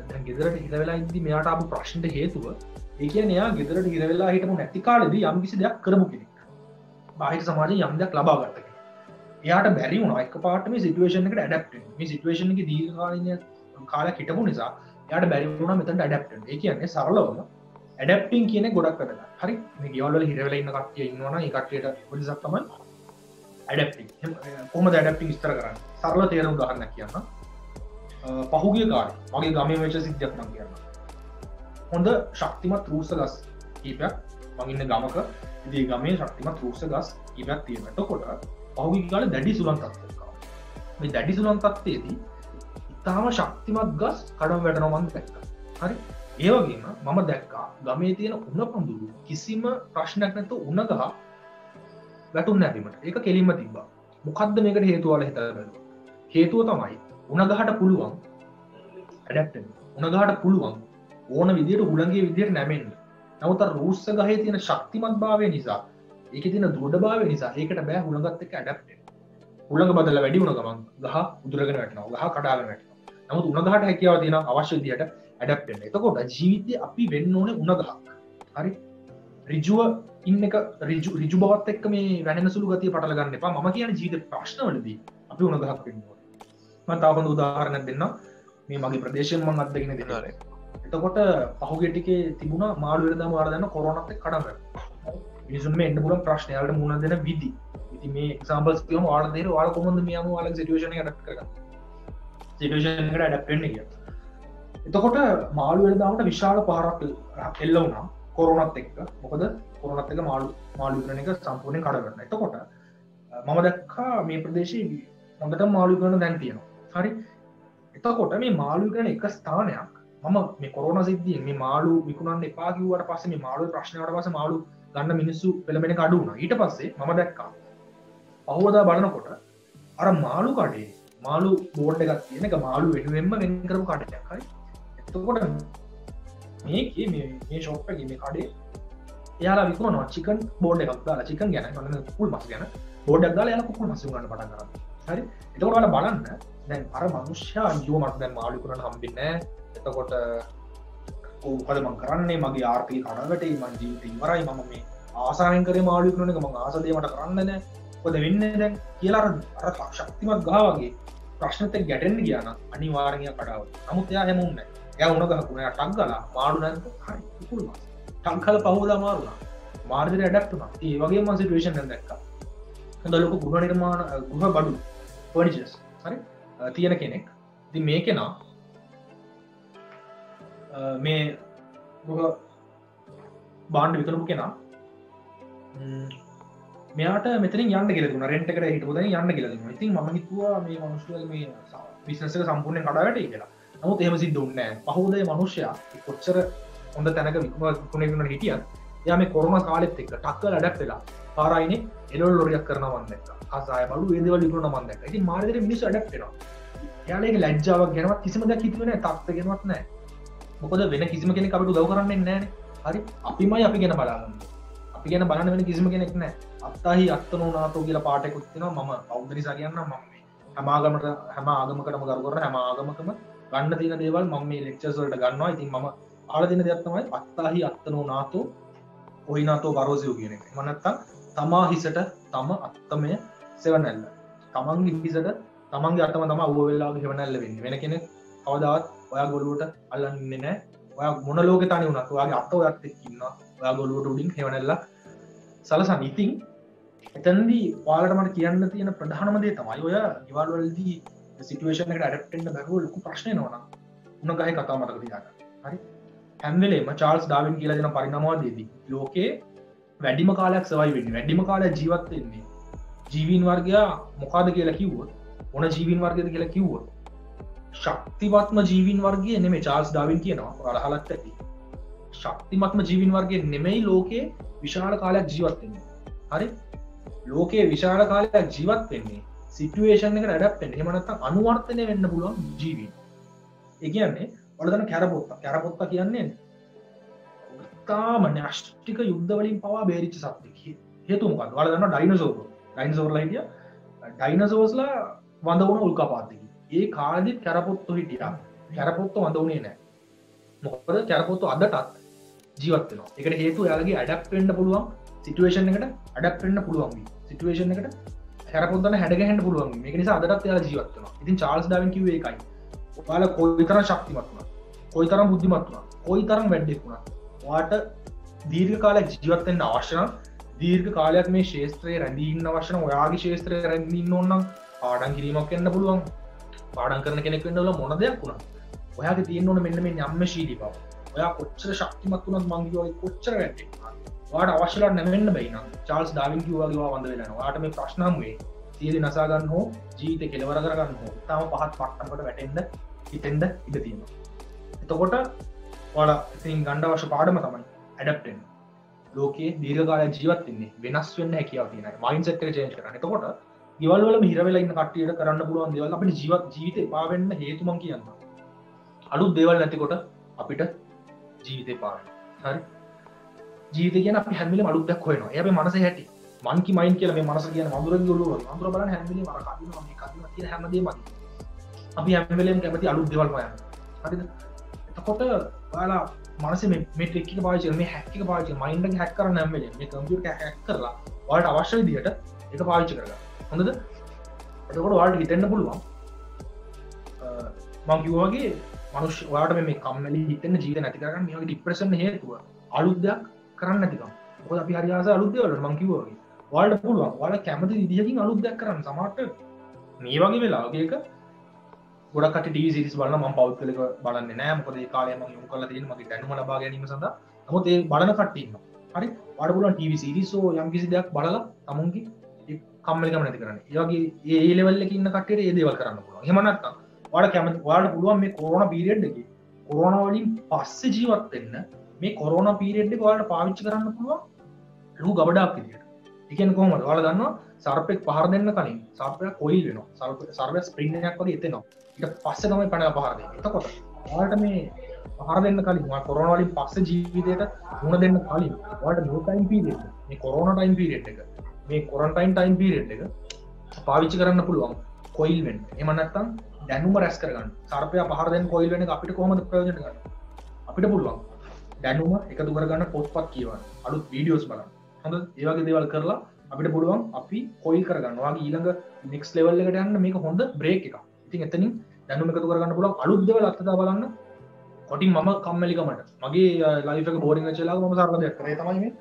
දැන් ගෙදරට හිරවෙලා ඉදි මෙයාට ආපු ප්‍රශ්නට හේතුව ඒ කියන්නේ එයා ගෙදරට හිරවෙලා හිටපු නැති කාලෙදී යම් කිසි දෙයක් කරමු කෙනෙක් බාහිර සමාජයෙන් යම් දෙයක් ලබා ගත්ත කෙනෙක් එයාට බැරි වුණා එකපාරට මේ සිටුේෂන් එකට ඇඩැප්ට් වෙන්න මේ සිටුේෂන් එකේ දීර්ඝකාලීන කාලයක් හිටපු නිසා එයාට බැරි වුණා මෙතනට ඇඩැප්ට් වෙන්න ඒ කියන්නේ සරලවම ඇඩැප්ටිං කියන ගොඩක් වැදගත් හරි මේ ගෙවල් වල හිරවෙලා ඉන්න කට්ටිය ඉන්නවනම් ඒ කට්ටියට වෙනසක් තමයි ඇඩැප්ටිං කොහොමද ඇඩැප්ටිං විස්තර කරන්නේ සරල තේරුම් උදාහරණයක් කියන්න පහුගිය කාලේ මගේ ගමේ වෙච්ච සිද්ධියක් මම කියන්නම් හොඳ ශක්තිමත් රූස්ස ගස් කීපයක් මම ඉන්න ගමක ඉතින් ගමේ ශක්තිමත් රූස්ස ගස් කීපයක් තියෙනවා එතකොට පහුගිය කාලේ දැඩි සුළං තත්ත්වයක් ආවා මේ දැඩි සුළං තත්ත්වයේදී ඉතාම ශක්තිමත් ගස් කඩම් වැටෙනවා මම දැක්කා හරි ඒ වගේම මම දැක්කා ගමේ තියෙන උණ පඳුරු කිසිම ප්‍රශ්නයක් නැතුව උණ ගහ වැටුන්නේ නැහැ බිමට. ඒක කෙලින්ම තිබ්බා. මොකද්ද මේකට හේතුව වල හිතලා බලන්න. හේතුව තමයි උණ ගහට පුළුවන් ඇඩැප්ට් වෙන්න. උණ ගහට පුළුවන් ඕන විදියට හුළඟේ විදියට නැමෙන්න. නමුත් අර රූස්ස ගහේ තියෙන ශක්තිමත්භාවය නිසා ඒකේ තියෙන දෘಢභාවය නිසා ඒකට බෑ හුළඟත් එක්ක ඇඩැප්ට් වෙන්න. හුළඟ බදලා වැඩි වුණ ගමන් ගහ උදුරගෙන වැටෙනවා. ගහ කඩාගෙන වැටෙනවා. නමුත් උණ ගහට හැකියාව තියෙන අවශ්‍ය විදියට ඇඩැප්ට් වෙන්න. එතකොට ජීවිතේ අපි වෙන්න ඕනේ උණ ගහක්. හරි? ඍජුව ඉන්න එක ඍජු බවත් එක්ක මේ වැනෙන සුළු ගතිය පටල ගන්න එපා. මම කියන්නේ ජීවිත ප්‍රශ්නවලදී අපි උණ ගහක් වෙන්න ඕනේ. මම තව හොඳ උදාහරණයක් දෙන්නම්. මේ මගේ ප්‍රදේශයෙන් මම අත්දකින දෙයක්. එතකොට පහුගිය ටිකේ තිබුණා මාළු වෙනදාම ආර දැන්න කොරෝනාත් එක්ක කඩම් වැටුණා. මිනිසුන් මේ එන්න පුළුවන් ප්‍රශ්න යාලට මුහුණ දෙන විදි. ඉතින් මේ එක්සැම්පල්ස් කියමු ඔයාලා දෙන ඔයාලා කොහොමද මේ අනුව ඔයාලගේ සිටුේෂන් එක ඇඩැප්ට් කරගන්නේ. සිටුේෂන් එකට ඇඩැප්ට් වෙන්න කියලා. එතකොට මාළු වෙනදාමට විශාල පහරක් එල්ල වුණා කොරෝනාත් එක්ක. මොකද කොරෝනාත් එක්ක මාළු විකුණන එක සම්පූර්ණයෙන් කඩ වැටුණා. එතකොට මම දැක්කා මේ ප්‍රදේශයේ හොඳටම මාළු විකුණන දැන් තියෙනවා. හරි? එතකොට මේ මාළු විකුණන එක ස්ථානයක් මම මේ කොරෝනා සිද්ධියෙන් මේ මාළු විකුණන්න එපා කිව්වට පස්සේ මේ මාළු ප්‍රශ්නයට පස්සේ මාළු ගන්න මිනිස්සු පෙළඹෙන එක අඩු වුණා. ඊට පස්සේ මම දැක්කා පහවදා බලනකොට අර මාළු කඩේ මාළු බෝඩ් එකක් තියෙන එක මාළු වෙනුවෙන්ම වෙන් කරපු කඩයක්. හරි? එතකොට මේ ෂොප් එකේ මේ කඩේ එයාලා විකුණනවා චිකන් බෝඩ් එකක් දාලා චිකන් ගැන මම කුකුල් මස් ගැන බෝඩ් එකක් දාලා එයාලා කුකුල් මස් විකුණන්න පටන් ගන්නවා. හරි? එතකොට ඔයාලා බලන්න දැන් අර මනුෂ්‍යයා අයියෝ මට දැන් මාළු විකුණන්න හම්බෙන්නේ නැහැ. එතකොට මොකද මම කරන්නේ මගේ ආර්ථික කඩවැටේ මං ජීවිතේ ඉවරයි මම මේ ආසාවෙන් කරේ මාළු විකුණන එක මම ආස දේ මට කරන්න නැහැ. මොකද වෙන්නේ දැන් කියලා අර ශක්තිමත් ගහ වගේ ප්‍රශ්නෙත් එක්ක ගැටෙන්න ගියා නම් අනිවාර්යෙන් කඩාවල. නමුත් එයා හැම උන්නේ එයා උණ ගහකුණ එයා ටක් ගාලා මාළු නැද්ද හරි කුකුල් මස් ටක් ගාලා පහවදා මාරුණා මාර්ගයට ඇඩැප්ට් වුණා. ඒ වගේම මම සිටුේෂන් එකක් දැක්කා. හොඳ ලොකු ගෘහ නිර්මාණ ගෘහ බඩු ෆර්නිචර්ස් හරි තියෙන කෙනෙක්. ඉතින් මේ කෙනා මේ ගෘහ බාණ්ඩ විකුණපු කෙනා මෙයාට මෙතනින් යන්න කියලා දුන්නා. රෙන්ට් එකට හිටපු දැන් යන්න කියලා දුන්නා. ඉතින් මම හිතුවා මේ මිනිස්සුගේ මේ බිස්නස් එක සම්පූර්ණයෙන් කඩාවැටේ කියලා. නමුත් එහෙම සිද්ධ වුණේ නැහැ. පහෝදේ මිනිස්සයා කොච්චර හොඳ තැනක විකුණන හිටියත් එයා මේ කොරෝනා කාලෙත් එක්ක ටක්කල ඇඩැප්ට් වෙලා පාරායිනේ එළවලු ලොරියක් කරනවා මම දැක්කා. කසාය බලු ඒ දේවල් විකුණනවා මම දැක්කා. ඉතින් මාර්ගෙට මිනිස්සු ඇඩැප්ට් වෙනවා. එයාලා ඒක ලැජ්ජාවක් ගැනවත් කිසිම දෙයක් හිතුවේ නැහැ. තාත්ත ගැනවත් නැහැ. මොකද වෙන කිසිම කෙනෙක් අපිට උදව් කරන්නේ නැහැනේ. හරි? අපිමයි අපි ගැන බලන්නේ. අපි ගැන බලන්න වෙන කිසිම කෙනෙක් නැහැ. අත්තහි අත්තනෝ නාතෝ කියලා පාඩයක්ත් තියෙනවා. මම බෞද්ධ නිසා කියන්නම් මම මේ හැම ආගමකටම කරු කරන හැම ආගමකම ගන්න තියෙන දේවල් මම මේ ලෙක්චර්ස් වලට ගන්නවා. ඉතින් මම අහලා දෙන දෙයක් තමයි අත්තහි අත්තනෝ නාතෝ ඔහිනාතෝ වරෝසියෝ කියන එක. මම නැත්තම් තමා හිසට තම අත්තමය සෙවණැල්ල. තමන්ගේ හිසට තමන්ගේ අතම තමයි අවුව වෙලාවගේ සෙවණැල්ල වෙන්නේ. වෙන කෙනෙක් කවදාවත් ඔයා ගොළුවට අල්ලන්නේ නැහැ. ඔයා මොන ලෝකේ තනි වුණත් ඔයාගේ අත ඔයත් එක්ක ඉන්නවා. ඔයා ගොළුවට උඩින් සෙවණැල්ලක් සලසන. ඉතින් එතනදී ඔයාලට මට කියන්න තියෙන ප්‍රධානම දේ තමයි ඔය ගෙවල් වලදී සිටුේෂන් එකට ඇඩැප්ට් වෙන්න බැරුව ලොකු ප්‍රශ්න එනවා නම් උණ ගහේ කතාව මතක තියාගන්න. හරි? හැම වෙලේම චාල්ස් ඩාවින් කියලා දෙන පරිණාමවාදයේදී ලෝකේ වැඩිම කාලයක් සර්වයිව් වෙන්නේ වැඩිම කාලයක් ජීවත් වෙන්නේ ජීවීන් වර්ගයා මොකද්ද කියලා කිව්වොත් මොන ජීවීන් වර්ගයද කියලා කිව්වොත් ශක්තිවත්ම ජීවීන් වර්ගය නෙමෙයි. චාල්ස් ඩාවින් කියනවා ඔයාලා අහලත් ඇති. ශක්තිමත්ම ජීවින් වර්ගේ නෙමෙයි ලෝකයේ විශාල කාලයක් ජීවත් වෙන්නේ. හරි? ලෝකයේ විශාල කාලයක් ජීවත් වෙන්නේ සිටුේෂන් එකට ඇඩප්ට් වෙන්න. එහෙම නැත්නම් අනුවර්තනය වෙන්න පුළුවන් ජීවීන්. ඒ කියන්නේ ඔයාලා දන්න කැරපොත්තා කියන්නේ තාම න්‍යෂ්ටික යුද්ධ වලින් පවා බේරිච්ච සත්වෙක්. හේතුව මොකක්ද? ඔයාලා දන්නවා ඩයිනසෝර්ලා හිටියා. ඩයිනසෝර්ස්ලා වඳ වුණ උල්කාපාතකින්. ඒ කාලෙදිත් කැරපොත්තෝ හිටියා. කැරපොත්තෝ වඳ වුණේ නැහැ. මොකද කැරපොත්තෝ අදටත් ජීවත් වෙනවා. ඒකට හේතුව එයාලගේ ඇඩප්ට් වෙන්න පුළුවන් සිටුේෂන් එකට ඇඩප්ට් වෙන්න පුළුවන් වී. සිටුේෂන් එකට කැරපොත්තන හැඩගැහෙන්න පුළුවන්. මේක නිසා අදටත් එයාලා ජීවත් වෙනවා. ඉතින් චාල්ස් ඩාවින් කිව්වේ ඒකයි. ඔයාලා කොයිතරම් ශක්තිමත් වුණා, කොයිතරම් බුද්ධිමත් වුණා, කොයිතරම් වැඩක් වුණා, ඔයාට දීර්ඝ කාලයක් ජීවත් වෙන්න අවශ්‍ය නම්, දීර්ඝ කාලයක් මේ ශාස්ත්‍රයේ රැඳී ඉන්න අවශ්‍ය නම්, ඔයාගේ ශාස්ත්‍රයේ රැඳී ඉන්න ඕන නම් පාඩම් කිරීමක් වෙන්න පුළුවන්. පාඩම් කරන කෙනෙක් වෙන්න ඕන මොන දෙයක් වුණත් ඔයාගේ තියෙන්න ඕන මෙන්න මේ ඥානශීලී බව. ඔයා කොච්චර ශක්තිමත් වුණත් මං කියවගේ කොච්චර වැඩක් වුණත් ඔයාට අවශ්‍යලා නැවෙන්න බැයි නම් චාල්ස් ඩාවින් කිව්වා වගේ වඳ වෙලා යනවා. ඔයාට මේ ප්‍රශ්න හමුවේ සියලු නසා ගන්න හෝ ජීවිතේ කෙලවර කර ගන්න හෝ තාම පහත් මට්ටමකට වැටෙන්න හිතෙන්න ඉඩ තියෙනවා. එතකොට ඔයාලා ඉතින් ගන්න අවශ්‍ය පාඩම තමයි ඇඩප්ට් වෙන්න. ලෝකයේ දීර්ඝ කාලයක් ජීවත් වෙන්නේ වෙනස් වෙන්න හැකියාව තියෙන අය. මයින්ඩ්සෙට් එක චේන්ජ් කරන්න. එතකොට ගෙවල් වලම හිර වෙලා ඉන්න කට්ටියට කරන්න පුළුවන් දේවල් අපිට ජීවිතේ එපා වෙන්න හේතු මං කියන්නම්. අලුත් දේවල් නැතිකොට අපිට ජීවිතේ එපා වෙනවා. හරි? ජීවිතේ කියන්නේ අපි හැම වෙලේම අලුත් දෙයක් හොයනවා. ඒ අපේ මනසේ හැටි. මන්කි මයින්ඩ් කියලා මේ මනස කියන වඳුරගේ ඔළුව. වඳුර බලන්න හැම වෙලේම අර කදිනවා මේ කදිනවා කියන හැමදේම අපි හැම වෙලේම කැමති අලුත් දේවල් හොයන්න. හරිද? එතකොට ඔයාලා මනසේ මේ ට්‍රික් එක පාවිච්චි කරලා මේ හැක් එක පාවිච්චි කරලා මයින්ඩ් එක හැක් කරන්න හැම වෙලේම මේ කම්පියුටර් එක හැක් කරලා ඔයාලට අවශ්‍ය විදිහට ඒක පාවිච්චි කරගන්න. හොඳද? එතකොට ඔයාලට හිතෙන්න පුළුවන් මම කිව්වා වගේ මනුෂ්‍ය ඔයාලට මේ කම්මැලි හිතෙන්න ජීවිත නැති කරගන්න මේ වගේ ડિප්‍රෙෂන් හේතුව අලුත් දෙයක් කරන්න නැතිකම. මොකද අපි හරි ආසයි අලුත් දේවල් වලට මම කිව්වා වගේ. ඔයාලට පුළුවන් ඔයාලා කැමති විදිහකින් අලුත් දෙයක් කරන්න. සමහරට මේ වගේ වෙලාවක එක ගොඩක් කට්ටිය ටීවී සීරීස් බලනවා. මම පෞද්ගලිකව බලන්නේ නැහැ. මොකද ඒ කාලේ මම යොමු කරලා තියෙන්නේ මගේ දැනුම ලබා ගැනීම සඳහා. නමුත් ඒ බලන කට්ටිය ඉන්නවා. හරි? ඔයාලට පුළුවන් ටීවී සීරීස් ඕ යම් කිසි දෙයක් බලලා තමුන්ගේ කම්මැලිකම නැති කරන්න. ඒ වගේ ඒ ලෙවල් එකේ ඉන්න කට්ටියට ඒ දේවල් කරන්න පුළුවන්. එහෙම නැත්නම් ඔයාලා කැමති ඔයාලට පුළුවන් මේ කොරෝනා පීරියඩ් එකේ කොරෝනා වලින් පස්සේ ජීවත් වෙන්න මේ කොරෝනා පීරියඩ් එක ඔයාලට පාවිච්චි කරන්න පුළුවන් ලොකු ගබඩාවක් විදියට. ඒ කියන්නේ කොහොමද? ඔයාලා දන්නවා සර්පෙක් පහර දෙන්න කලින් සර්පයා කොයිල් වෙනවා. සර්පයා ස්ප්‍රින්ග් එකක් වගේ එතෙනවා. ඊට පස්සේ තමයි පැනලා පහර දෙන්නේ. එතකොට ඔයාලට මේ පහර දෙන්න කලින් ඔයාලා කොරෝනා වලින් පස්සේ ජීවිතයට මුහුණ දෙන්න කලින් ඔයාලට මේ ටයිම් පීරියඩ් එක මේ කොරෝනා ටයිම් පීරියඩ් එක මේ කොරන්ටයින් ටයිම් පීරියඩ් එක පාවිච්චි කරන්න පුළුවන් කොයිල් වෙන්න. එහෙම නැත්නම් දැනුම රැස් කරගන්න. සර්පයා පහර දෙන්න කොයිල් වෙන එක අපිට කොහොමද ප්‍රයෝජන ගන්න? අපිට පුළුවන් දැනුම එකතු කරගන්න පොත්පත් කියවන්න. අලුත් වීඩියෝස් බලන්න. හොඳද? ඒ වගේ දේවල් කරලා අපිට පුළුවන් අපි කොයිල් කරගන්න. ඔයාගේ ඊළඟ නෙක්ස්ට් ලෙවල් එකට යන්න මේක හොඳ බ්‍රේක් එකක්. ඉතින් එතනින් දැනුම එකතු කරගන්න පුළුවන් අලුත් දේවල් අත්දැක බලන්න. කොටින් මම කම්මැලිකමට මගේ ලයිෆ් එක බෝරින් වෙච්ච වෙලාවක මම සරල දෙයක් කරේ තමයි මේ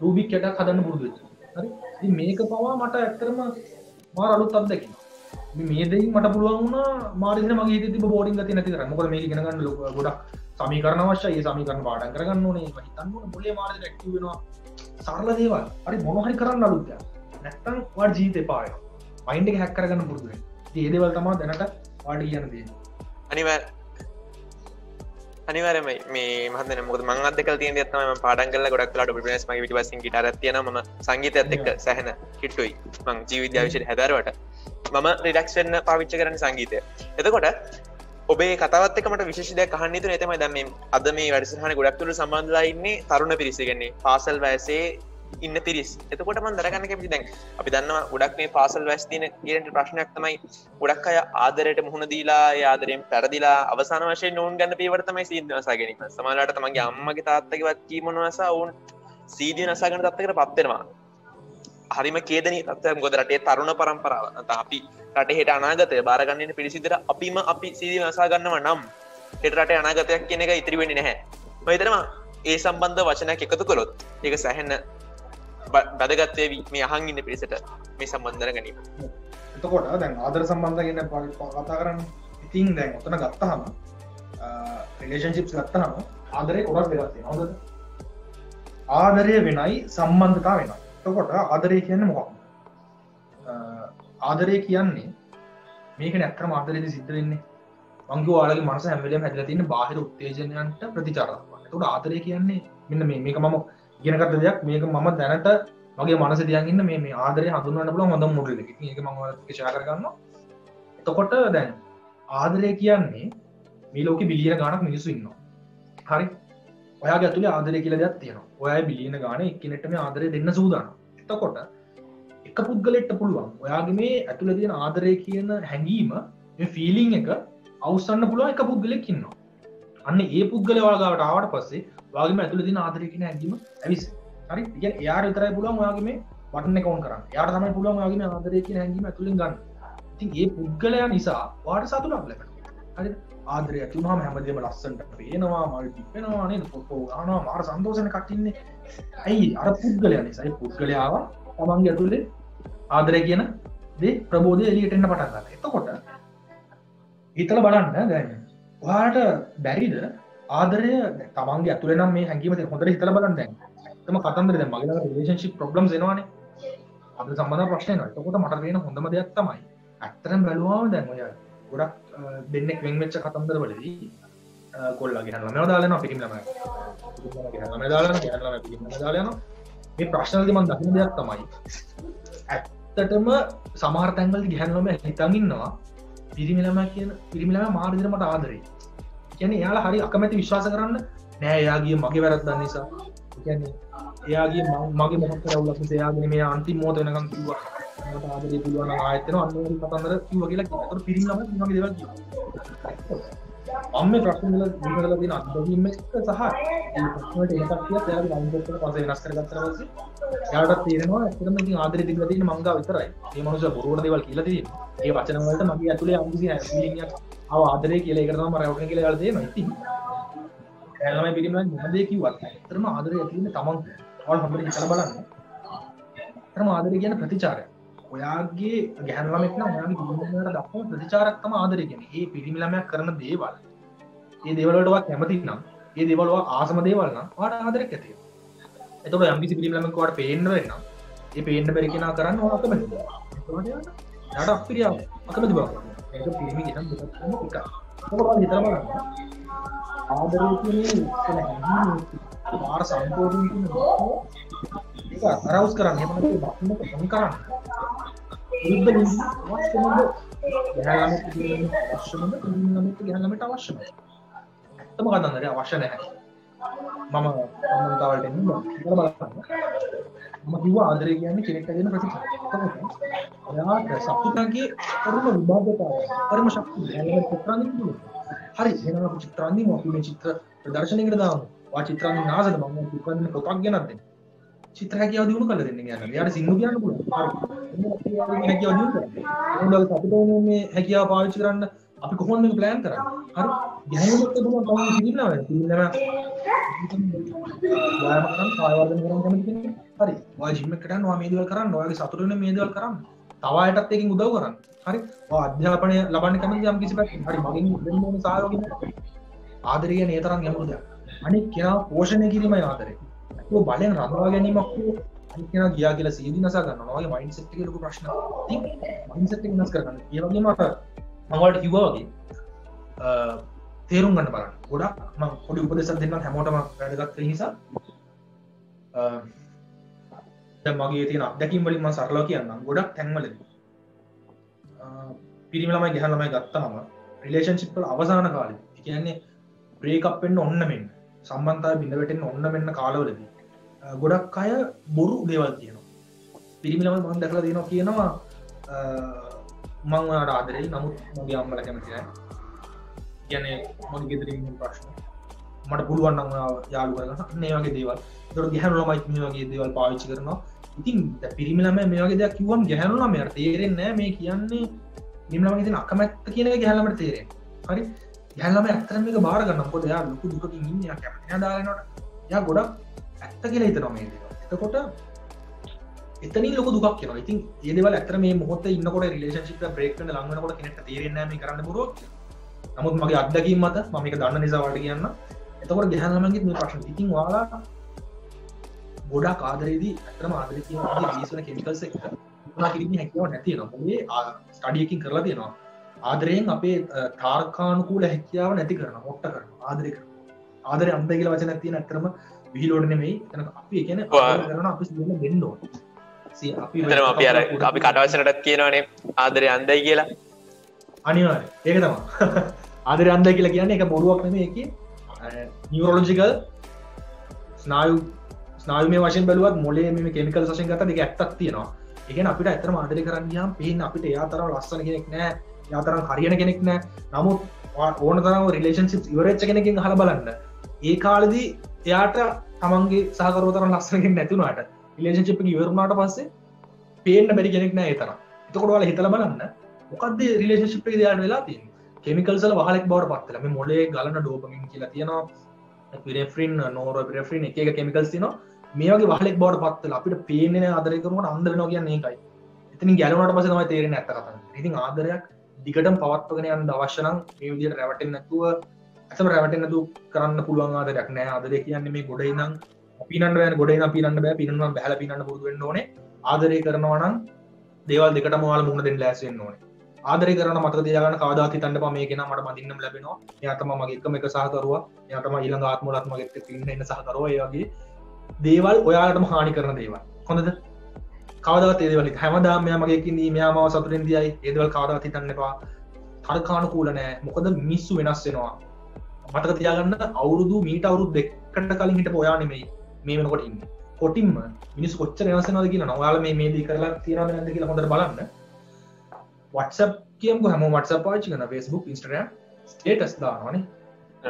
රූබික් එකක් හදන්න පුරුදු වෙච්චා. හරි? ඉතින් මේක පවා මට ඇත්තටම මාර අලුත් අත්දැකීමක්. මේ දෙයින් මට පුළුවන් වුණා මාර ඉතින් මගේ හිතේ තිබ්බ බෝරින් ගතිය නැති කරන්න. මොකද මේක ඉගෙන ගන්න ගොඩක් සමීකරණ අවශ්‍යයි. ඒ සමීකරණ පාඩම් කරගන්න ඕනේ. ඒක හිතන්න ඕනේ මොලේ මාර දෙයක් ඇක්ටිව් වෙනවා. සරල දේවල්. හරි මොන හරි කරන්න අලුත් දෙයක්. නැත්තම් ඔයාලා ජීවිතේ එපා වෙනවා. මයින්ඩ් එක හැක් කරගන්න පුරුදු වෙන්න. ඉතින් මේ දේවල් තමයි දැනට ඔයාලට කියන්න තියෙන්නේ. අනිවාර්යයෙන්ම මේ මහත්මයා මොකද මම අත්දකලා තියෙන දේ තමයි මම පාඩම් කරලා ගොඩක් වෙලාවට ඔබිනස් මගේ පිටිපස්සෙන් ගිටාරයක් තියෙනවා මම සංගීතයත් එක්ක සැහෙන කිට්ටුයි මම ජීව විද්‍යාව විෂයට හැදාරුවට මම රිලැක්ස් වෙන්න පාවිච්චි කරන්නේ සංගීතය. එතකොට ඔබේ කතාවත් එක්ක මට විශේෂ දෙයක් අහන්න හිතුනේ. ඒ තමයි දැන් මේ අද මේ වැඩසටහනේ ගොඩක් දුරට සම්බන්ධලා ඉන්නේ තරුණ පිරිස. ඒ කියන්නේ පාසල් වයසේ ඉන්න පිරිස්. එතකොට මම දරගන්න කැමති දැන් අපි දන්නවා ගොඩක් මේ පාසල් වයසේ තියෙන කියන ප්‍රශ්නයක් තමයි ගොඩක් අය ආදරයට මුහුණ දීලා ඒ ආදරයෙන් පෙරදිලා අවසාන වශයෙන් නෝන් ගන්න පියවර තමයි සීඩ් නසා ගැනීම. සමහරවිට තමන්ගේ අම්මගේ තාත්තගේවත් කීමන නසා වුන් සීඩ් නසා ගන්න තත්ත්වයකටපත් වෙනවා. හරිම කේදනීය තත්ත්වයක්. මොකද රටේ තරුණ පරම්පරාව නැත්නම් අපි රටේ හෙට අනාගතය බාරගන්න ඉන්න පිරිසිදට අපි සීඩ් නසා ගන්නවා නම් හෙට රටේ අනාගතයක් කියන එක ඉතිරි වෙන්නේ නැහැ. මම හිතනවා ඒ සම්බන්ධ වචනයක් එකතු කළොත් ඒක සැහෙන බදගත් වේවි මේ අහන් ඉන්න පිරිසට මේ සම්බන්ධ දැනගැනීම. එතකොට දැන් ආදර සම්බන්ධ ගැන කතා කරන්නේ. ඉතින් දැන් ඔතන ගත්තාම රිලේෂන්ෂිප්ස් ගත්තාම ආදරේ කොටස් දෙකක් තියෙනවා. හොඳද? ආදරය වෙනයි සම්බන්ධතාව වෙනයි. එතකොට ආදරය කියන්නේ මොකක්ද? ආදරය කියන්නේ මේකනේ අත්‍තරම ආදරයේදී සිද්ධ වෙන්නේ. මං කිව්වා ඔයාලගේ මනස හැම වෙලේම හැදලා තියෙන බාහිර උත්තේජනයන්ට ප්‍රතිචාර දක්වන්න. එතකොට ආදරය කියන්නේ මෙන්න මේක මම ඉගෙන ගත්ත දෙයක්. මේක මම දැනට මගේ මනසේ තියන් ඉන්න මේ ආදරය හඳුන්වන්න පුළුවන් හොඳම මොඩල් එක. මේක මම ඔයාලට ෂෙයා කරගන්නවා. එතකොට දැන් ආදරය කියන්නේ මේ ලෝකෙ බිලියන ගාණක් මිනිස්සු ඉන්නවා. හරි? ඔයාගේ ඇතුලේ ආදරය කියලා දෙයක් තියෙනවා. ඔයාගේ බිලියන ගාණ එක්කෙනෙක්ට මේ ආදරය දෙන්න සූදානම්. එතකොට එක පුද්ගලෙක්ට පුළුවන් ඔයාගේ මේ ඇතුලේ තියෙන ආදරය කියන හැඟීම මේ ෆීලිං එක අවසන්න පුළුවන් එක පුද්ගලෙක් ඉන්නවා. අන්න ඒ පුද්ගලයා ඔයාලා ගාවට ආවට පස්සේ ඔයාගේම ඇතුලේ තියෙන ආදරය කියන හැඟීම ඇවිස්සෙන. හරි? ඒ කියන්නේ එයාට විතරයි පුළුවන් ඔයාගේ මේ බටන් එක ඔන් කරන්න. එයාට තමයි පුළුවන් ඔයාගේ මේ ආදරය කියන හැඟීම ඇතුලෙන් ගන්න. ඉතින් ඒ පුද්ගලයා නිසා ඔයාට සතුටක් ලැබෙනවා. හරිද? ආදරය ඇති වුණාම හැමදේම ලස්සනට පේනවා, මල් ටිපෙනවා නේද? ෆොටෝ ගන්නවා, මාර සන්තෝෂෙන් කටින්නේ. ඇයි? අර පුද්ගලයා නිසා. ඒ පුද්ගලයාව තමන්ගේ ඇතුලේ ආදරය කියන දේ ප්‍රබෝධය එළියට එන්න පටන් ගන්නවා. එතකොට හිතලා බලන්න දැන් ඔයාලට බැරිද ආදරය තමන්ගේ ඇතුලේ නම් මේ හැඟීම තියෙන හොඳට හිතලා බලන්න දැන්. තම කතන්දර දැන් මගේ ළඟ රිලේෂන්ෂිප් ප්‍රොබ්ලම්ස් එනවානේ. අපේ සම්බන්ධ ප්‍රශ්න එනවා. එතකොට මට තියෙන හොඳම දෙයක් තමයි ඇත්තටම බැලුවාම දැන් ඔය ගොඩක් දෙන්නෙක් වෙන් වෙච්ච කතන්දර වලදී කොල්ලගේ හැන්ලා මේවා දාලා යනවා පිටින් ළමයි. පිටින් ළමයි දාලා යනවා, කියන ළමයි පිටින් ළමයි දාලා යනවා. මේ ප්‍රශ්න වලදී මම දකින දෙයක් තමයි ඇත්තටම සමහර තැන්වලදී ගැහණු ළමයි හිතන් ඉන්නවා පිරිමි ළමයා මාර විදිහට මට ආදරේ. කියන්නේ එයාලා හරි අකමැති විශ්වාස කරන්න නෑ එයා ගියේ මගේ වැරද්දක් නිසා. කියන්නේ එයා ගියේ මගේ මොකක් කරවුලක් නිසා එයා ගියේ මේ අන්තිම මොහොත වෙනකන් කිව්වා. මට ආදරේ පුළුවන් නම් ආයෙත් එනවා අන්න ඒ කතන්දර කිව්වා කියලා කිව්වා. ඒතකොට පිරිමි ළමයි මගේ දේවල් කිව්වා. මම මේ ප්‍රශ්න වල විතරලා තියෙන අත්දැකීම් එක සහ ඒ ප්‍රශ්න වලට එකක් කියත් එයාගේ මයින්ඩ්සෙට් එක පස්සේ වෙනස් කරගත්තා පස්සේ එයාට තේරෙනවා ඇත්තටම ඉතින් ආදරේ තිබිලා තියෙන මං ගාව විතරයි. මේ මනුස්සයා බොරුවට දේවල් කියලා තියෙනවා. ඒ වචන වලට මගේ ඇතුලේ අමුසි ෆීලිං එකක් ආව ආදරේ කියලා ඒකට තමයි මම රැවටෙන කියලා එයාලා තේරෙනවා. ඉතින් එයාලා මේ පිළිමෙන් මොනදේ කිව්වත් ඇත්තටම ආදරේ ඇතුලේ තමන් ඔයාලා හොඳට හිතලා බලන්න. ඇත්තටම ආදරේ කියන ප්‍රතිචාරය. ඔයාගේ ගැහණු ළමෙක් නම් ඔයාගේ ජීවිතේට දක්වන ප්‍රතිචාරයක් තමයි ආදරේ කියන්නේ. මේ පිරිමි ළමයා කරන දේවල් ඒ දේවල් වලට ඔයා කැමති නම් ඒ දේවල් ඔයා ආසම දේවල් නම් ඔයාට ආදරයක් ඇති වෙනවා. එතකොට යම් කිසි පිරිමි ළමෙක් ඔයාට පේන්න බැරි නම් ඒ පේන්න බැරි කෙනා කරන්න ඔයා අකමැති. එතකොට යාට අප්‍රිය අකමැති බව. ඒක පිරිමි කෙනා දෙකක් එකයි. ඔබ හිතලා බලන්න. ආදරය කියන්නේ මාර සම්පූර්ණ කියන ඒක අරවුස් කරන්න එහෙම නැත්නම් බක්මක පොන් කරන්න. විරුද්ධ නිසි අවශ්‍යමද? ගහලාමෙත් කියන්නේ අවශ්‍යමද? නින්නමෙත් ගහලාමෙත් අවශ්‍යමද? ඇත්තම කතන්දරේ අවශ්‍ය නැහැ. මම සම්මතවලට එන්න බලන්න. මම කිව්වා ආදරය කියන්නේ කෙනෙක්ට දෙන ප්‍රතිචාරය. ඔයාට සතුටගේ පරම විභාගතාවය, පරම ශක්තිය හැලෙන්න පුත්‍රාන්දික දුන්නා. හරි එහෙනම් අපි චිත්‍රාන්දිම අපි මේ චිත්‍ර ප්‍රදර්ශනයකට දාමු. වා චිත්‍රාන්දිම නාසද මම චිත්‍රාන්දිම පොතක් ගෙනත් දෙන්න. චිත්‍ර හැකියාව දිනු කරලා දෙන්න කියන්නේ. එයාට සිංහු කියන්න පුළුවන්. හරි. එහෙනම් හැකියාව දිනු කරන්න. ඒගොල්ලෝ අපිට මේ හැකියාව පාවිච්චි කරන්න අපි කොහොමද මේක ප්ලෑන් කරන්නේ? හරි. ගැහුවොත් තමයි පිළිනවා. පිළිනවා. වායම කරන්න, කාය වර්ධනය කරන්න කැමති කෙනෙක්. හරි. ඔයා ජිම් එකට යනවා, ඔයා මේ දේවල් කරන්න. ඔයාගේ සතුට වෙන මේ දේවල් කරන්න. තව අයටත් එකකින් උදව් කරන්න. හරි. ඔයා අධ්‍යාපනය ලබන්න කැමති යම් කිසි පැත්තකින්. හරි. මගෙන් දෙන්න ඕන සහයෝගය නැහැ. ආදරය කියන්නේ ඒ තරම් ගැඹුරු දෙයක්. අනිත් කෙනා පෝෂණය කිරීමයි ආදරය. ඒක බලෙන් රඳවා ගැනීමක් නෙවෙයි. අනිත් කෙනා ගියා කියලා සීදී නසා ගන්නවා. ඔයාගේ මයින්ඩ්සෙට් එකේ ලොකු ප්‍රශ්නයක්. ඉතින් මයින්ඩ්සෙට් එක වෙනස් කරගන්න. ඒ වගේම මම ඔයාලට කිව්වා වගේ තේරුම් ගන්න බලන්න. ගොඩක් මම පොඩි උපදේශයක් දෙන්නම් හැමෝටම වැදගත් වෙන නිසා. දැන් මගේ තියෙන අත්දැකීම් වලින් මම සරලව කියන්නම්. ගොඩක් තැන්වලදී පිරිමි ළමයි ගැහණු ළමයි ගත්තාම රිලේෂන්ෂිප් වල අවසාන කාලේ, ඒ කියන්නේ බ්‍රේක් අප් වෙන්න ඔන්න මෙන්න, සම්බන්ධතාවය බිඳ වැටෙන්න ඔන්න මෙන්න කාලවලදී ගොඩක් අය බොරු දේවල් කියනවා. පිරිමි ළමයි මම දැකලා තියෙනවා කියනවා මං ඔයාලට ආදරෙයි, නමුත් මගේ අම්මලා කැමති නැහැ. කියන්නේ මගේ ගෙදරින් ඉන්න ප්‍රශ්න. මට පුළුවන් නම් ඔයාව යාළු කරගන්න. අන්න ඒ වගේ දේවල්. ඒකට ගැහණු ළමයි මේ වගේ දේවල් පාවිච්චි කරනවා. ඉතින් පිරිමි ළමයි මේ වගේ දෙයක් කිව්වම ගැහණු ළමයාට තේරෙන්නේ නැහැ මේ කියන්නේ පිරිමි ළමයිගේ තියෙන අකමැත්ත කියන එක ගැහණු ළමයට තේරෙන්නේ. හරි? ගැහණු ළමයා ඇත්තටම මේක බාර ගන්නවා. මොකද එයා ලොකු දුකකින් ඉන්නේ. එයා කැමති නැහැ දාලා යනකොට. එයා ගොඩක් ඇත්ත කියලා හිතනවා මේ දේවල්. එතකොට එතනින් ලොකු දුකක් එනවා. ඉතින් මේ දේවල් ඇත්තට මේ මොහොතේ ඉන්නකොට රිලේෂන්ෂිප් එක බ්‍රේක් වෙන්න ලඟ වෙනකොට කෙනෙක්ට තේරෙන්නේ නැහැ මේ කරන්න බොරුවක්. නමුත් මගේ අත්දැකීම් මත මම මේක දන්න නිසා ඔයාලට කියන්න. එතකොට ගැහණු ළමයින්ගෙත් මේ ප්‍රශ්න. ඉතින් ඔයාලා ගොඩක් ආදරේදී ඇත්තටම ආදරේ කියන විදිහේ රිලීස් වෙන කෙමිකල්ස් එක උනා කිරීමේ හැකියාව නැති වෙනවා. මොකද ස්ටඩි එකකින් කරලා තියෙනවා. ආදරයෙන් අපේ තාර්කානුකූල හැකියාව නැති කරනවා, මොට්ට කරනවා. ආදරේ කරනවා. ආදරය අන්ත කියලා වචන තියෙන ඇත්තම විහිළුවට නෙමෙයි එතන අපි කියන්නේ ආදරය කරන අපි සියල්ල දෙන්න ඕනේ අපි අපි අර අපි කටවචනටත් කියනවනේ ආදරය අන්දයි කියලා අනිවාර්ය ඒක තමයි ආදරය අන්දයි කියලා කියන්නේ ඒක බොරුවක් නෙමෙයි ඒකේ නියුරොලොජිකල් ස්නායුමය වශයෙන් බැලුවත් මොලේ මේ කෙමිකල් වශයෙන් ගත්තා දෙක ඇත්තක් තියෙනවා ඒ කියන්නේ අපිට ඇත්තටම ආදරය කරන්න ගියාම පේන්නේ අපිට එයා තරම් ලස්සන කෙනෙක් නෑ එයා තරම් හරියන කෙනෙක් නෑ නමුත් ඕන තරම් රිලේෂන්ෂිප්ස් ඉවරෙච්ච කෙනකින් අහලා බලන්න ඒ කාලෙදී එයාට තමන්ගේ සහකරුවෝ තරම් ලස්සන කෙනෙක් නැති වුණාට රිලේෂන්ෂිප් එක ඉවර වුණාට පස්සේ පේන්න බැරි කෙනෙක් නෑ ඒ තරම් එතකොට ඔයාලා හිතලා බලන්න මොකද්ද රිලේෂන්ෂිප් එකේ දාන්න වෙලා තියෙන්නේ කෙමිකල්ස් වල වහලෙක් බවට පත් වෙලා මේ මොලේ ගලන ඩෝපමින් කියලා තියෙනවා පිරෙෆ්‍රින් නෝරොපිරෙෆ්‍රින් එක එක කෙමිකල්ස් තියෙනවා මේ වගේ වහලෙක් බවට පත් වෙලා අපිට පේන්නේ නැහැ ආදරය කරනකොට අන්ධ වෙනවා කියන්නේ ඒකයි එතනින් ගැලවුණාට පස්සේ තමයි තේරෙන්නේ ඇත්ත කතාව ඉතින් ආදරයක් දිගටම පවත්වගෙන යන්න අවශ්‍ය නම් මේ විදිහට රැවටෙන්නේ නැතුව අසම රැවටෙන්නේ නැතුව කරන්න පුළුවන් ආදරයක් නෑ ආදරය කියන්නේ මේ ගොඩේ ඉඳන් පිනන්න බෑ ගොඩේ ඉඳන් පිනන්න බෑ පිනනවා බහැලා පිනන්න පුරුදු වෙන්න ඕනේ ආදරය කරනවා නම් දේවල් දෙකටම ඔයාලා මුහුණ දෙන්න ලෑස්ති වෙන්න ඕනේ ආදරය කරන මතක තියාගන්න කවදාවත් හිතන්න එපා මේක නම් මට බඳින්නම ලැබෙනවා එයා තමයි මගේ එකම එක සහකරුවා එයා තමයි ඊළඟ ආත්මවලත් මගේ එක්ක ඉන්න සහකරුවා ඒ වගේ දේවල් ඔයාලටම හානි කරන දේවල් හොඳද කවදාවත් ඒ දේවල් හැමදාම මෙයා මගේ එක්ක ඉන්නේ මෙයා මාව සතුටින් දියයි ඒ දේවල් කවදාවත් හිතන්න එපා තර්කානුකූල නෑ මොකද මිනිස්සු වෙනස් වෙනවා මතක තියාගන්න අවුරුදු මීට අවුරුදු දෙකකට කලින් හිටපු ඔයා නෙමෙයි මේ වෙනකොට ඉන්නේ කොටින්ම මිනිස්සු කොච්චර වෙනස් වෙනවද කියලා ඔයාලා මේ දේ කරලා තියනවද නැද්ද කියලා හොඳට බලන්න WhatsApp කියමුකෝ හැමෝම WhatsApp පාවිච්චි කරනවා Facebook Instagram ස්ටේටස් දානවනේ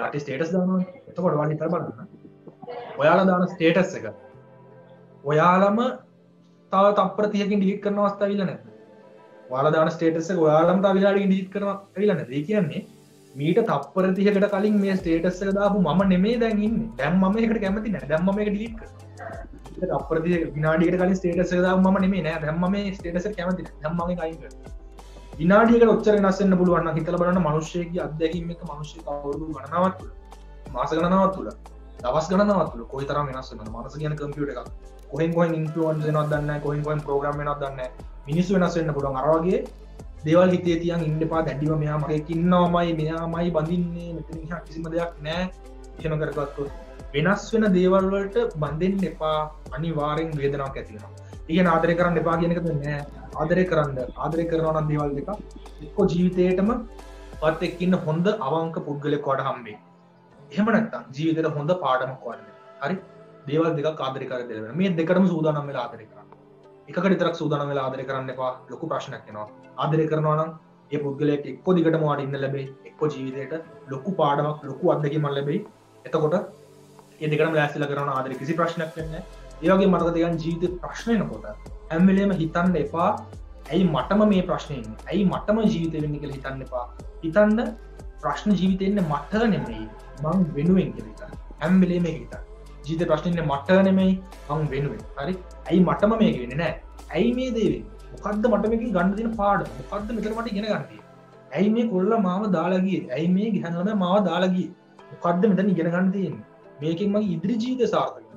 අපි ස්ටේටස් දානවනේ එතකොට ඔයාලා හිතලා බලන්න ඔයාලා දාන ස්ටේටස් එක ඔයාලම තව තප්පර 30කින් ඩිලීට් කරන අවස්ථාව ඉල්ල නැද්ද ඔයාලා දාන ස්ටේටස් එක ඔයාලම තව විනාඩියකින් ඩිලීට් කරනවා ඇවිල්ලා නැද්ද ඒ කියන්නේ මීට තප්පර 30කට කලින් මේ ස්ටේටස් එක දාපු මම නෙමෙයි දැන් ඉන්නේ දැන් මම ඒකට කැමති නැහැ දැන් මම ඒක ඩිලීට් කරනවා තප්පර 30 විනාඩියකට කලින් ස්ටේටස් එක දාපු මම නෙමෙයි නෑ දැන් මම මේ ස්ටේටස් එක කැමති නැහැ දැන් මම ඒක අයින් කරනවා විනාඩියකට ඔච්චර වෙනස් වෙන්න පුළුවන් නම් හිතලා බලන්න මිනිස්සෙක්ගේ අත්දැකීම් එක මිනිස්සෙක් අවුරුදු ගණනාවක් තුළ මාස ගණනාවක් තුළ දවස් ගණනාවක් තුළ කොයිතරම් වෙනස් වෙනවද මනස කියන කම්පියුටර් එකක් කොහෙන් ඉන්ෆ්ලුවන්ස් වෙනවද දන්නේ නැහැ කොහෙන් ප්‍රෝග්‍රෑම් වෙනවද දන්නේ නැහැ මිනිස්සු වෙනස් වෙන්න පුළුවන් අර වගේ දේවල් හිතේ තියන් ඉන්න එපා දැඩිව මෙයා මගේ ඉන්නවමයි මෙයාමයි බඳින්නේ මෙතන ඉහා කිසිම දෙයක් නැහැ කියන කරගත්තොත් වෙනස් වෙන දේවල් වලට බඳින්න එපා අනිවාර්යෙන් වේදනාවක් ඇති වෙනවා ඉගෙන ආදරය කරන්න එපා කියන එක නෑ ආදරය කරනවා නම් දේවල් දෙක එක්ක ජීවිතේටම පත් එක්ක ඉන්න හොඳ අවංක පුද්ගලෙක් වට හම්බෙයි එහෙම නැත්නම් ජීවිතේට හොඳ පාඩමක් වන්න හරි දේවල් දෙකක් ආදරය කරලා දෙන්න මේ දෙකටම සූදානම් වෙලා ආදරය කරන්න එකකට විතරක් සූදානම් වෙලා ආදරය කරන්න එපා ලොකු ප්‍රශ්නයක් එනවා ආදරය කරනවා නම් ඒ පුද්ගලයාට එක්ක දිගටම වාඩි ඉන්න ලැබෙයි එක්ක ජීවිතේට ලොකු පාඩමක් ලොකු අත්දැකීමක් ලැබෙයි එතකොට ඒ දෙකටම ලෑස්තිලා කරන ආදරය කිසි ප්‍රශ්නයක් වෙන්නේ නැහැ ඒ වගේ මතක තියාගන්න ජීවිතේ ප්‍රශ්න එනකොට හැම වෙලේම හිතන්න එපා ඇයි මටම මේ ප්‍රශ්නේ එන්නේ ඇයි මටම ජීවිතේ වෙන්නේ කියලා හිතන්න එපා හිතන්න ප්‍රශ්න ජීවිතේ ඉන්නේ මට නෙමෙයි මං වෙනුවෙන් කියලා හිතන්න හැම වෙලේම ඒක හිතන්න ජීවිතේ ප්‍රශ්නේ ඉන්නේ මට නෙමෙයි මං වෙනුවෙන් හරි ඇයි මටම මේක වෙන්නේ නැහැ ඇයි මේ දේ වෙන්නේ මොකද්ද මට මේකෙන් ගන්න දෙන පාඩම මොකද්ද මෙතන මට ඉගෙන ගන්න තියෙන්නේ ඇයි මේ කොල්ලා මාව දාලා ගියේ ඇයි මේ ගහන ළමයා මාව දාලා ගියේ මොකද්ද මෙතන ඉගෙන ගන්න තියෙන්නේ මේකෙන් මගේ ඉදිරි ජීවිතය සාර්ථක වෙනවා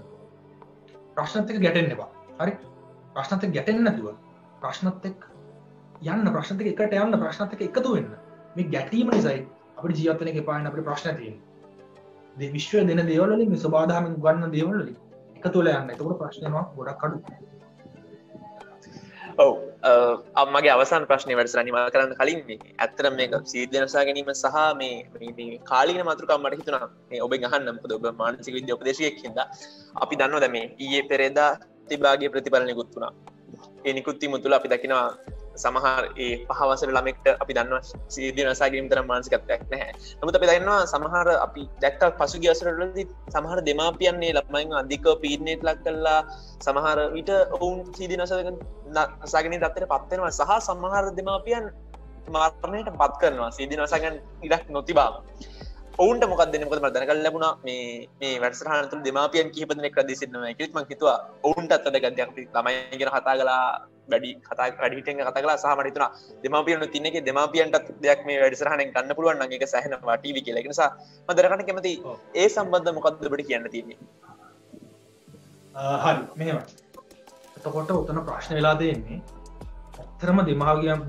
ප්‍රශ්නත් එක්ක ගැටෙන්න එපා හරි ප්‍රශ්නත් එක්ක ගැටෙන්න නැතුව ප්‍රශ්නත් එක්ක ප්‍රශ්නත් එක්ක එකට යන්න ප්‍රශ්නත් එක්ක එකතු වෙන්න මේ ගැටීම නිසායි අපිට ජීවත් වෙන්න එපා වෙන අපිට ප්‍රශ්න තියෙන්නේ මේ විශ්වය දෙන දේවල් වලින් මේ සබාධාමෙන් ගන්න දේවල් වලින් එකතු වෙලා යන්න එතකොට ප්‍රශ්න යනවා ගොඩක් අඩු ඔව් අම්මගේ අවසාන ප්‍රශ්නේ වැඩසටහන නිමා කරන්න කලින් මේ ඇත්තටම මේක සීද්ධ වෙනසා ගැනීම සහ මේ කාලීන මාතෘකාවක් මට හිතුණා මේ ඔබෙන් අහන්න මොකද ඔබ මානසික විද්‍යා උපදේශකයෙක් හින්දා අපි දන්නවා දැන් මේ ඊයේ පෙරේදා තිබාගේ ප්‍රතිඵල නිකුත් වුණා ඒ නිකුත් වීම තුළ අපි දකිනවා සමහර ඒ පහවසර ළමෙක්ට අපි දන්නවා සීද්ධ වෙනසා ගැනීම තරම් මානසිකත්වයක් නැහැ නමුත් අපි දන්නවා සමහර අපි දැක්ක පසුගිය වසරවලදී සමහර දෙමාපියන් මේ ළමයින් අධික පීඩනයට ලක් කළා සමහර විට ඔවුන් සීද්ධ වෙනසා ගැනීම තත්ත්වයට පත් වෙනවා සහ සමහර දෙමාපියන් මරණයට පත් කරනවා සීද්ධ වෙනසා ගැනීම ඉඩක් නොතිබාම ඔවුන්ට මොකක්ද දෙන්නේ මොකද මට දැනගන්න ලැබුණා මේ වැඩසටහන තුළ දෙමාපියන් කිහිප දෙනෙක් රැඳී සිටිනවා කියලා මම හිතුවා ඔවුන්ටත් අදගත් අපි ළමයි ගැන කතා කළා වැඩි හිටියෙන් කතා කළා සහ මට හිතුණා දෙමාපියන්ට තින්නේ එකේ දෙමාපියන්ටත් දෙයක් මේ වැඩසටහනෙන් ගන්න පුළුවන් නම් ඒක සැහැනවා ටීවී කියලා. ඒ නිසා මම දැනගන්න කැමතියි ඒ සම්බන්ධව මොකක්ද ඔබට කියන්න තියෙන්නේ? හරි මෙහෙමයි. එතකොට උතන ප්‍රශ්න වෙලා තියෙන්නේ ඇත්තටම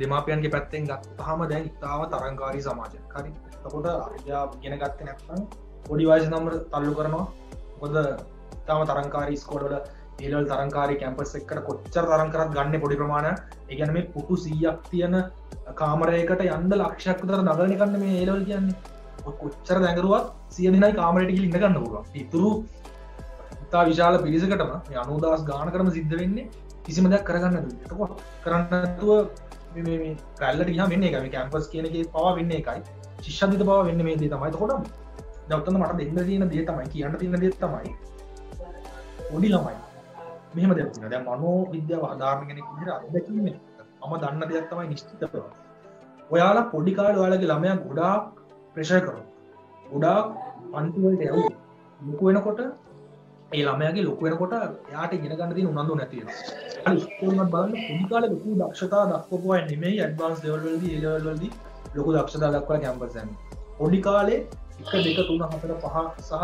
දෙමාපියන්ගේ පැත්තෙන් ගත්තාම දැන් ඉතාම තරංකාරී සමාජයක්. හරි. එතකොට අවිද්‍යාව ඉගෙන ගත්තේ නැත්නම් පොඩි වයස නම්බර තල්ලු කරනවා හොද තාම තරංකාරී ස්කෝඩ්වල ඒලවල් තරංකාරී කැම්පස් එක්කට කොච්චර තරං කරත් ගන්න පොඩි ප්‍රමාණයක්. ඒ කියන්නේ මේ පුටු 100ක් තියෙන කාමරයකට යන්න ලක්ෂයක් විතර නගලන එකන්න මේ ඒලවල් කියන්නේ. කොච්චර දැඟරුවත් 100 දෙනයි කාමරයට ගිහින් ඉඳ ගන්න පුළුවන්. ඉතුරු ඉතා විශාල පිරිසකටම මේ 90000 ගානකටම සිද්ධ වෙන්නේ කිසිම දෙයක් කරගන්න නැතුව. එතකොට කරන්න නැතුව මේ රැල්ලට ගියාම වෙන්නේ ඒකයි. මේ කැම්පස් කියන එකේ පවා වෙන්නේ ඒකයි. ශිෂ්‍යන්විත පවා වෙන්නේ මේ දේ තමයි. එතකොට දැන් උතන මට දෙන්න තියෙන දේ තමයි කියන්න තියෙන දේ තමයි පොඩි ළමයි මෙහෙම දෙයක් තියෙනවා. දැන් මනෝ විද්‍යාව ආධාරණ කෙනෙක් විදිහට අත්දැකීමෙන් මම දන්න දෙයක් තමයි නිශ්චිතව. ඔයාලා පොඩි කාලේ ඔයාලගේ ළමයා ගොඩාක් ප්‍රෙෂර් කරනවා. ගොඩාක් පන්ති වලට යවුවා. ලොකු වෙනකොට ඒ ළමයාගේ ලොකු වෙනකොට එයාට ඉගෙන ගන්න තියෙන උනන්දු නැති වෙනවා. අර ඉස්කෝලේ මත් බලන්න පොඩි කාලේ ලොකු දක්ෂතා දක්වපුවා නෙමෙයි ඇඩ්වාන්ස් ලෙවල් වලදී ඒ ලෙවල් වලදී ලොකු දක්ෂතා දක්වලා කැම්පස් යන්නේ. පොඩි කාලේ 1 2 3 4 5 සහ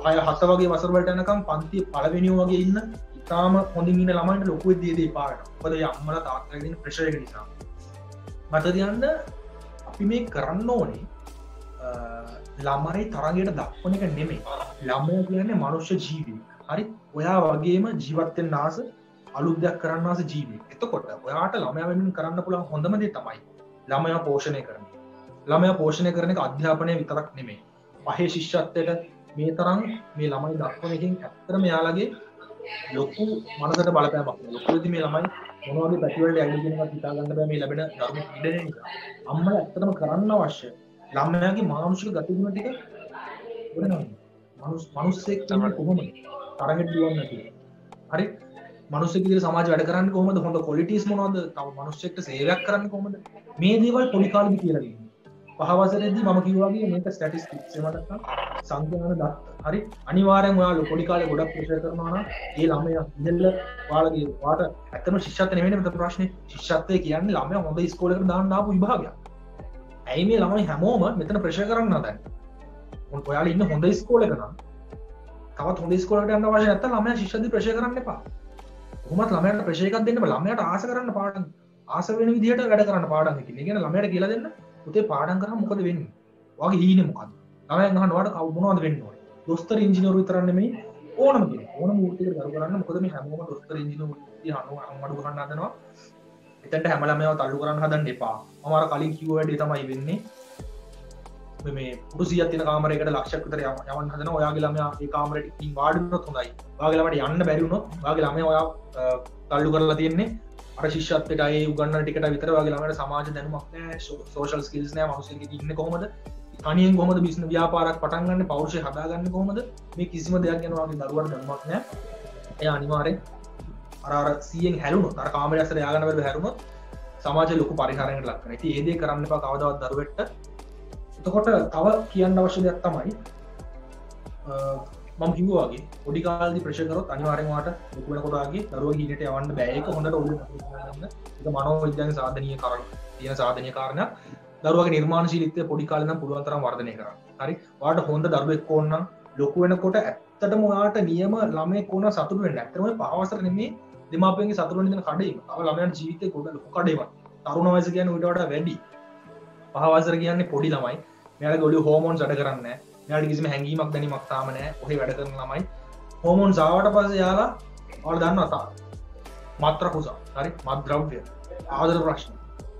6 7 වගේ වසර වලට යනකම් පන්ති පළවෙනියෝ වගේ ඉන්න ඉතාම හොඳින් ඉන්න ළමයින්ට ලොකු විදිහේ පාරට. මොකද ඒ අම්මලා තාත්තලා දෙන ප්‍රෙෂර් එක නිසා. මට කියන්න අපි මේ කරන්න ඕනේ ළමයි තරගයට දක්වන එක නෙමෙයි. ළමයා කියන්නේ මනුෂ්‍ය ජීවියෙක්. හරි? ඔයා වගේම ජීවත් වෙන්න ආස අලුත් දෙයක් කරන්න ආස ජීවියෙක්. එතකොට ඔයාට ළමයා වෙනුවෙන් කරන්න පුළුවන් හොඳම දේ තමයි ළමයා පෝෂණය කරන එක. ළමයා පෝෂණය කරන එක අධ්‍යාපනය විතරක් නෙමෙයි. පහේ ශිෂ්‍යත්වයට මේ තරම් මේ ළමයි දක්වන එකෙන් ඇත්තටම යාළගේ ලොකු මනසට බලපෑමක්. ලොකුදී මේ ළමයි මොන වගේ පැතිවලට ඇවිල්ලා කියනවත් හිතා ගන්න බෑ මේ ලැබෙන ධර්ම පීඩනය නිසා. අම්මලා ඇත්තටම කරන්න අවශ්‍ය ළමයාගේ මානසික ගතිගුණ ටික වෙනවනේ. මනුස්සයෙක් කියන්නේ කොහොමද? තරගෙට දිවන්නේ නැතුව. හරි? මනුස්සයෙක් විදිහට සමාජ වැඩ කරන්නේ කොහොමද? හොඳ ක්වොලිටිස් මොනවද? තව මනුස්සයෙක්ට සේවයක් කරන්නේ කොහොමද? මේ දේවල් පොඩි කාලෙදි කියලා දෙන්නේ. 5 වසරේදී මම කිව්වා වගේ මේක ස්ටැටිස්ටික්ස් එහෙම නැත්නම් සංඛ්‍යාන දත්ත. හරි? අනිවාර්යෙන් ඔයාලා පොඩි කාලේ ගොඩක් ප්‍රෙෂර් කරනවා නම් ඒ ළමයා ඉඳලා ඔයාලගේ වාට ඇත්තම ශිෂ්‍යත්වය නෙවෙයි මෙතන ප්‍රශ්නේ. ශිෂ්‍යත්වය කියන්නේ ළමයා හොඳ ඉස්කෝලේකට දාන්න ආපු විභාගයක්. ඇයි මේ ළමයි හැමෝම මෙතන ප්‍රෙෂර් කරන්න හදන්නේ? ඔයාලා ඉන්න හොඳ ඉස්කෝලේක නම් තවත් හොඳ ඉස්කෝලේකට යන්න අවශ්‍ය නැත්නම් ළමයා ශිෂ්‍යත්වය ප්‍රෙෂර් කරන්න එපා. කොහොමත් ළමයාට ප්‍රෙෂර් එකක් දෙන්න බෑ. ළමයාට ආස කරන්න පාඩම් ආස වෙන විදිහට වැඩ කරන්න පාඩම් එකකින්. ඒ කියන්නේ ළමයාට කියලා දෙන්න පුතේ පාඩම් කරාම මොකද වෙන්නේ? ඔයාගේ ඊනේ මොකද්ද? ළමයන් අහන්න ඔයාලට මොනවද වෙන්න ඕනේ? දොස්තර ඉංජිනේරු විතරක් නෙමෙයි ඕනම කෙනෙක්. ඕනම වෘත්තියකට කරු කරන්න. මොකද මේ හැමෝම දොස්තර ඉංජිනේරු වෘත්තිය අනුමඩු කරන්න හදනවා. එතනට හැම ළමයාව තල්ලු කරන්න හදන්න එපා. මම අර කලින් කිව්ව වැඩේ තමයි වෙන්නේ. මේ පුටු 100ක් තියෙන කාමරයකට ලක්ෂයක් විතර යවන්න හදනවා. ඔයාගේ ළමයා ඒ කාමරයට ඉතින් වාඩි වුණොත් හොඳයි. ඔයාගේ ළමයට යන්න බැරි වුණොත් ඔයාගේ ළමයා ඔයා තල්ලු කරලා තියෙන්නේ අර ශිෂ්‍යත්වයට ඒ උගන්නන ටිකට විතර ඔයාගේ ළමයට සමාජ දැනුමක් නැහැ, සෝෂල් ස්කිල්ස් නැහැ, මිනිස්සුන්ගේ ඉන්නේ කොහොමද? තනියෙන් කොහොමද බිස්නස් ව්‍යාපාරයක් පටන් ගන්න, පෞරුෂය හදාගන්නේ කොහොමද? මේ කිසිම දෙයක් ගැන ඔයාගේ දරුවාට දැනුමක් නැහැ. එයා අනිවාර්යෙන් අර 100න් හැරුණොත් අර කාමරය ඇස්සට ය아가න්න බැරුව හැරුණොත් සමාජයේ ලොකු පරිහරණයකට ලක් වෙනවා. ඉතින් ඒ දේ කරන්න එපා කවදාවත් දරුවෙක්ට. එතකොට තව කියන්න අවශ්‍ය දෙයක් තමයි මම කිව්වා වගේ පොඩි කාලේදී ප්‍රෙෂර් කරොත් අනිවාර්යෙන්ම ඔයාට ලොකු වෙනකොට ආගේ දරුවා ගිහිනට යවන්න බෑ. ඒක හොඳට ඔළුවේ ගන්න. ඒක මනෝවිද්‍යාවේ සාධනීය කාරණා. තියෙන සාධනීය කාරණා. දරුවාගේ නිර්මාණශීලීත්වය පොඩි කාලේ නම් පුළුවන් තරම් වර්ධනය කරන්න. හරි? ඔයාට හොඳ දරුවෙක් ඕන නම් ලොකු වෙනකොට ඇත්තටම ඔයාට නියම ළමයෙක් ඕන සතුටු වෙන්න. ඇත්තටම ඔය 5 වසර නෙමේ දෙමාපියන්ගේ සතුටු වෙන්න දෙන කඩේම. තව ළමයාගේ ජීවිතේ ගොඩ ලොකු කඩේමක්. තරුණ වයස කියන්නේ ඊට වඩා වැඩි. 5 වසර කියන්නේ පොඩි ළමයි. මෙයාලගේ ඔළුවේ හෝමෝන්ස් වැඩ කරන්නේ නැහැ. මෙයාට කිසිම හැඟීමක් දැනීමක් තාම නැහැ. ඔහේ වැඩ කරන ළමයි. හෝමෝන්ස් ආවට පස්සේ යාලා ඔයාලා දන්නවා තා. මාත්‍ර කුසා. හරි? මත්ද්‍රව්‍ය. ආදර ප්‍රශ්න.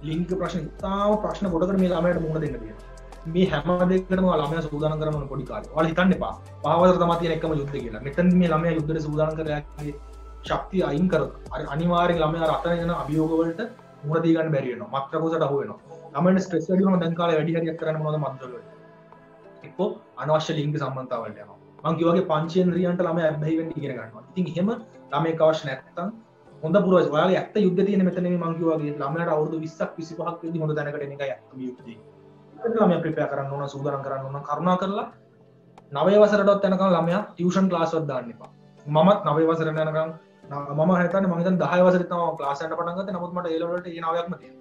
ලිංගික ප්‍රශ්න ඉතාම ප්‍රශ්න ගොඩකට මේ ළමයාට මුහුණ දෙන්න තියෙනවා. මේ හැම දෙයකටම ළමයා සූදානම් කරන්න ඕන පොඩි කාලේ. ඔයාලා හිතන්න එපා. 5 වසර තමයි තියෙන එකම යුද්ධය කියලා. මෙතන මේ ළමයා යුද්ධයට සූදානම් කරලා ශක්තිය අයින් කරොත් අනිවාර්යෙන් ළමයා රටන යන අභියෝග වලට මුහුණ දී ගන්න බැරි වෙනවා. මාත්‍ර කුසට අහු වෙනවා. ළමයින්ට ස්ට්‍රෙස් වැඩි වෙනවා. දැන් කාලේ වැඩි හරියක් කරන්න මොනවද මත්ද්‍රව්‍ය වලට. එක්කෝ අනවශ්‍ය ලිංග සම්බන්ධතාවලට යනවා. මම කිව්වාගේ පංචේන්ද්‍රියන්ට ළමයා අබ්බැහි වෙන්න ඉගෙන ගන්නවා. ඉතින් එහෙම ළමයෙක් අවශ්‍ය නැත්තම් හොඳ පුරවස් ඔයාලගේ ඇත්ත යුද්ධ තියෙන මෙතන මේ මම කිව්වාගේ ළමයාට අවුරුදු 20ක් 25ක් වෙද්දි හොඳ දැනකට එන එකයි ඇත්තම යුද්ධය. ඒක ළමයා ප්‍රිපෙයාර් කරන්න ඕන, සූදානම් කරන්න ඕන. කරුණා කරලා 9 වසරටවත් යනකම් ළමයා ටියුෂන් ක්ලාස් වලට දාන්න එපා. මමත් 9 වසරට යනකම් මම හිතන්නේ මම හිතන්නේ 10 වසරේ තමයි ක්ලාස් යන්න පටන් ගත්තේ. නමුත් මට ඒ ලෙවල් වලට ඒ 9ක්ම තියෙනවා.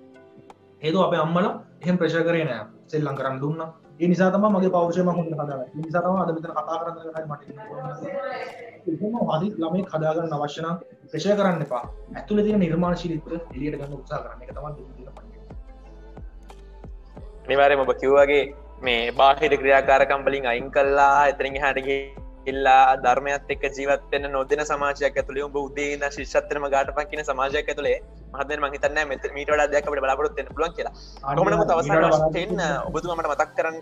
හේතුව අපේ අම්මලා එහෙම ප්‍රෙෂර් කරේ නෑ. සෙල්ලම් කරන්න දුන්නා. ඒ නිසා තමයි මගේ පෞරුෂය මම හොඳට හදාගන්නේ. ඒ නිසා තමයි අද මෙතන කතා කරන්න හරි මට ඉන්න ඕන. ළමයි හදාගන්න අවශ්‍ය නම් ප්‍රෙෂර් කරන්න එපා. ඇතුලේ තියෙන නිර්මාණශීලීත්වය එළියට ගන්න උත්සාහ කරන්න. ඒක තමයි දෙන්න තියෙන පණිවිඩය. අනිවාර්යයෙන්ම ඔබ කිව්වාගේ මේ බාහිර ක්‍රියාකාරකම් වලින් අයින් කළා එතනින් එහාට ගිහිල්ලා ධර්මයත් එක්ක ජීවත් වෙන්න නොදෙන සමාජයක් ඇතුලේ උඹ උදේ ඉඳන් ශිෂ්‍යත්වෙම ගාටපන් කියන සමාජයක් ඇතුලේ මහත්මයානි මම හිතන්නේ නැහැ මීට වඩා දෙයක් අපිට බලාපොරොත්තු වෙන්න පුළුවන් කියලා. කොහොමද මට අවසාන වශයෙන් ඔබතුමාට මතක් කරන්න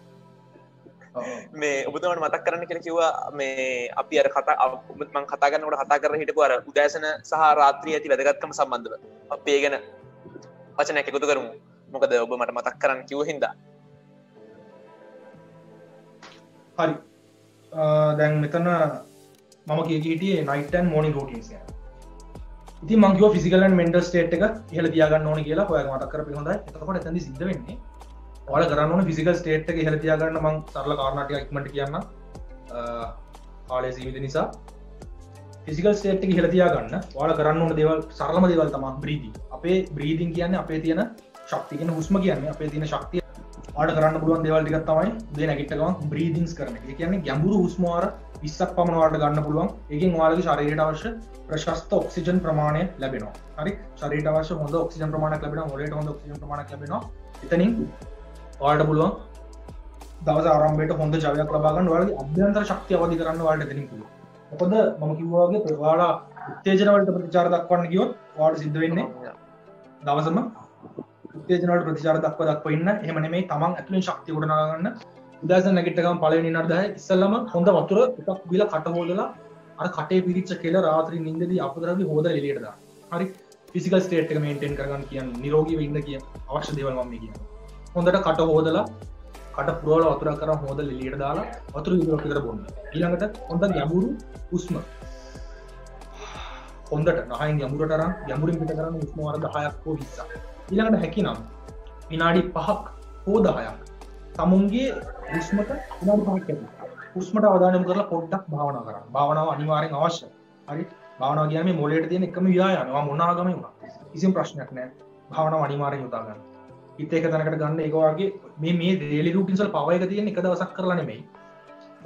මේ ඔබතුමාට මතක් කරන්න කියලා කිව්වා මේ අපි අර කතා මම කතා කරනකොට කතා කරලා හිටපු අර උදෑසන සහ රාත්‍රියේ ඇති වැදගත්කම සම්බන්ධව අපි ඒ ගැන වචනයක් එකතු කරමු. මොකද ඔබ මට මතක් කරන්න කිව්ව හින්දා. හරි. දැන් මෙතන මම හිටියේ night and morning routines ගැන. ඉතින් මම කිව්වා physical and mental state එක ඉහළ තියාගන්න ඕනේ කියලා. ඔයාලා මතක් කරපේ හොඳයි. එතකොට එතනදි සිද්ධ වෙන්නේ ඔයාලා කරන්න ඕනේ physical state එක ඉහළ තියාගන්න මම සරල කාරණා ටිකක් ඉක්මනට කියන්නම්. කාලය සීමිත නිසා physical state එක ඉහළ තියාගන්න ඔයාලා කරන්න ඕන දේවල් සරලම දේවල් තමයි breathing. අපේ breathing කියන්නේ අපේ තියෙන ශක්තිය කියන හුස්ම කියන්නේ අපේ තියෙන ශක්තිය. ඔයාලට කරන්න පුළුවන් දේවල් ටිකක් තමයි උදේ නැගිට ගමන් breathings කරන එක. ඒ කියන්නේ ගැඹුරු හුස්ම වාර 20ක් පමණ ඔයාලට ගන්න පුළුවන්. ඒකෙන් ඔයාලගේ ශරීරයට අවශ්‍ය ප්‍රශස්ත ඔක්සිජන් ප්‍රමාණය ලැබෙනවා. හරි? ශරීරයට අවශ්‍ය හොඳ ඔක්සිජන් ප්‍රමාණයක් ලැබෙනවා. මොළයට හොඳ ඔක්සිජන් ප්‍රමාණයක් ලැබෙනවා. එතනින් ඔයාලට පුළුවන් දවස ආරම්භයට හොඳ ජවයක් ලබා ගන්න. ඔයාලගේ අභ්‍යන්තර ශක්තිය අවදි කරන්න ඔයාලට එතනින් පුළුවන්. මොකද මම කිව්වා වගේ ඔයාලා උත්තේජන වලට ප්‍රතිචාර දක්වන්න ගියොත් ඔයාලට සිද්ධ වෙන්නේ දවසම උත්තේජන වලට ප්‍රතිචාර දක්වා ඉන්න. එහෙම නෙමෙයි තමන් ඇතුලෙන් ශක්තිය ගොඩනගා ගන්න. උදෑසන නැගිට ගමන් පළවෙනි නඩ 10 ඉස්සෙල්ලාම හොඳ වතුර එකක් බීලා කට හොදලා අර කටේ පිරිච්ච කෙල රාත්‍රී නිින්දදී අපතරදී හොදලා එළියට දාන්න. හරි? ෆිසිකල් ස්ටේට් එක මේන්ටේන් කරගන්න කියන්නේ නිරෝගීව ඉන්න කියන අවශ්‍ය දේවල් මම මේ කියන්නේ. හොඳට කට හොදලා කට පුරවලා වතුර කරන් හොදලා එළියට දාලා වතුර විතරක් විතර බොන්න. ඊළඟට හොඳ ගැඹුරු හුස්ම. හොඳට නහයෙන් ගැඹුරට අරන් ගැඹුරින් පිට කරන හුස්ම වාර 10ක් හෝ 20ක්. ඊළඟට හැකිනම් විනාඩි 5ක් හෝ 10ක් තමුන්ගේ හුස්මට විනාඩි 5ක් යනවා. හුස්මට අවධානය යොමු කරලා පොඩ්ඩක් භාවනා කරන්න. භාවනාව අනිවාර්යෙන් අවශ්‍යයි. හරි? භාවනාව කියන්නේ මේ මොළයට තියෙන එකම ව්‍යායාමය. මොන ආගමේ වුණා. කිසිම ප්‍රශ්නයක් නැහැ. භාවනාව අනිවාර්යෙන් යොදා ගන්න. හිත එක තැනකට ගන්න ඒක වගේ මේ daily routines වල පව එක තියෙන එක දවසක් කරලා නෙමෙයි.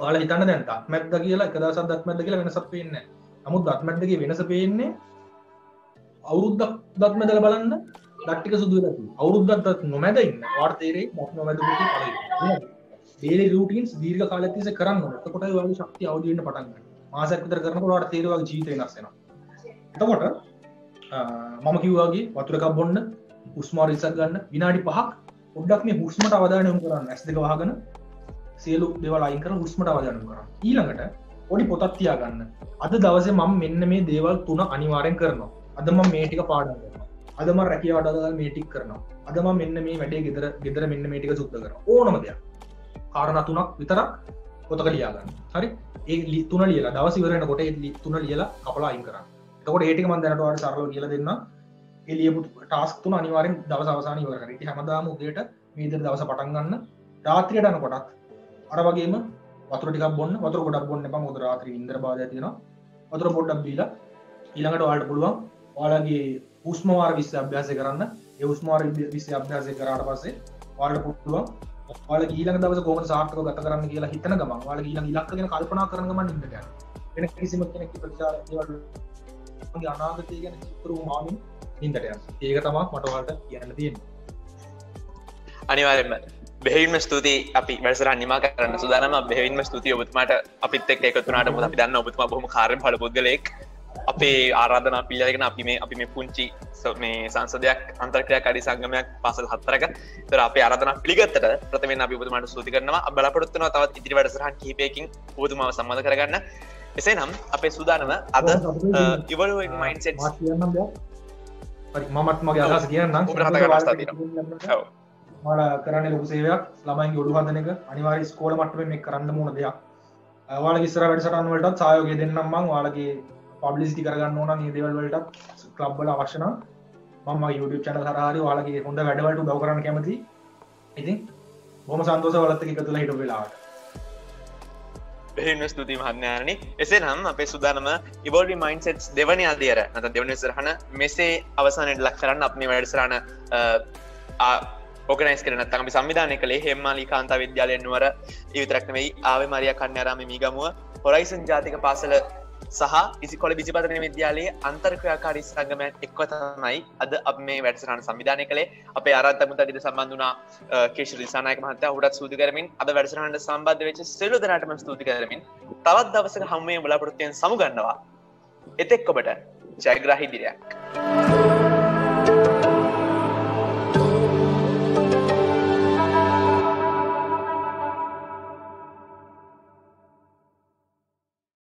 ඔයාලා හිතන්න දැන් දත් මැද්ද කියලා එක දවසක් දත් මැද්ද කියලා වෙනසක් පේන්නේ නැහැ. නමුත් දත් මැද්දගේ වෙනස පේන්නේ අවුරුද්දක් දත් මැදලා බලන්න දත් ටික සුදු වෙලා තියෙනවා. අවුරුද්දක් දත් නොමැද ඉන්න. ඔයාලට තේරෙයි දත් නොමැද පිටි පළවෙනි. daily routines දීර්ඝ කාලයක් තිස්සේ කරන්න ඕනේ. එතකොට ඔයාලගේ ශක්තිය අවදි වෙන්න පටන් ගන්නවා. මාසයක් විතර කරනකොට ඔයාලට තේරෙයි ඔයාලගේ ජීවිතය වෙනස් වෙනවා. එතකොට මම කිව්වා වගේ වතුර එකක් බොන්න, හුස්ම වාර 20ක් ගන්න, විනාඩි 5ක් පොඩ්ඩක් මේ හුස්මට අවධානය යොමු කරන්න. ඇස් දෙක වහගෙන සියලු දේවල් අයින් කරලා හුස්මට අවධානය යොමු කරන්න. ඊළඟට පොඩි පොතක් තියාගන්න. අද දවසේ මම මෙන්න මේ දේවල් 3 අනිවාර්යෙන් කරනවා. අද මම මේ ටික පාඩම් කරනවා. අද මම රැකියාවට අදාළ මේ ටික කරනවා. අද මම මෙන්න මේ වැඩේ ගෙදර මෙන්න මේ ටික සුද්ධ කරනවා. ඕනම දෙයක්. කාරණා 3ක් විතරක් පොතක ලියා ගන්න. හරි? ඒ 3 ලියලා දවස් ඉවර වෙනකොට ඒ 3 ලියලා කපලා අයින් කරන්න. එතකොට ඒ ටික මම දැනට ඔයාලට සරලව කියලා දෙන්නම්. ඒ ලියපු ටාස්ක් 3 අනිවාර්යෙන් දවස් අවසානයේ ඉවර කරගන්න. ඉතින් හැමදාම උදේට මේ විදිහට දවස පටන් ගන්න. රාත්‍රියට යනකොටත් අර වගේම වතුර ටිකක් බොන්න. වතුර ගොඩක් බොන්න එපා. මොකද රාත්‍රියේ ඉන්ද්‍ර බාධා තියෙනවා. වතුර පොඩ්ඩක් බීලා ඊළඟට ඔයාලට පුළුවන් ඔයාලගේ හුස්ම වාර 20 අභ්‍යාසය කරන්න. ඒ හුස්ම වාර 20 අභ්‍යාසය කරාට පස්සේ ඔයාලට පුළුවන් ඔයාලගේ ඊළඟ දවස කොහොමද සාර්ථකව ගත කරන්න කියලා හිතන ගමන් ඔයාලගේ ඊළඟ ඉලක්ක ගැන කල්පනා කරන ගමන් ඉන්න ගන්න. වෙන කිසිම කෙනෙක් ප්‍රතිචාර දේවල් මගේ අනාගතය ගැන චිත්‍රු මාමින් ඉන්නට යනවා. ඒක තමයි මට ඔයාලට කියන්න තියෙන්නේ. අනිවාර්යෙන්ම බෙහෙවින්ම ස්තුතියි. අපි වැඩසටහන නිමා කරන්න සූදානම්. බෙහෙවින්ම ස්තුතියි ඔබතුමාට අපිත් එක්ක එකතු වුණාට. මොකද අපි දන්නවා ඔබතුමා බොහොම කාර්යබහුල පුද්ගලයෙක්. අපේ ආරාධනා පිළිඅරගෙන අපි මේ පුංචි මේ සංසදයක් අන්තර්ක්‍රියාකාරී සංගමයක් පාසල් 4ක ඒතර අපේ ආරාධනා පිළිගත්තට ප්‍රථමයෙන් අපි ඔබතුමාට ස්තුති කරනවා. අපි බලාපොරොත්තු වෙනවා තවත් ඉදිරි වැඩසටහන් කිහිපයකින් ඔබතුමාව සම්බන්ධ කරගන්න. එසේනම් අපේ සූදානම අද evolving mindsets කියන්නම් බෑ. හරි මමත් මගේ අදහස කියන්නම්. ඔබට කතා කරන්න අවස්ථාවක් තියෙනවා. ඔව්. ඔයාලා කරන්නේ ලොකු සේවයක්. ළමයින්ගේ ඔළුව හදන එක අනිවාර්යයෙන් ඉස්කෝලේ මට්ටමේ මේක කරන්න ඕන දෙයක්. ඔයාලගේ ඉස්සර වැඩසටහන් වලටත් සහයෝගය දෙන්නම් මම. ඔයාලගේ පබ්ලිසිටි කරගන්න ඕන මේ දේවල් වලටත් ක්ලබ් වල අවශ්‍ය නම් මම මගේ YouTube channel හරහා හරි ඔයාලගේ හොඳ වැඩවලට උදව් කරන්න කැමතියි. ඉතින් බොහොම සන්තෝෂයි ඔයාලත් එක්ක එකතු වෙලා හිටපු වෙලාවට. බෙහෙවින්ම ස්තුතියි මහත්මයාණනි. එසේනම් අපේ සූදානම evolving mindsets දෙවැනි අදියර නැත්නම් දෙවැනි වැඩසටහන මෙසේ අවසානයේ ලක් කරන්න අපි මේ වැඩසටහන ඕගනයිස් කරන නැත්නම් අපි සංවිධානය කළේ හේමාලි කාන්තා විද්‍යාලය නුවර. ඒ විතරක් නෙවෙයි ආවේ මරියා කන්‍යාරාමේ මීගමුව හොරයිසන් ජාතික පාසල සහ ඉසිකොල විජිපතන විද්‍යාලයේ අන්තර්ක්‍රියාකාරී සංගමයන් එක්ව තමයි අද අප මේ වැඩසටහන සංවිධානය කළේ. අපේ ආරාධක මුදලිට සම්බන්ධ වුණා කේෂර් දිසානායක මහත්තයා. ඔහුටත් ස්තුති කරමින් අද වැඩසටහනට සම්බන්ධ වෙච්ච සියලු දෙනාටම ස්තුති කරමින් තවත් දවසක හමු වෙන බලාපොරොත්තු වෙන සමු ගන්නවා. එතෙක් ඔබට ජයග්‍රාහී දිනයක්.